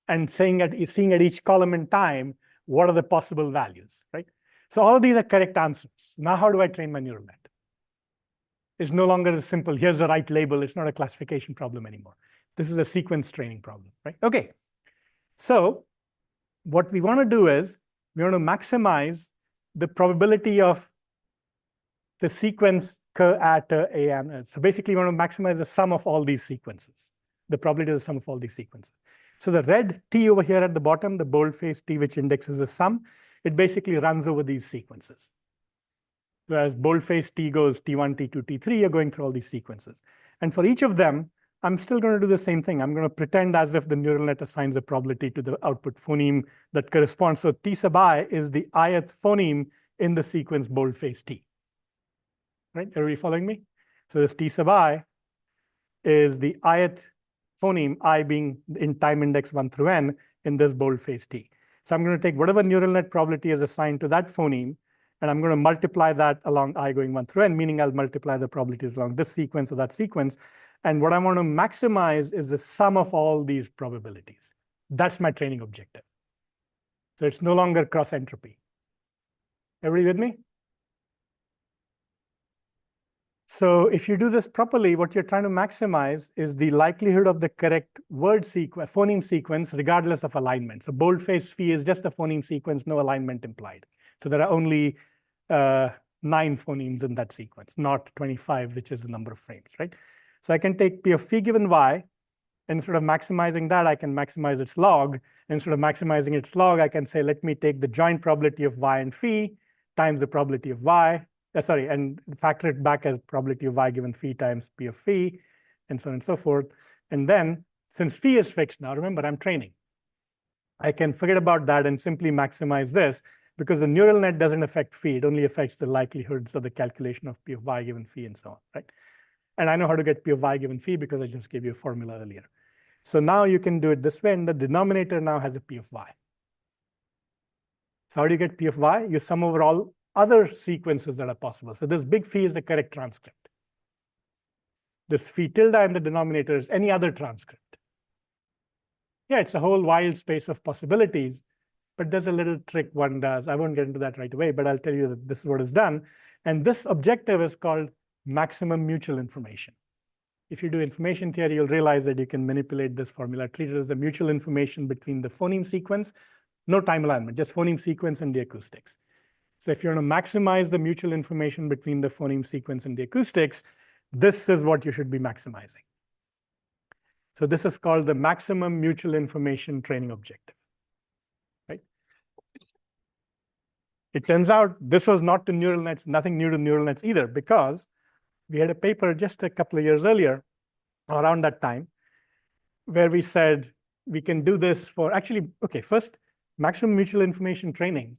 and seeing at each column in time, what are the possible values, right? So all of these are correct answers. Now how do I train my neural net? It's no longer as simple, here's the right label. It's not a classification problem anymore. This is a sequence training problem, right? Okay, so what we want to do is we want to maximize the probability of the sequence k, a, t, a, and so basically we want to maximize the sum of all these sequences, the probability of the sum of all these sequences. So the red T over here at the bottom, the bold-faced T, which indexes the sum, it basically runs over these sequences. Whereas bold-faced T goes T1, T2, T3, you're going through all these sequences. And for each of them, I'm still going to do the same thing. I'm going to pretend as if the neural net assigns a probability to the output phoneme that corresponds. So T sub I is the ith phoneme in the sequence bold-faced T. Right? Are you following me? So this T sub I is the ith phoneme, I being in time index 1 through n in this bold-faced T. So I'm going to take whatever neural net probability is assigned to that phoneme, and I'm going to multiply that along I going 1 through n, meaning I'll multiply the probabilities along this sequence or that sequence. And what I want to maximize is the sum of all these probabilities. That's my training objective. So it's no longer cross entropy. Everybody with me? So if you do this properly, what you're trying to maximize is the likelihood of the correct word sequence, phoneme sequence, regardless of alignment. So bold-faced phi is just a phoneme sequence, no alignment implied. So there are only 9 phonemes in that sequence, not 25, which is the number of frames, right? So I can take P of phi given y, and instead of maximizing that, I can maximize its log. And instead of maximizing its log, I can say, let me take the joint probability of y and phi times the probability of y, and factor it back as probability of y given phi times P of phi. and so on and so forth. And then, since phi is fixed now, remember, I'm training. I can forget about that and simply maximize this, because the neural net doesn't affect phi. It only affects the likelihoods of the calculation of P of y given phi and so on, right? And I know how to get P of y given phi because I just gave you a formula earlier. So now you can do it this way, and the denominator now has a P of y. So how do you get P of y? You sum over all other sequences that are possible. So this big phi is the correct transcript. This phi tilde in the denominator is any other transcript. Yeah, it's a whole wild space of possibilities, but there's a little trick one does. I won't get into that right away, but I'll tell you that this is what is done. And this objective is called maximum mutual information. If you do information theory, you'll realize that you can manipulate this formula, treat it as a mutual information between the phoneme sequence, no time alignment, just phoneme sequence and the acoustics. So if you want to maximize the mutual information between the phoneme sequence and the acoustics, this is what you should be maximizing. So this is called the maximum mutual information training objective, right? It turns out this was not to neural nets, nothing new to neural nets either, because we had a paper just a couple of years earlier, around that time, where we said we can do this for actually, okay, first, maximum mutual information training.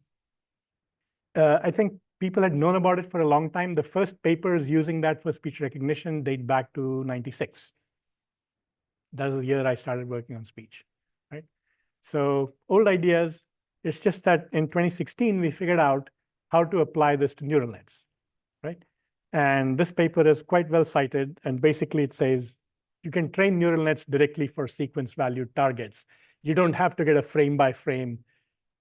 I think people had known about it for a long time. The first papers using that for speech recognition date back to 96. That was the year I started working on speech, right? So old ideas. It's just that in 2016, we figured out how to apply this to neural nets, right? And this paper is quite well cited. And basically, it says you can train neural nets directly for sequence valued targets. You don't have to get a frame by frame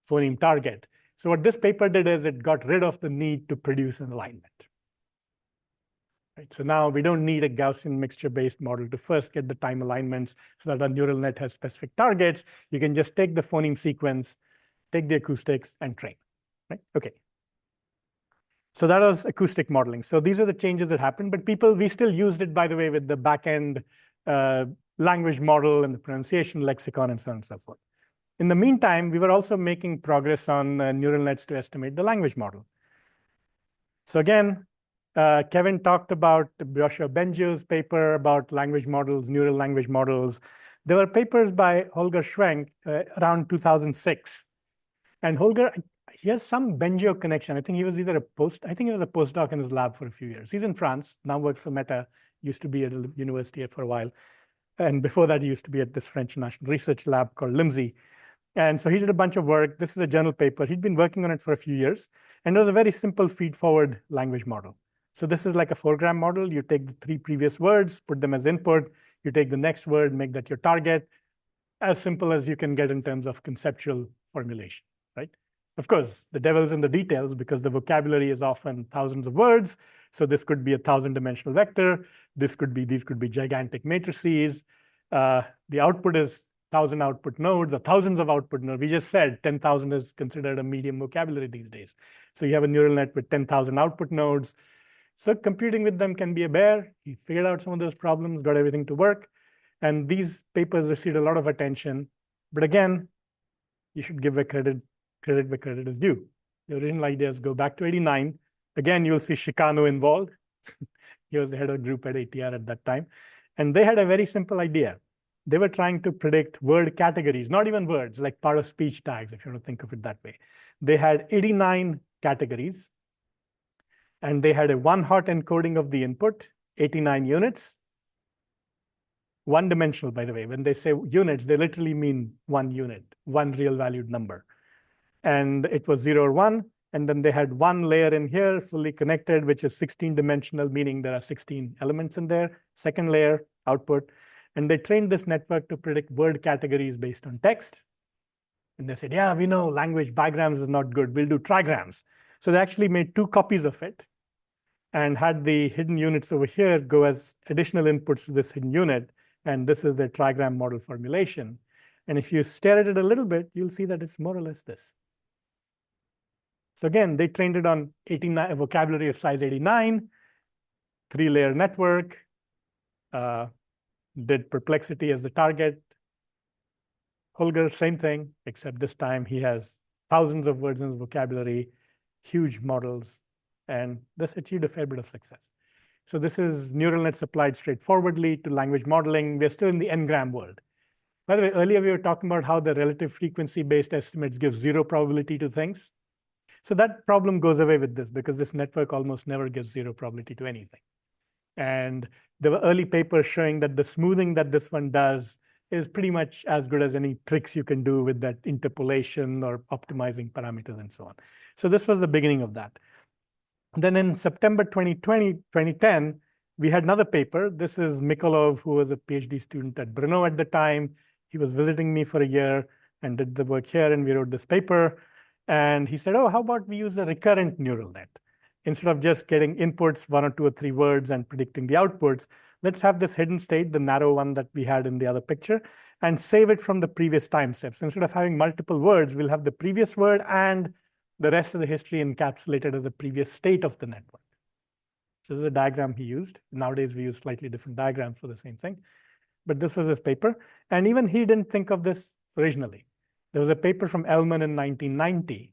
phoneme target. So what this paper did is it got rid of the need to produce an alignment. Right? So now we don't need a Gaussian mixture-based model to first get the time alignments so that our neural net has specific targets. You can just take the phoneme sequence, take the acoustics, and train. Right? Okay. So that was acoustic modeling. So these are the changes that happened, but we still used it, by the way, with the backend language model and the pronunciation lexicon and so on and so forth. In the meantime, we were also making progress on neural nets to estimate the language model. So again, Kevin talked about Joshua Bengio's paper about language models, neural language models. There were papers by Holger Schwenk around 2006. And Holger, he has some Bengio connection. I think he was either a postdoc in his lab for a few years. He's in France, now works for Meta, used to be at a university for a while. And before that, he used to be at this French National Research Lab called LIMSI. And so he did a bunch of work. This is a journal paper. He'd been working on it for a few years. And it was a very simple feed-forward language model. So this is like a 4-gram model. You take the 3 previous words, put them as input. You take the next word, make that your target. As simple as you can get in terms of conceptual formulation, right? Of course, the devil's in the details because the vocabulary is often thousands of words. So this could be a 1,000-dimensional vector. These could be gigantic matrices. The output is 1,000 output nodes or thousands of output nodes. We just said 10,000 is considered a medium vocabulary these days. So you have a neural net with 10,000 output nodes. So computing with them can be a bear. He figured out some of those problems, got everything to work. And these papers received a lot of attention. But again, you should give credit where credit is due. The original ideas go back to 89. Again, you'll see Chicano involved. He was the head of group at ATR at that time. And they had a very simple idea. They were trying to predict word categories, not even words, like part of speech tags, if you want to think of it that way. They had 89 categories, and they had a 1-hot encoding of the input, 89 units. 1-dimensional, by the way. When they say units, they literally mean 1 unit, 1 real valued number. And it was 0 or 1. And then they had 1 layer in here, fully connected, which is 16-dimensional, meaning there are 16 elements in there. 2nd layer, output. And they trained this network to predict word categories based on text. And they said, yeah, we know language bigrams is not good. We'll do trigrams. So they actually made 2 copies of it and had the hidden units over here go as additional inputs to this hidden unit. And this is their trigram model formulation. And if you stare at it a little bit, you'll see that it's more or less this. So again, they trained it on 89, a vocabulary of size 89, 3-layer network, did perplexity as the target. Holger, same thing, except this time he has thousands of words in his vocabulary, huge models, and this achieved a fair bit of success. So this is neural nets applied straightforwardly to language modeling. We're still in the n-gram world. By the way, earlier we were talking about how the relative frequency-based estimates give 0 probability to things. So that problem goes away with this because this network almost never gives 0 probability to anything. And there were early papers showing that the smoothing that this one does is pretty much as good as any tricks you can do with that interpolation or optimizing parameters and so on. So this was the beginning of that. Then in September 2010, we had another paper. This is Mikolov, who was a PhD student at Brno at the time. He was visiting me for a year and did the work here, and we wrote this paper. And he said, oh, how about we use a recurrent neural net? Instead of just getting inputs, 1 or 2 or 3 words, and predicting the outputs, let's have this hidden state, the narrow one that we had in the other picture, and save it from the previous time steps. Instead of having multiple words, we'll have the previous word and the rest of the history encapsulated as the previous state of the network. So this is a diagram he used. Nowadays, we use slightly different diagrams for the same thing. But this was his paper. And even he didn't think of this originally. There was a paper from Ellman in 1990.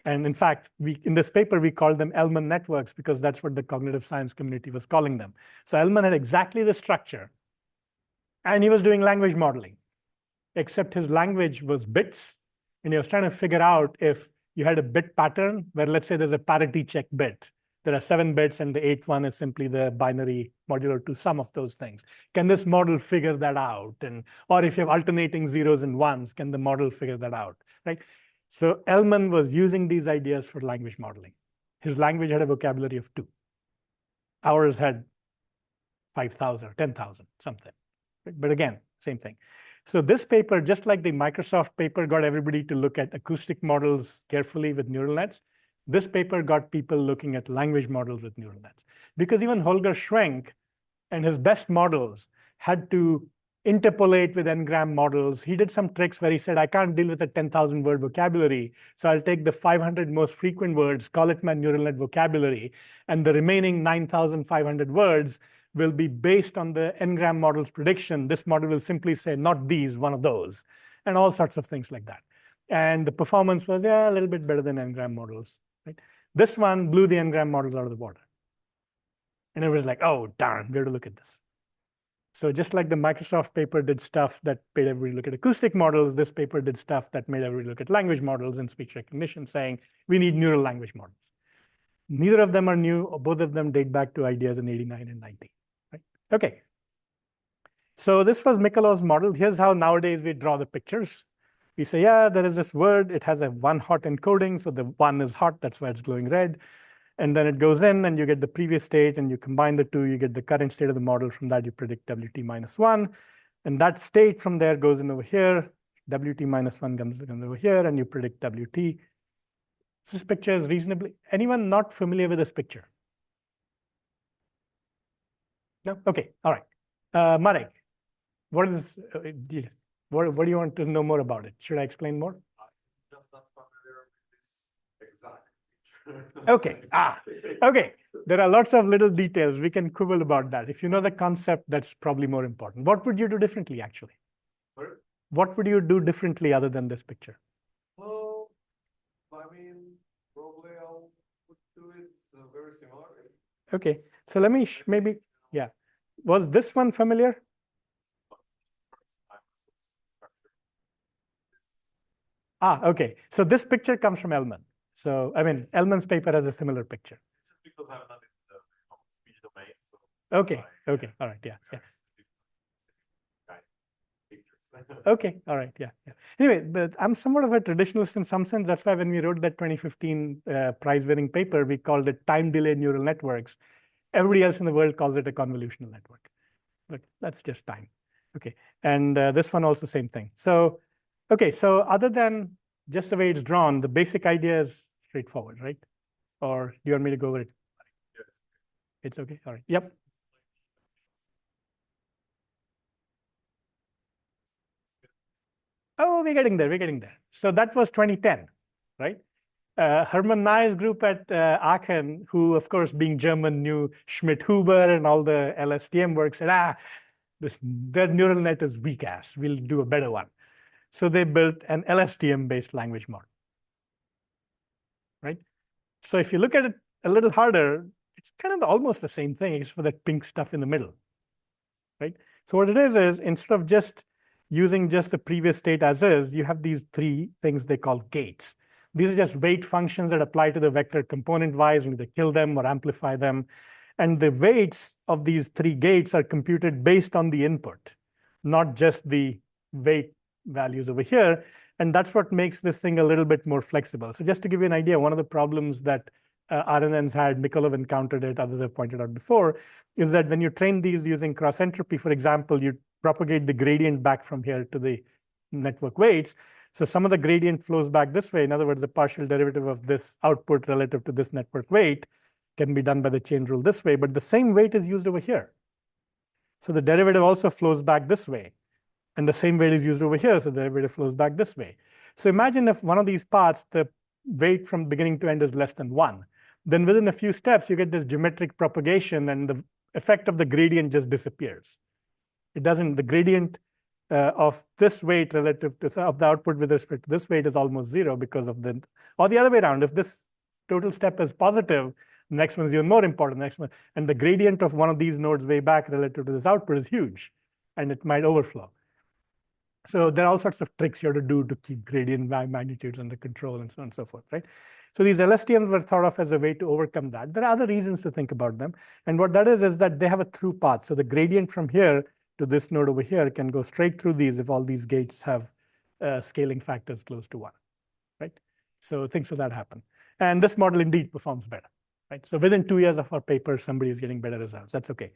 And in fact, in this paper, we called them Ellman networks because that's what the cognitive science community was calling them. So Ellman had exactly the structure. And he was doing language modeling, except his language was bits. And he was trying to figure out if you had a bit pattern where, let's say, there's a parity check bit. There are 7 bits, and the 8th one is simply the binary modular to sum of those things. Can this model figure that out? Or if you have alternating zeros and ones, can the model figure that out? Right? So Ellman was using these ideas for language modeling. His language had a vocabulary of 2. Ours had 5,000 or 10,000, something. But again, same thing. So this paper, just like the Microsoft paper got everybody to look at acoustic models carefully with neural nets, this paper got people looking at language models with neural nets. Because even Holger Schwenk and his best models had to interpolate with n-gram models. He did some tricks where he said, I can't deal with a 10,000 word vocabulary, so I'll take the 500 most frequent words, call it my neural net vocabulary, and the remaining 9,500 words will be based on the n-gram model's prediction. This model will simply say, not these, one of those, and all sorts of things like that. And the performance was, yeah, a little bit better than n-gram models. Right? This one blew the n-gram models out of the water. And it was like, oh, darn, we have to look at this. So just like the Microsoft paper did stuff that made everybody look at acoustic models, this paper did stuff that made everybody look at language models and speech recognition, saying we need neural language models. Neither of them are new. Both of them date back to ideas in 89 and 90. Right? Okay. So this was Mikolov's model. Here's how nowadays we draw the pictures. We say, yeah, there is this word. It has a 1 hot encoding. So the 1 is hot. That's why it's glowing red. And then it goes in, and you get the previous state, and you combine the 2. You get the current state of the model. From that, you predict WT minus 1. And that state from there goes in over here. WT minus 1 comes over here, and you predict WT. This picture is reasonably. Anyone not familiar with this picture? No? OK. All right. Marek, what is what do you want to know more about it? Should I explain more? Just not familiar with this exact picture. OK. OK. There are lots of little details. We can quibble about that. If you know the concept, that's probably more important. What would you do differently, actually? Sorry? What would you do differently other than this picture? Well, I mean, probably I'll do it very similar. OK. So let me maybe, yeah. Was this one familiar? OK. So this picture comes from Ellman. So, I mean, Ellman's paper has a similar picture. Just because I'm not in the speech domain. So OK. OK. All right. Yeah. Yeah. OK. All right. Yeah. Yeah. Anyway, but I'm somewhat of a traditionalist in some sense. That's why when we wrote that 2015 prize-winning paper, we called it time delay neural networks. Everybody else in the world calls it a convolutional network. But that's just time. OK. And this one also same thing. So, OK. So other than just the way it's drawn, the basic idea is straightforward, right? Or do you want me to go over it? Yes. It's OK. All right. Yep. Oh, we're getting there. We're getting there. So that was 2010, right? Hermann Ney's group at Aachen, who, of course, being German, knew Schmidt-Huber and all the LSTM work, said, their neural net is weak ass. We'll do a better one. So they built an LSTM-based language model, right? So if you look at it a little harder, It's kind of almost the same thing, except for that pink stuff in the middle, right? So what it is instead of just using just the previous state as is, you have these three things they call gates. These are just weight functions that apply to the vector component-wise, and either kill them or amplify them. And the weights of these three gates are computed based on the input, not just the weight values over here. And that's what makes this thing a little bit more flexible. So just to give you an idea, one of the problems that RNNs had, Mikolov encountered it, others have pointed out before, is that when you train these using cross entropy, for example, you propagate the gradient back from here to the network weights. So some of the gradient flows back this way. In other words, the partial derivative of this output relative to this network weight can be done by the chain rule this way, but the same weight is used over here. So the derivative also flows back this way. And the same weight is used over here, so the derivative flows back this way. So imagine if one of these paths, the weight from beginning to end is less than 1. Then within a few steps, you get this geometric propagation, and the effect of the gradient just disappears. It doesn't, the gradient of this weight relative to, of the output with respect to this weight is almost 0 because of the, or the other way around, if this total step is positive, the next one is even more important, the next one, and the gradient of one of these nodes way back relative to this output is huge, and it might overflow. So there are all sorts of tricks you have to do to keep gradient magnitudes under control and so on and so forth, right? So these LSTMs were thought of as a way to overcome that. There are other reasons to think about them. And what that is that they have a through path. So the gradient from here to this node over here can go straight through these if all these gates have scaling factors close to 1, right? So things like that happen. And this model indeed performs better, right? So within 2 years of our paper, somebody is getting better results. That's okay,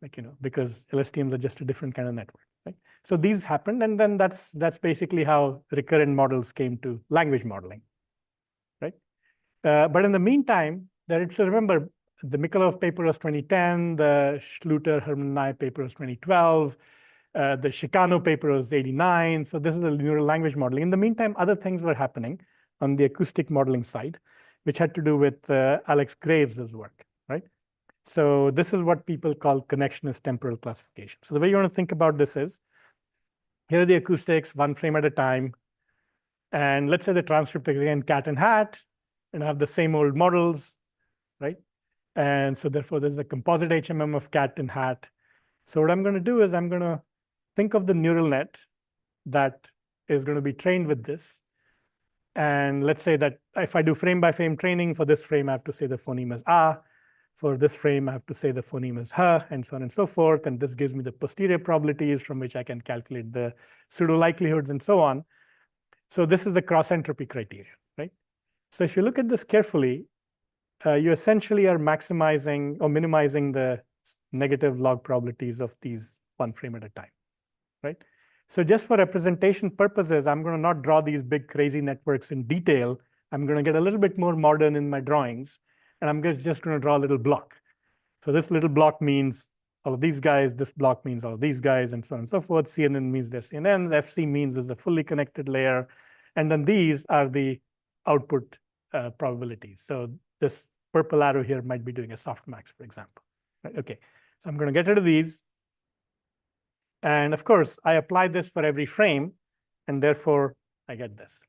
like, because LSTMs are just a different kind of network, right? So these happened, and then that's basically how recurrent models came to language modeling, right? But in the meantime, so remember, the Mikolov paper was 2010, the Schluter, Herman Nye paper was 2012, the Chicano paper was 89. So this is a neural language modeling. In the meantime, other things were happening on the acoustic modeling side, which had to do with Alex Graves' work, right? So this is what people call connectionist temporal classification. So the way you want to think about this is, here are the acoustics, one frame at a time. And let's say the transcript is again cat and hat, and I have the same old models, right? And so therefore, there's a composite HMM of cat and hat. So what I'm going to do is I'm going to think of the neural net that is going to be trained with this. And let's say that if I do frame by frame training, for this frame, I have to say the phoneme is ah. For this frame, I have to say the phoneme is ha, and so on and so forth. And this gives me the posterior probabilities from which I can calculate the pseudo likelihoods and so on. So this is the cross entropy criteria, right? So if you look at this carefully, you essentially are maximizing or minimizing the negative log probabilities of these one frame at a time, right? So just for representation purposes, I'm going to not draw these big crazy networks in detail. I'm going to get a little bit more modern in my drawings. And I'm just going to draw a little block. So this little block means all of these guys. This block means all of these guys, and so on and so forth. CNN means they're CNNs. FC means is a fully connected layer. And then these are the output probabilities. So this purple arrow here might be doing a softmax, for example. Right? Okay, so I'm going to get rid of these. And of course, I apply this for every frame, and therefore I get this.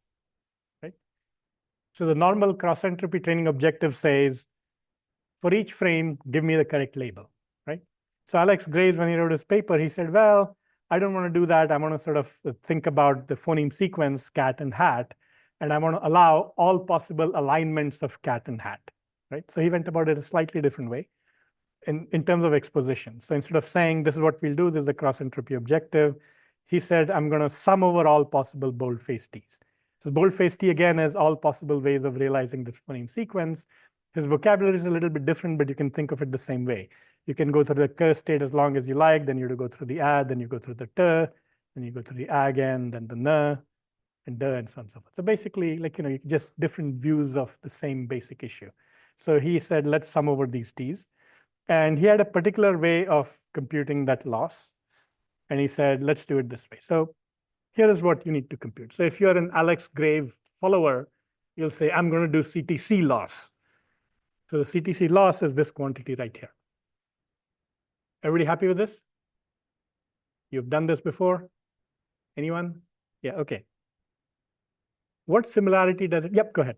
So the normal cross-entropy training objective says, for each frame, give me the correct label, right? So Alex Graves, when he wrote his paper, he said, well, I don't want to do that. I want to sort of think about the phoneme sequence, cat and hat, and I want to allow all possible alignments of cat and hat, right? So he went about it a slightly different way in terms of exposition. So instead of saying, this is what we'll do, this is the cross-entropy objective, he said, I'm going to sum over all possible bold-faced T's. So bold-faced T, again, is all possible ways of realizing this phoneme sequence. His vocabulary is a little bit different, but you can think of it the same way. You can go through the k state as long as you like, then you go through the a, then you go through the t, then you go through the a again, then the n, and d, and so on and so forth. So basically, like, just different views of the same basic issue. So he said, let's sum over these T's. And he had a particular way of computing that loss. And he said, let's do it this way. So here is what you need to compute. So if you're an Alex Graves follower, you'll say, I'm going to do CTC loss. So the CTC loss is this quantity right here. Everybody happy with this? You've done this before? Anyone? Yeah, okay. What similarity does it? Yep, go ahead.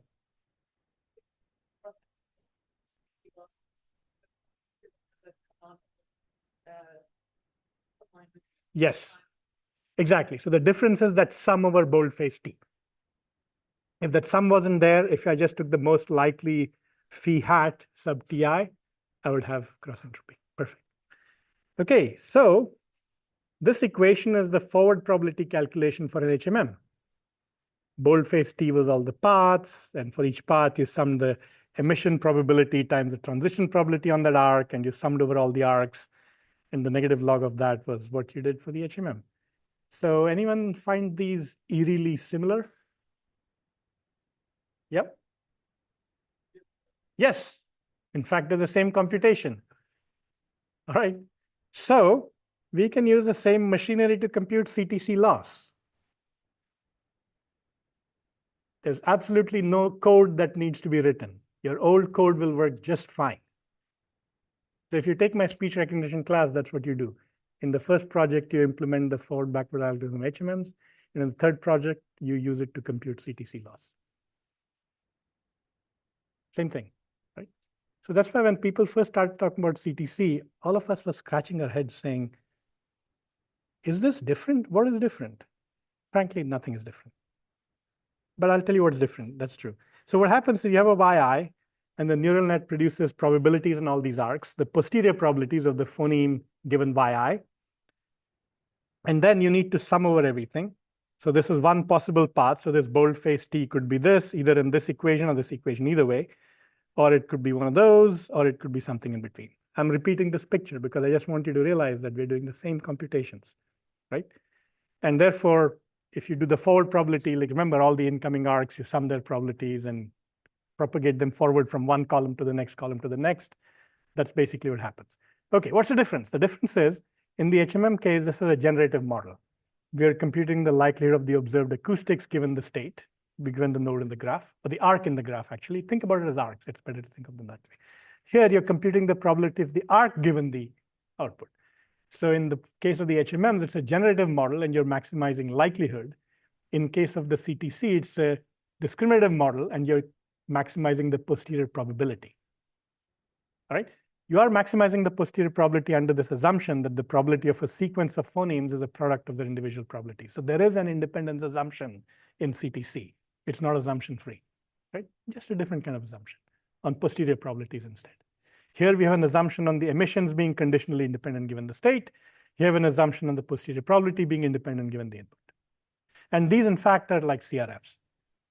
Yes, exactly. So the difference is that sum over boldface T. If that sum wasn't there, if I just took the most likely phi hat sub Ti, I would have cross entropy. Perfect. Okay, so this equation is the forward probability calculation for an HMM. Boldface T was all the paths, and for each path, you summed the emission probability times the transition probability on that arc, and you summed over all the arcs, and the negative log of that was what you did for the HMM. So anyone find these eerily similar? Yep. Yes. In fact, they're the same computation. All right. So we can use the same machinery to compute CTC loss. There's absolutely no code that needs to be written. Your old code will work just fine. So if you take my speech recognition class, that's what you do. In the first project, you implement the forward-backward algorithm HMMs. And in the third project, you use it to compute CTC loss. Same thing, right? So that's why when people first started talking about CTC, all of us were scratching our heads saying, is this different? What is different? Frankly, nothing is different. But I'll tell you what's different. That's true. So what happens is you have a yi, and the neural net produces probabilities in all these arcs, the posterior probabilities of the phoneme given yi. And then you need to sum over everything. So this is one possible path. So this boldface T could be this, either in this equation or this equation, either way. Or it could be one of those, or it could be something in between. I'm repeating this picture because I just want you to realize that we're doing the same computations, right? And therefore, if you do the forward probability, like remember all the incoming arcs, you sum their probabilities and propagate them forward from one column to the next column to the next. That's basically what happens. Okay, what's the difference? The difference is, in the HMM case, this is a generative model. We are computing the likelihood of the observed acoustics given the state, given the node in the graph, or the arc in the graph, actually. Think about it as arcs. It's better to think of them that way. Here, you're computing the probability of the arc given the output. So in the case of the HMMs, it's a generative model, and you're maximizing likelihood. In case of the CTC, it's a discriminative model, and you're maximizing the posterior probability. All right? You are maximizing the posterior probability under this assumption that the probability of a sequence of phonemes is a product of their individual probabilities. So there is an independence assumption in CTC. It's not assumption-free, right? Just a different kind of assumption on posterior probabilities instead. Here we have an assumption on the emissions being conditionally independent given the state. You have an assumption on the posterior probability being independent given the input. And these, in fact, are like CRFs.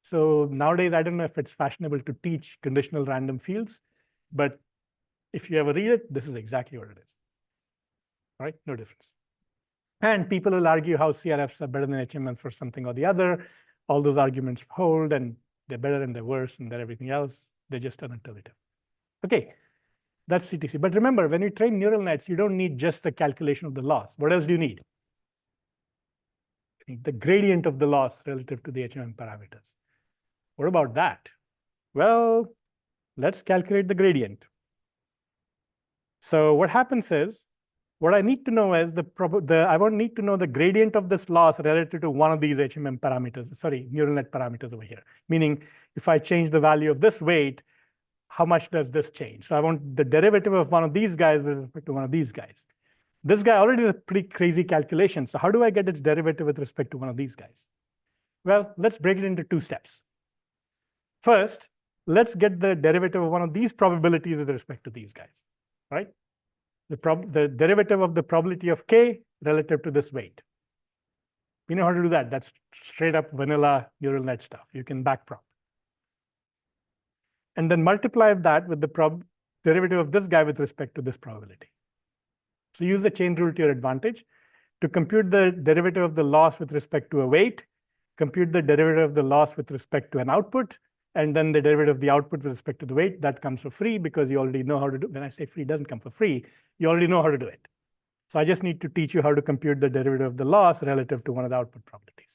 So nowadays, I don't know if it's fashionable to teach conditional random fields, but if you ever read it, this is exactly what it is. All right, no difference. And people will argue how CRFs are better than HMMs for something or the other. All those arguments hold, and they're better and they're worse and they're everything else. They're just an alternative. Okay, that's CTC. But remember, when you train neural nets, you don't need just the calculation of the loss. What else do you need? You need the gradient of the loss relative to the HMM parameters. What about that? Well, let's calculate the gradient. So what happens is, what I need to know is I won't need to know the gradient of this loss relative to one of these HMM parameters, sorry, neural net parameters over here. Meaning, if I change the value of this weight, how much does this change? So I want the derivative of one of these guys with respect to one of these guys. This guy already is a pretty crazy calculation. So how do I get its derivative with respect to one of these guys? Well, let's break it into two steps. First, let's get the derivative of one of these probabilities with respect to these guys, right? The derivative of the probability of K relative to this weight. We know how to do that. That's straight up vanilla neural net stuff. You can backprop. And then multiply that with the derivative of this guy with respect to this probability. So use the chain rule to your advantage. To compute the derivative of the loss with respect to a weight, compute the derivative of the loss with respect to an output, and then the derivative of the output with respect to the weight. That comes for free because you already know how to do it. When I say free, it doesn't come for free. You already know how to do it. So I just need to teach you how to compute the derivative of the loss relative to one of the output probabilities.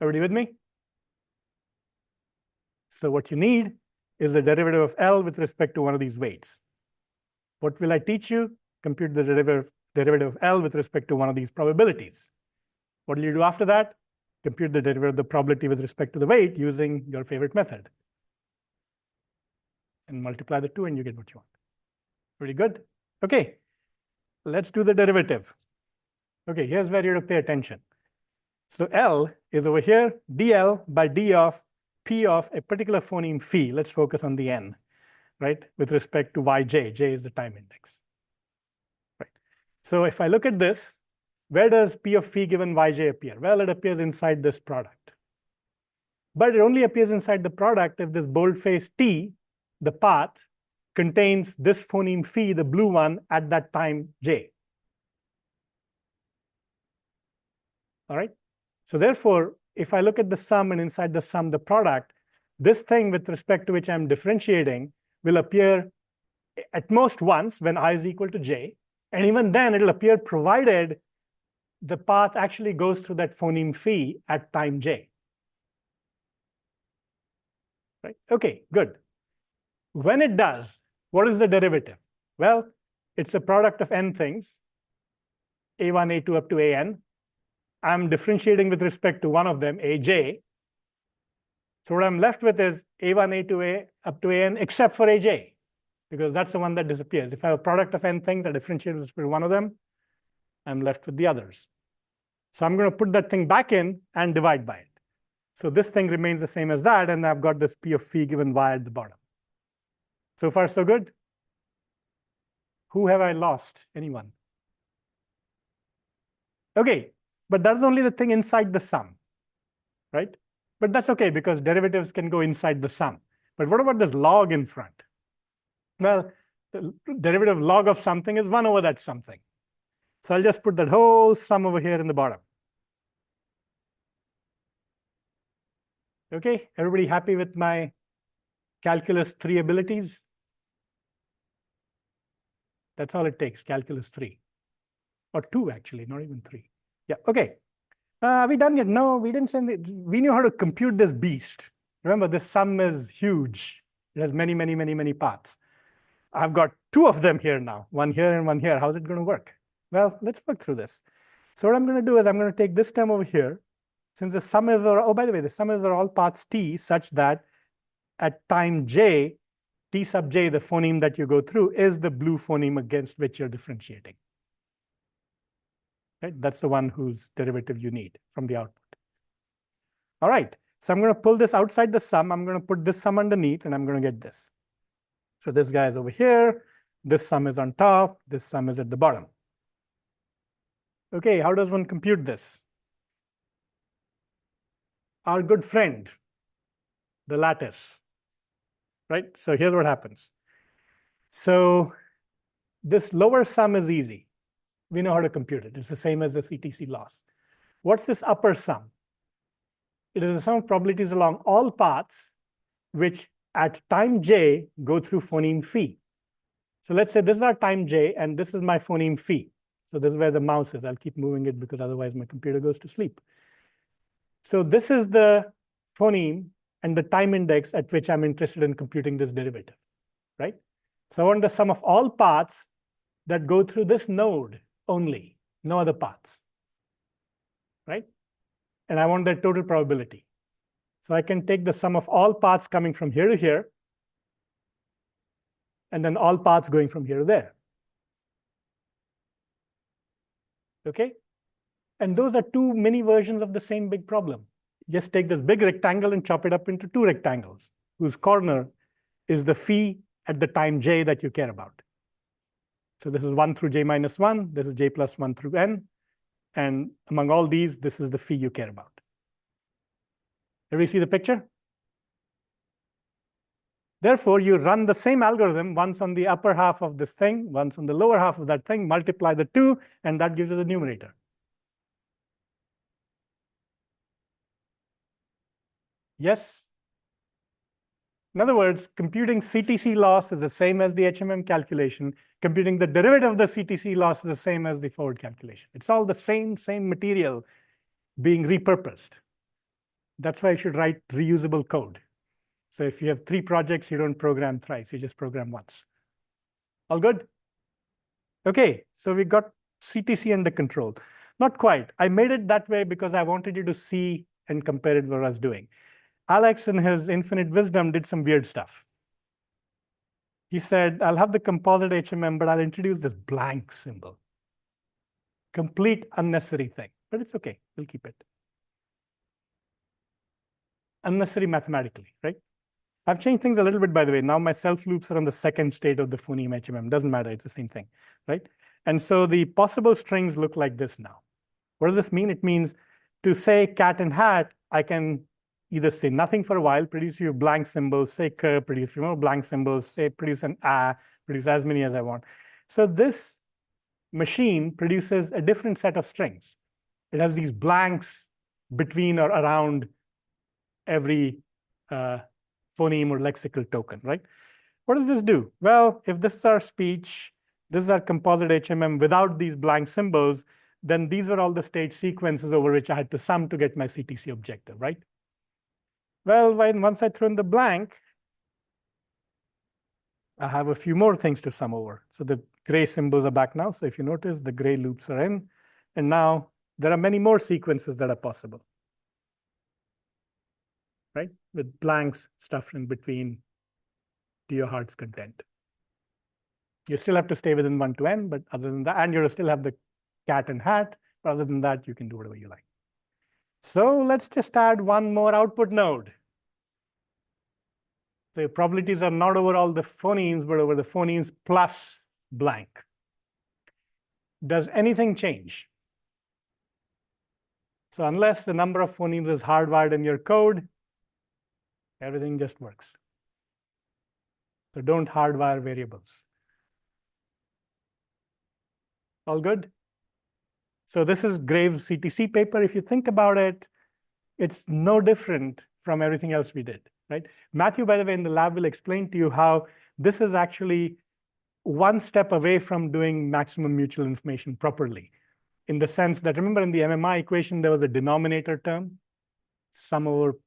Everybody with me? So what you need is the derivative of L with respect to one of these weights. What will I teach you? Compute the derivative of L with respect to one of these probabilities. What will you do after that? Compute the derivative of the probability with respect to the weight using your favorite method. And multiply the two and you get what you want. Pretty good? Okay, let's do the derivative. Okay, here's where you have to pay attention. So L is over here, dl by d of p of a particular phoneme phi. Let's focus on the n, right? With respect to yj, j is the time index. Right. So if I look at this, where does p of phi given yj appear? Well, it appears inside this product. But it only appears inside the product if this boldface T, the path, contains this phoneme phi, the blue one, at that time j. All right? So therefore, if I look at the sum and inside the sum, the product, this thing with respect to which I'm differentiating will appear at most once when I is equal to j. And even then, it'll appear provided the path actually goes through that phoneme phi at time j. Right? Okay, good. When it does, what is the derivative? Well, it's a product of n things, a1, a2 up to an. I'm differentiating with respect to one of them, aj. So what I'm left with is a1, a2, up to an, except for aj, because that's the one that disappears. If I have a product of n things, I differentiate with respect to one of them, I'm left with the others. So I'm going to put that thing back in and divide by it. So this thing remains the same as that, and I've got this p of phi given y at the bottom. So far, so good? Who have I lost? Anyone? Okay, but that's only the thing inside the sum, right? But that's okay, because derivatives can go inside the sum. But what about this log in front? Well, the derivative log of something is 1 over that something. So I'll just put that whole sum over here in the bottom. Okay, everybody happy with my calculus 3 abilities? That's all it takes, calculus 3. Or 2, actually, not even 3. Yeah, okay. Are we done yet? No, we didn't send it. We knew how to compute this beast. Remember, this sum is huge. It has many, many, many, many parts. I've got 2 of them here now, one here and one here. How's it going to work? Well, let's work through this. So what I'm going to do is I'm going to take this term over here. Since the sum is, oh, by the way, the sum is all parts t such that at time j, t sub j, the phoneme that you go through, is the blue phoneme against which you're differentiating. Right? That's the one whose derivative you need from the output. All right, so I'm going to pull this outside the sum. I'm going to put this sum underneath, and I'm going to get this. So this guy is over here. This sum is on top. This sum is at the bottom. Okay, how does one compute this? Our good friend, the lattice. Right? So here's what happens. So this lower sum is easy. We know how to compute it. It's the same as the CTC loss. What's this upper sum? It is the sum of probabilities along all paths which at time j go through phoneme phi. So let's say this is our time j, and this is my phoneme phi. So this is where the mouse is. I'll keep moving it because otherwise my computer goes to sleep. So this is the phoneme and the time index at which I'm interested in computing this derivative, right? So I want the sum of all paths that go through this node only, no other paths, right? And I want their total probability. So I can take the sum of all paths coming from here to here, and then all paths going from here to there. Okay? And those are 2 mini versions of the same big problem. Just take this big rectangle and chop it up into 2 rectangles, whose corner is the phi at the time j that you care about. So this is 1 through j minus 1. This is j plus 1 through n. And among all these, this is the phi you care about. Everybody see the picture? Therefore, you run the same algorithm once on the upper half of this thing, once on the lower half of that thing, multiply the 2, and that gives you the numerator. Yes? In other words, computing CTC loss is the same as the HMM calculation. Computing the derivative of the CTC loss is the same as the forward calculation. It's all the same material being repurposed. That's why you should write reusable code. So if you have 3 projects, you don't program thrice, you just program once. All good? Okay, so we got CTC under control. Not quite. I made it that way because I wanted you to see and compare it with what I was doing. Alex, in his infinite wisdom, did some weird stuff. He said, I'll have the composite HMM, but I'll introduce this blank symbol. Complete unnecessary thing, but it's okay. We'll keep it. Unnecessary mathematically, right? I've changed things a little bit, by the way. Now my self loops are on the second state of the phoneme HMM. Doesn't matter, it's the same thing, right? And so the possible strings look like this now. What does this mean? It means to say cat and hat, I can either say nothing for a while, produce you blank symbols, say cur, produce more blank symbols, say produce an a, produce as many as I want. So this machine produces a different set of strings. It has these blanks between or around every phoneme or lexical token, right? What does this do? Well, if this is our speech, this is our composite HMM without these blank symbols, then these are all the stage sequences over which I had to sum to get my CTC objective, right? Well, once I throw in the blank, I have a few more things to sum over. So the gray symbols are back now. So if you notice, the gray loops are in. And now there are many more sequences that are possible, right? With blanks stuffed in between to your heart's content. You still have to stay within 1 to n, but other than that, and you'll still have the cat and hat, but other than that, you can do whatever you like. So let's just add one more output node. The probabilities are not over all the phonemes, but over the phonemes plus blank. Does anything change? So unless the number of phonemes is hardwired in your code, everything just works. So don't hardwire variables. All good? So this is Graves' CTC paper. If you think about it, it's no different from everything else we did, right? Matthew, by the way, in the lab will explain to you how this is actually one step away from doing maximum mutual information properly, in the sense that, remember in the MMI equation, there was a denominator term, sum over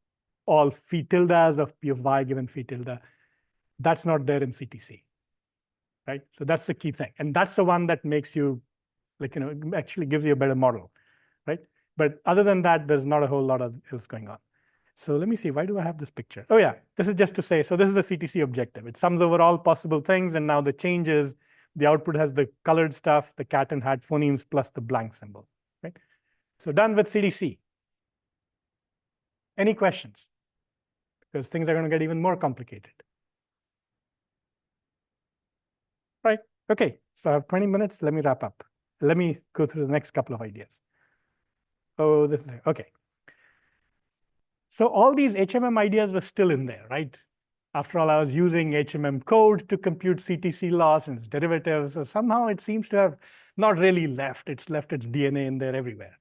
all phi tildes of P of y given phi tilde. That's not there in CTC, right? So that's the key thing. And that's the one that makes you, like, actually gives you a better model, right? But other than that, there's not a whole lot of else going on. So let me see, why do I have this picture? Oh yeah, this is just to say, so this is the CTC objective. It sums over all possible things, and now the change is the output has the colored stuff, the cat and hat phonemes, plus the blank symbol, right? So done with CTC. Any questions? Because things are going to get even more complicated. Right, okay, so I have 20 minutes, let me wrap up. Let me go through the next couple of ideas. Oh, this is, okay. So all these HMM ideas were still in there, right? After all, I was using HMM code to compute CTC loss and its derivatives. So somehow it seems to have not really left. It's left its DNA in there everywhere.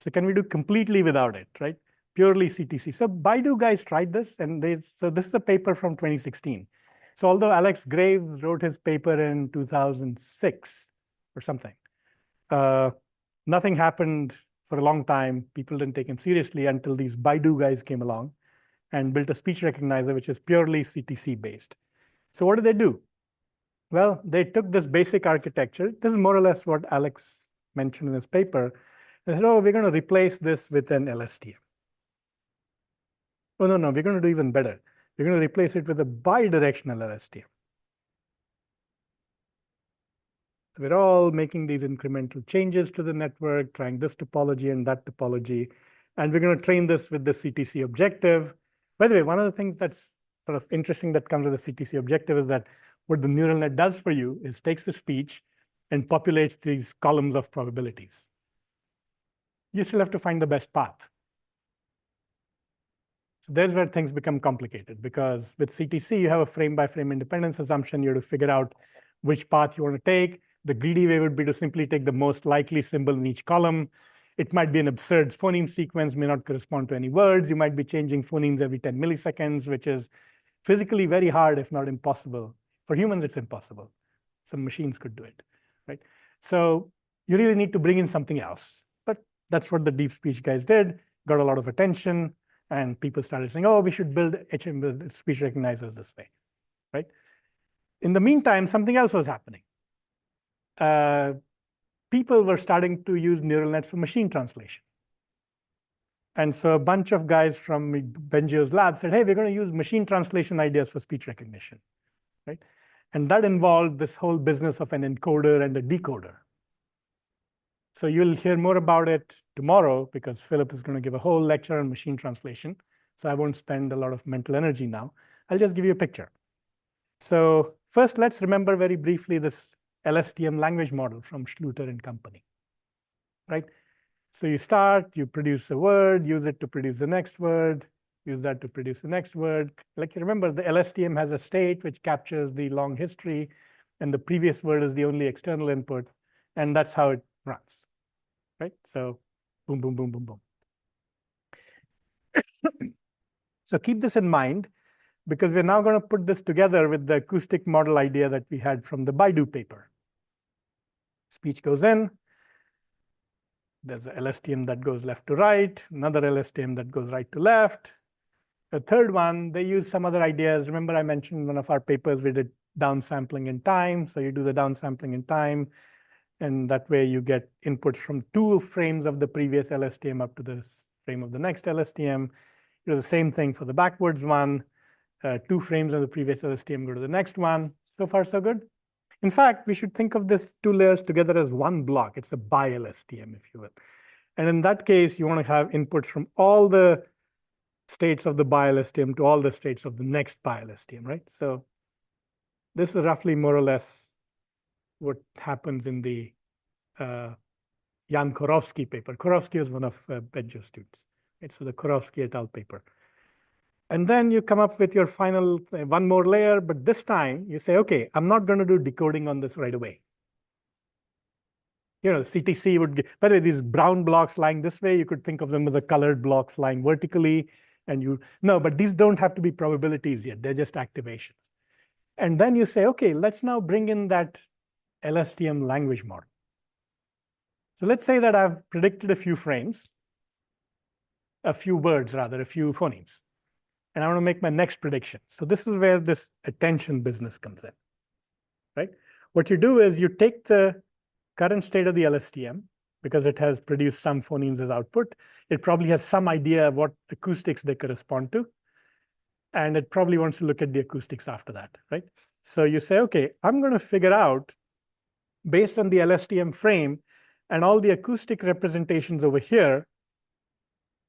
So can we do completely without it, right? Purely CTC. So Baidu guys tried this, and so this is a paper from 2016. So although Alex Graves wrote his paper in 2006 or something, nothing happened for a long time. People didn't take him seriously until these Baidu guys came along and built a speech recognizer, which is purely CTC based. So what did they do? Well, they took this basic architecture. This is more or less what Alex mentioned in his paper. They said, oh, we're going to replace this with an LSTM. Oh, no, we're going to do even better. We're going to replace it with a bidirectional LSTM. So we're all making these incremental changes to the network, trying this topology and that topology. And we're going to train this with the CTC objective. By the way, one of the things that's sort of interesting that comes with the CTC objective is that what the neural net does for you is takes the speech and populates these columns of probabilities. You still have to find the best path. So there's where things become complicated, because with CTC, you have a frame-by-frame independence assumption. You have to figure out which path you want to take. The greedy way would be to simply take the most likely symbol in each column. It might be an absurd phoneme sequence, may not correspond to any words. You might be changing phonemes every 10 milliseconds, which is physically very hard, if not impossible. For humans, it's impossible. Some machines could do it, right? So you really need to bring in something else. But that's what the deep speech guys did, got a lot of attention, and people started saying, oh, we should build HMM speech recognizers this way, right? In the meantime, something else was happening. People were starting to use neural nets for machine translation. And so a bunch of guys from Bengio's lab said, hey, we're going to use machine translation ideas for speech recognition, right? And that involved this whole business of an encoder and a decoder. So you'll hear more about it tomorrow because Philip is going to give a whole lecture on machine translation. So I won't spend a lot of mental energy now. I'll just give you a picture. So first, let's remember very briefly this LSTM language model from Schluter and company, right? So you start, you produce a word, use it to produce the next word, use that to produce the next word. Like, remember, the LSTM has a state which captures the long history, and the previous word is the only external input, and that's how it runs, right? So boom, boom, boom, boom, boom. So keep this in mind, because we're now going to put this together with the acoustic model idea that we had from the Baidu paper. Speech goes in. There's an LSTM that goes left to right, another LSTM that goes right to left. The third one, they use some other ideas. Remember, I mentioned in one of our papers, we did downsampling in time. So you do the downsampling in time, and that way you get inputs from 2 frames of the previous LSTM up to the frame of the next LSTM. You do the same thing for the backwards one. 2 frames of the previous LSTM go to the next one. So far, so good. In fact, we should think of this 2 layers together as one block. It's a bi-LSTM, if you will. And in that case, you want to have inputs from all the states of the bi-LSTM to all the states of the next bi-LSTM, right? So this is roughly more or less what happens in the Jan Korowski paper. Korowski is one of Bedjo's students, right? So the Korowski et al. Paper. And then you come up with your final one more layer, but this time you say, okay, I'm not going to do decoding on this right away. You know, CTC would get, by the way, these brown blocks lying this way, you could think of them as the colored blocks lying vertically. And no, but these don't have to be probabilities yet. They're just activations. And then you say, okay, let's now bring in that LSTM language model. So let's say that I've predicted a few frames, a few words rather, a few phonemes. And I want to make my next prediction. So this is where this attention business comes in, right? What you do is you take the current state of the LSTM, because it has produced some phonemes as output. It probably has some idea of what acoustics they correspond to. And it probably wants to look at the acoustics after that, right? So you say, okay, I'm going to figure out, based on the LSTM frame and all the acoustic representations over here,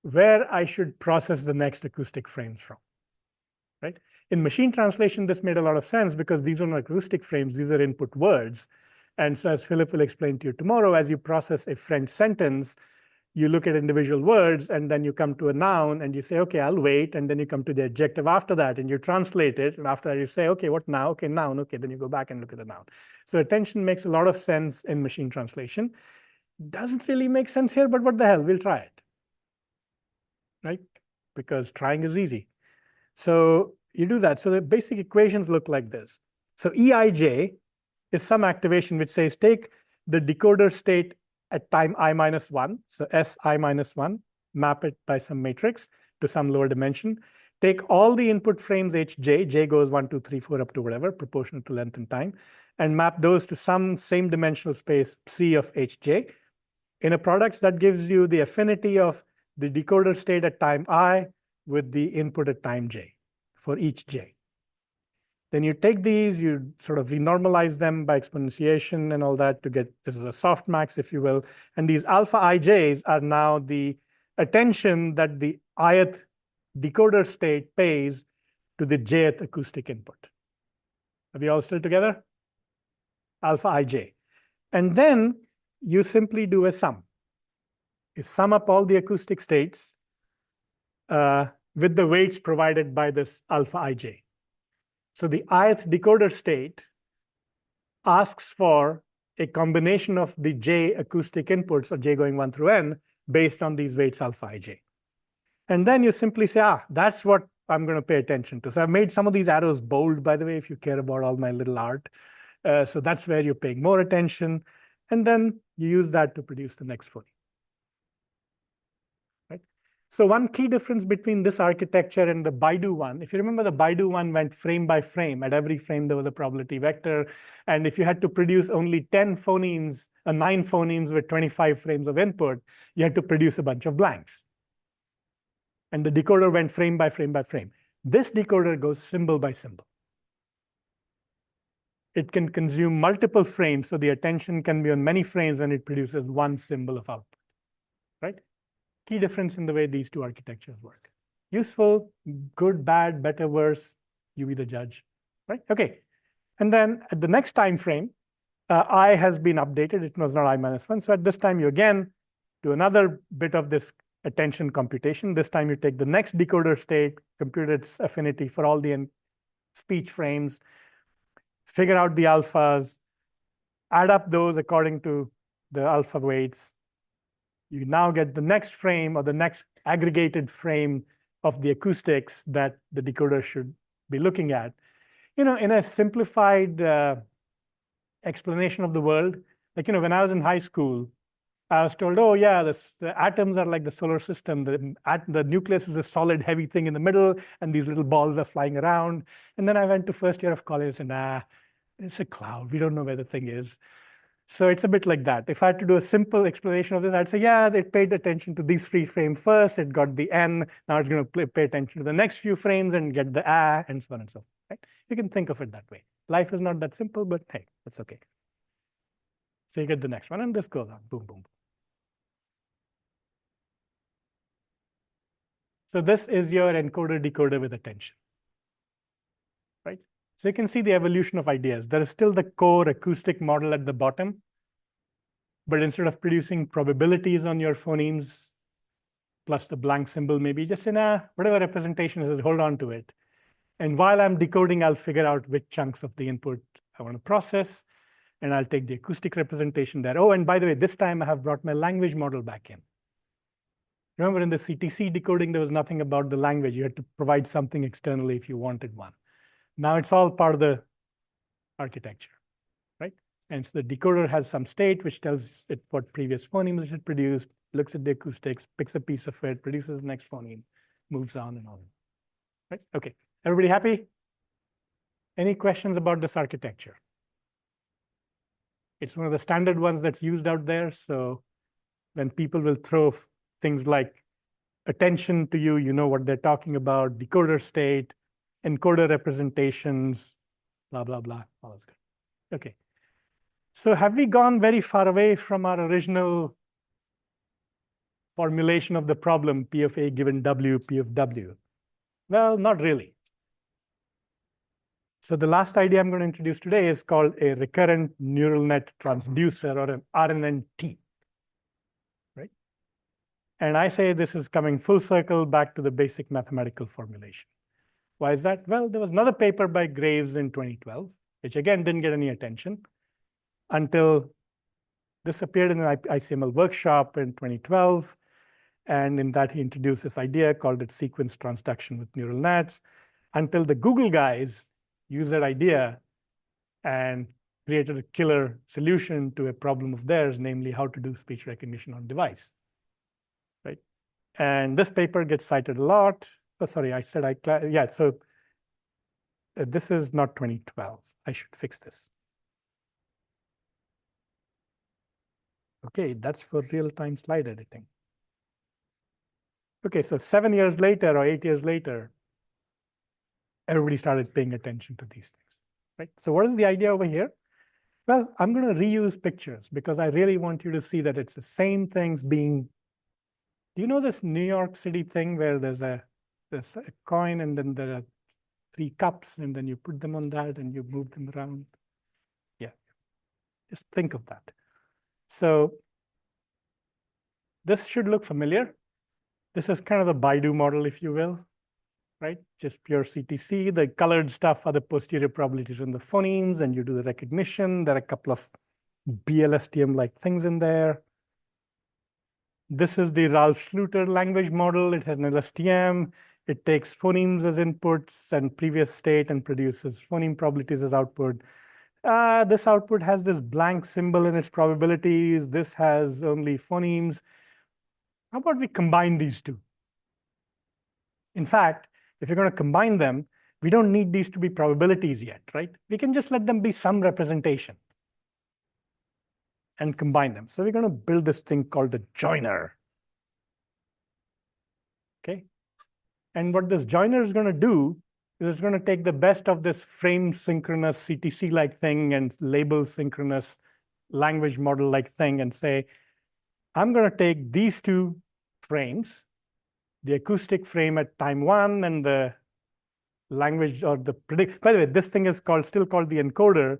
where I should process the next acoustic frames from, right? In machine translation, this made a lot of sense because these are not acoustic frames, these are input words. And so as Philip will explain to you tomorrow, as you process a French sentence, you look at individual words and then you come to a noun and you say, okay, I'll wait. And then you come to the adjective after that and you translate it. And after that you say, okay, what now? Okay, noun. Okay, then you go back and look at the noun. So attention makes a lot of sense in machine translation. Doesn't really make sense here, but what the hell, we'll try it. Right? Because trying is easy. So you do that. So the basic equations look like this. So EIJ is some activation which says take the decoder state at time I-1, so Si-1, map it by some matrix to some lower dimension. Take all the input frames Hj, j goes 1, 2, 3, 4 up to whatever, proportional to length and time, and map those to some same dimensional space C of Hj. In a product that gives you the affinity of the decoder state at time I with the input at time j for each j. Then you take these, you sort of renormalize them by exponentiation and all that to get, this is a softmax, if you will. And these alpha ij's are now the attention that the ith decoder state pays to the jth acoustic input. Are we all still together? Alpha ij. And then you simply do a sum. You sum up all the acoustic states with the weights provided by this alpha ij. So the ith decoder state asks for a combination of the j acoustic inputs, or j going 1 through n, based on these weights alpha ij. And then you simply say, that's what I'm going to pay attention to. So I've made some of these arrows bold, by the way, if you care about all my little art. So that's where you're paying more attention. And then you use that to produce the next phoneme. So one key difference between this architecture and the Baidu one, if you remember, the Baidu one went frame by frame. At every frame, there was a probability vector. And if you had to produce only 10 phonemes, 9 phonemes with 25 frames of input, you had to produce a bunch of blanks. And the decoder went frame by frame by frame. This decoder goes symbol by symbol. it can consume multiple frames, so the attention can be on many frames when it produces one symbol of output, right? Key difference in the way these two architectures work. Useful, good, bad, better, worse, you be the judge, right? Okay, and then at the next time frame, I has been updated. It was not I-1. So at this time, you again do another bit of this attention computation. This time you take the next decoder state, compute its affinity for all the speech frames, figure out the alphas, add up those according to the alpha weights. You now get the next frame or the next aggregated frame of the acoustics that the decoder should be looking at. In a simplified explanation of the world, like, when I was in high school, I was told, oh yeah, the atoms are like the solar system. The nucleus is a solid, heavy thing in the middle, and these little balls are flying around. And then I went to first year of college and it's a cloud. We don't know where the thing is. So it's a bit like that. If I had to do a simple explanation of this, I'd say, yeah, they paid attention to these three frames first. It got the N. Now it's going to pay attention to the next few frames and get the A, and so on and so forth. Right? You can think of it that way. Life is not that simple, but hey, that's okay. So you get the next one, and this goes on. Boom, boom, boom. So this is your encoder-decoder with attention, right? So you can see the evolution of ideas. There is still the core acoustic model at the bottom, but instead of producing probabilities on your phonemes, plus the blank symbol, maybe just in whatever representation is, hold on to it. And while I'm decoding, I'll figure out which chunks of the input I want to process, and I'll take the acoustic representation there. Oh, and by the way, this time I have brought my language model back in. Remember, in the CTC decoding, there was nothing about the language. You had to provide something externally if you wanted one. Now it's all part of the architecture, right? And so the decoder has some state which tells it what previous phonemes it had produced, looks at the acoustics, picks a piece of it, produces the next phoneme, moves on and on. Right? Okay, everybody happy? Any questions about this architecture? It's one of the standard ones that's used out there. So when people will throw things like attention to you, you know what they're talking about, decoder state, encoder representations, blah, blah, blah, all that's good. Okay. So have we gone very far away from our original formulation of the problem, P of A given W, P of W? Well, not really. So the last idea I'm going to introduce today is called a recurrent neural net transducer, or an RNNT. And I say this is coming full circle back to the basic mathematical formulation. Why is that? Well, there was another paper by Graves in 2012, which again didn't get any attention until this appeared in an ICML workshop in 2012. And in that, he introduced this idea, called it sequence transduction with neural nets, until the Google guys used that idea and created a killer solution to a problem of theirs, namely how to do speech recognition on device. And this paper gets cited a lot. Oh, sorry, I said yeah, so this is not 2012. I should fix this. Okay, that's for real-time slide editing. Okay, so 7 years later or 8 years later, everybody started paying attention to these things, right? So what is the idea over here? Well, I'm going to reuse pictures because I really want you to see that it's the same things being. Do you know this New York City thing where there's a coin and then there are 3 cups and then you put them on that and you move them around? Yeah, just think of that. So this should look familiar. This is kind of the Baidu model, if you will, right? Just pure CTC. The colored stuff are the posterior probabilities in the phonemes, and you do the recognition. There are a couple of BLSTM-like things in there. This is the Ralph Schluter language model. It has an LSTM. It takes phonemes as inputs and previous state and produces phoneme probabilities as output. This output has this blank symbol in its probabilities. This has only phonemes. How about we combine these two? In fact, if you're going to combine them, we don't need these to be probabilities yet, right? We can just let them be some representation and combine them. So we're going to build this thing called a joiner. Okay. And what this joiner is going to do is it's going to take the best of this frame synchronous CTC-like thing and label synchronous language model-like thing and say, I'm going to take these two frames, the acoustic frame at time 1 and the language or the predict. By the way, this thing is still called the encoder,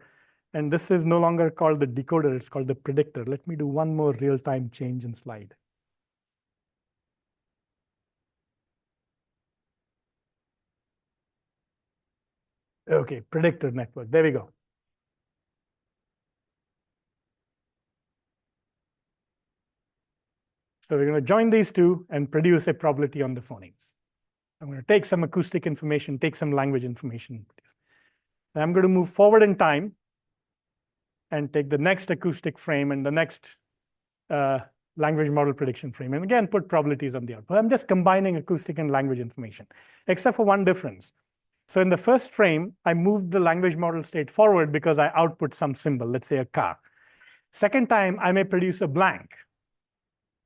and this is no longer called the decoder, it's called the predictor. Let me do one more real-time change in slide. Okay, predictor network, there we go. So we're going to join these two and produce a probability on the phonemes. I'm going to take some acoustic information, take some language information. And I'm going to move forward in time and take the next acoustic frame and the next language model prediction frame. And again, put probabilities on the output. I'm just combining acoustic and language information, except for one difference. So in the first frame, I moved the language model state forward because I output some symbol, let's say a car. Second time, I may produce a blank.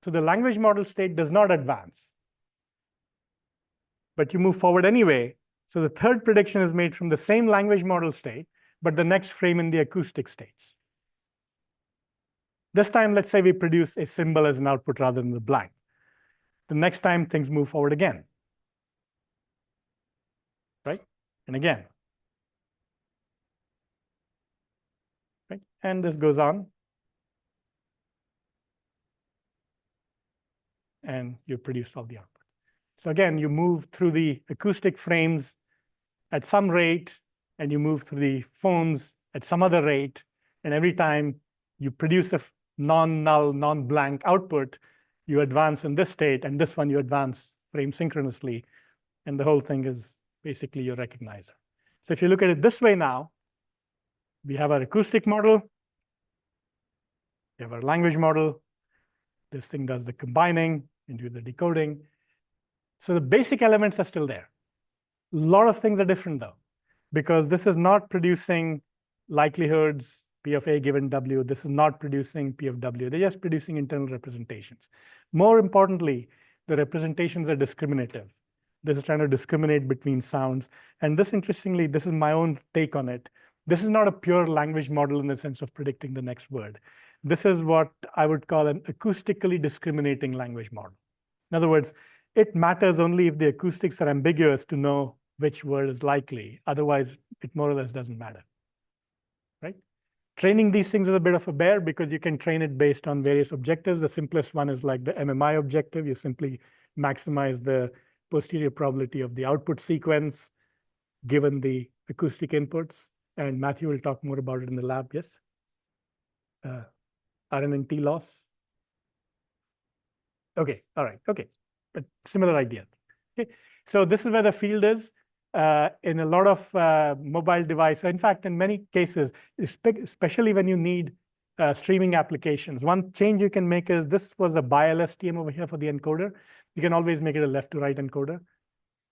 So the language model state does not advance, but you move forward anyway. So the third prediction is made from the same language model state, but the next frame in the acoustic states. This time, let's say we produce a symbol as an output rather than the blank. The next time, things move forward again, right? And again, right? And this goes on. And you produce all the output. So again, you move through the acoustic frames at some rate, and you move through the phones at some other rate. And every time you produce a non-null, non-blank output, you advance in this state, and this one you advance frame synchronously. And the whole thing is basically your recognizer. So if you look at it this way now, we have our acoustic model, we have our language model. This thing does the combining and do the decoding. So the basic elements are still there. A lot of things are different though, because this is not producing likelihoods, P of A given W. This is not producing P of W. They're just producing internal representations. More importantly, the representations are discriminative. This is trying to discriminate between sounds. And this, interestingly, this is my own take on it. This is not a pure language model in the sense of predicting the next word. This is what I would call an acoustically discriminating language model. In other words, it matters only if the acoustics are ambiguous to know which word is likely. Otherwise, it more or less doesn't matter, right? Training these things is a bit of a bear because you can train it based on various objectives. The simplest one is like the MMI objective. You simply maximize the posterior probability of the output sequence given the acoustic inputs. And Matthew will talk more about it in the lab, yes? RNN loss. Okay, all right, okay. But similar idea. Okay, so this is where the field is in a lot of mobile devices. In fact, in many cases, especially when you need streaming applications, one change you can make is this was a bi-LSTM over here for the encoder. You can always make it a left to right encoder,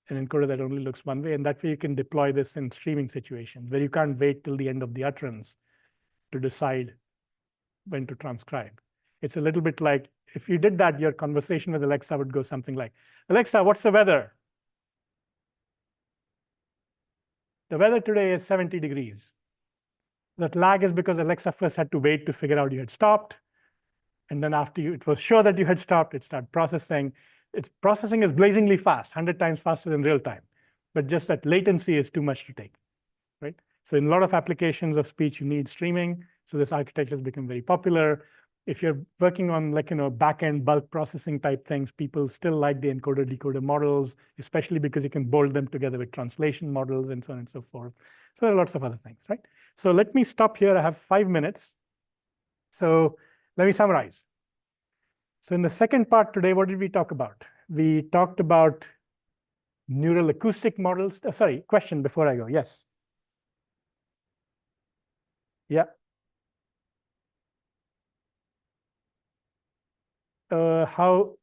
an encoder that only looks one way. And that way you can deploy this in streaming situations where you can't wait till the end of the utterance to decide when to transcribe. It's a little bit like if you did that, your conversation with Alexa would go something like, Alexa, what's the weather? The weather today is 70 degrees. That lag is because Alexa first had to wait to figure out you had stopped. And then after it was sure that you had stopped, it started processing. Its processing is blazingly fast, 100 times faster than real time. But just that latency is too much to take, right? So in a lot of applications of speech, you need streaming. So this architecture has become very popular. If you're working on back-end bulk processing type things, people still like the encoder-decoder models, especially because you can bolt them together with translation models and so on and so forth. So there are lots of other things, right? So let me stop here. I have 5 minutes. So let me summarize. So in the second part today, what did we talk about? We talked about neural acoustic models. Sorry, question before I go. Yes. Yeah. How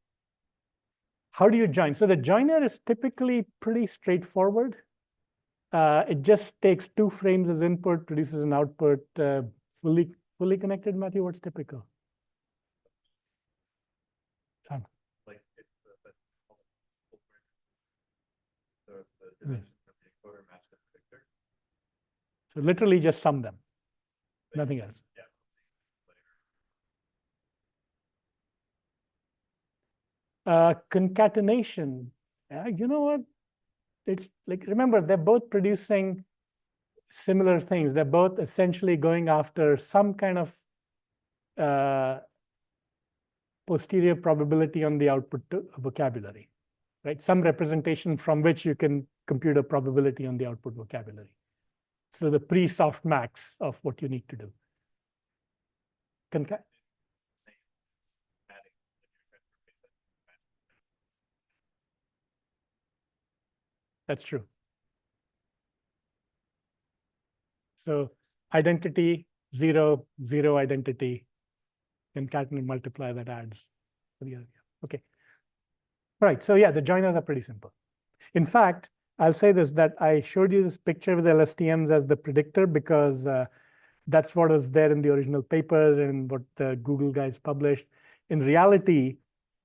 do you join? So the joiner is typically pretty straightforward. It just takes 2 frames as input, produces an output, fully connected. Matthew, what's typical? Sam. Like it's the dimension of the encoder matches So literally just sum them, nothing else. Concatenation, you know what? It's like, remember, they're both producing similar things. They're both essentially going after some kind of posterior probability on the output vocabulary, right? Some representation from which you can compute a probability on the output vocabulary. So the pre-softmax of what you need to do. That's true. So identity, 0, 0 identity, concatenate, multiply, that adds. Okay. Right. So yeah, the joiners are pretty simple. In fact, I'll say this, that I showed you this picture with LSTMs as the predictor because that's what was there in the original paper and what the Google guys published. In reality,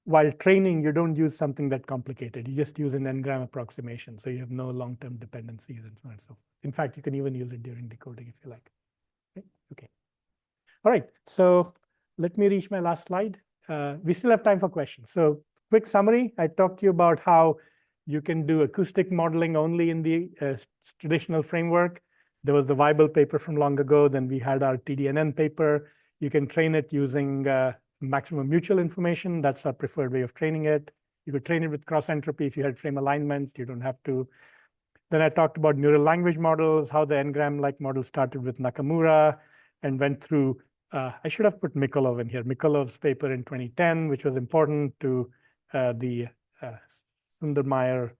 while training, you don't use something that complicated. You just use an n-gram approximation. So you have no long-term dependencies and so on and so forth. In fact, you can even use it during decoding if you like. Okay. All right. So let me reach my last slide. We still have time for questions. So quick summary. I talked to you about how you can do acoustic modeling only in the traditional framework. There was the Weibull paper from long ago. Then we had our TDNN paper. You can train it using maximum mutual information. That's our preferred way of training it. You could train it with cross entropy if you had frame alignments. You don't have to. Then I talked about neural language models, how the n-gram-like model started with Nakamura and went through. I should have put Mikolov in here. Mikolov's paper in 2010, which was important to the Sundermeyer,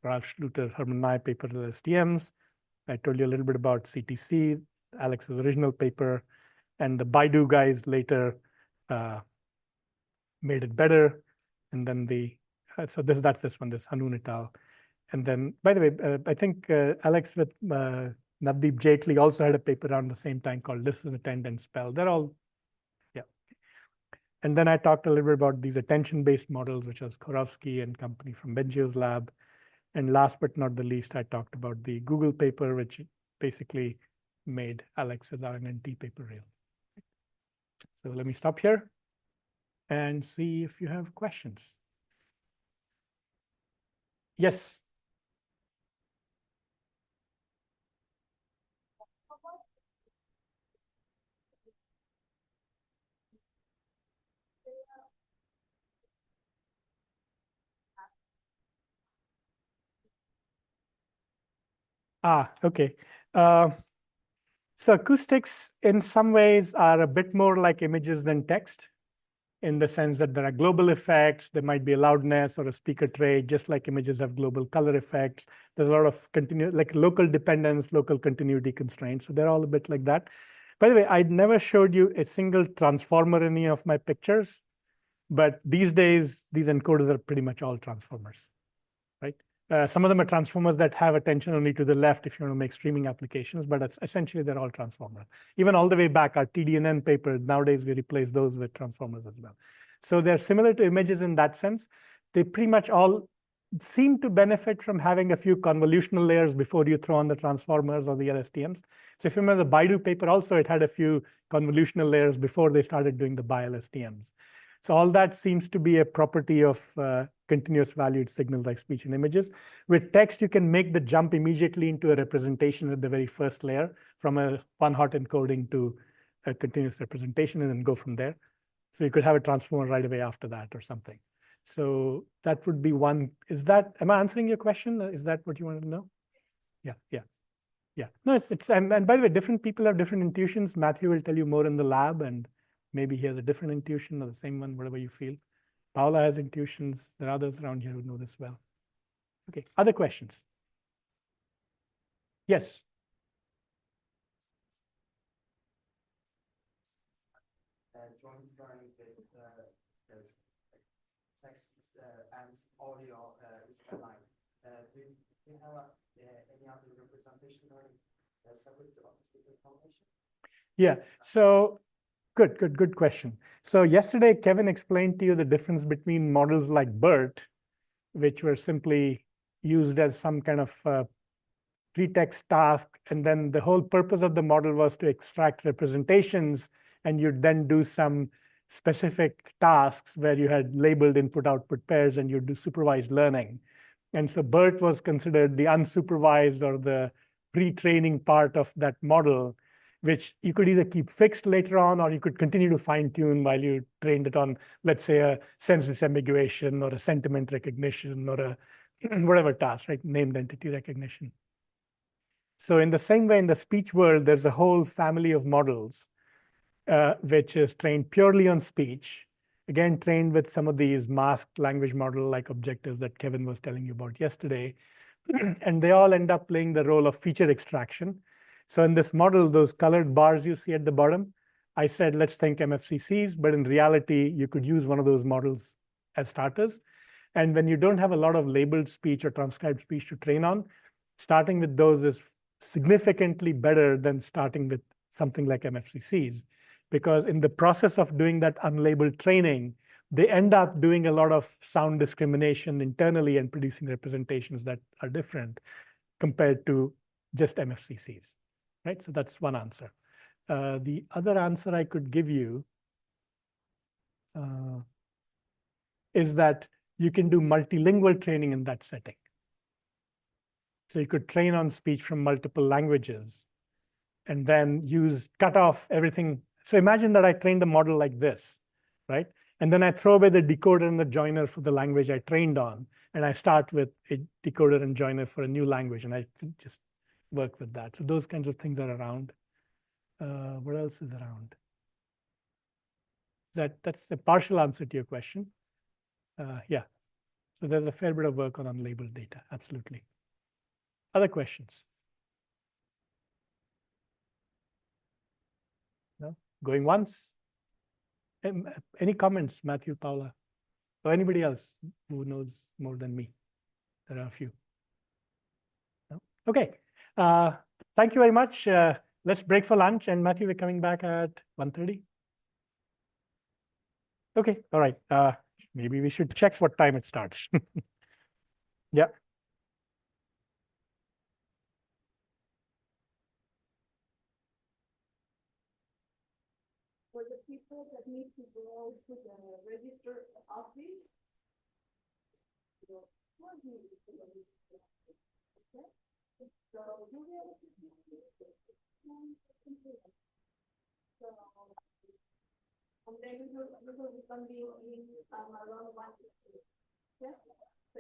Ralph Schluter, Herman Nye paper to the STMs. I told you a little bit about CTC, Alex's original paper, and the Baidu guys later made it better. And then so that's this one, this Hanun et al. And then, by the way, I think Alex with Navdeep Jaitley also had a paper around the same time called Listen, Attend, and Spell. They're all, yeah. And then I talked a little bit about these attention-based models, which was Korowski and company from Benjio's lab. And last but not the least, I talked about the Google paper, which basically made Alex's RNNT paper real. So let me stop here and see if you have questions. Yes. Okay. So acoustics in some ways are a bit more like images than text in the sense that there are global effects. There might be a loudness or a speaker trait, just like images have global color effects. There's a lot of like local dependence, local continuity constraints. So they're all a bit like that. By the way, I never showed you a single transformer in any of my pictures, but these days, these encoders are pretty much all transformers, right? Some of them are transformers that have attention only to the left if you want to make streaming applications, but essentially they're all transformers. Even all the way back, our TDNN paper, nowadays we replace those with transformers as well. So they're similar to images in that sense. They pretty much all seem to benefit from having a few convolutional layers before you throw on the transformers or the LSTMs. So if you remember the Baidu paper also, it had a few convolutional layers before they started doing the bi-LSTMs. So all that seems to be a property of continuous valued signals like speech and images. With text, you can make the jump immediately into a representation at the very first layer from a one-hot encoding to a continuous representation and then go from there. So you could have a transformer right away after that or something. So that would be one. Am I answering your question? Is that what you wanted to know? Yeah. No, and by the way, different people have different intuitions. Matthew will tell you more in the lab, and maybe he has a different intuition or the same one, whatever you feel. Paula has intuitions. There are others around here who know this well. Okay, other questions? Yes. Joint learning with text and audio is aligned. Do you have any other representation learning separate to acoustic recognition? Yeah, so good question. So yesterday, Kevin explained to you the difference between models like BERT, which were simply used as some kind of pretext task, and then the whole purpose of the model was to extract representations, and you'd then do some specific tasks where you had labeled input-output pairs, and you'd do supervised learning. And so BERT was considered the unsupervised or the pre-training part of that model, which you could either keep fixed later on, or you could continue to fine-tune while you trained it on, let's say, a sense disambiguation or a sentiment recognition or a whatever task, right? Named entity recognition. So in the same way, in the speech world, there's a whole family of models which is trained purely on speech, again, trained with some of these masked language model-like objectives that Kevin was telling you about yesterday. And they all end up playing the role of feature extraction. So in this model, those colored bars you see at the bottom, I said, let's think MFCCs, but in reality, you could use one of those models as starters. And when you don't have a lot of labeled speech or transcribed speech to train on, starting with those is significantly better than starting with something like MFCCs, because in the process of doing that unlabeled training, they end up doing a lot of sound discrimination internally and producing representations that are different compared to just MFCCs, right? So that's one answer. The other answer I could give you is that you can do multilingual training in that setting. So you could train on speech from multiple languages and then cut off everything. So imagine that I trained a model like this, right? And then I throw away the decoder and the joiner for the language I trained on, and I start with a decoder and joiner for a new language, and I can just work with that. So those kinds of things are around. What else is around? That's a partial answer to your question. Yeah. So there's a fair bit of work on unlabeled data, absolutely. Other questions? No? Going once? Any comments, Matthew, Paula, or anybody else who knows more than me? There are a few. No? Okay. Thank you very much. Let's break for lunch. And Matthew, we're coming back at 1:30. Okay. All right. Maybe we should check what time it starts. Yeah. For the people that need to go to the register office, so you will be able to see so, and then we will be coming in around 1:50. Yeah? So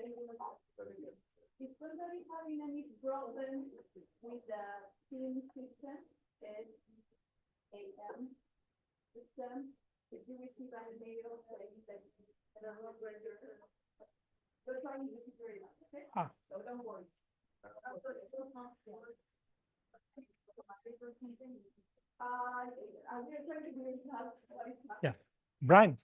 if somebody having any problem with the team system, AM system, if you receive an email saying that I don't know where you're trying to figure it out, okay? So don't worry. Yeah. Brian.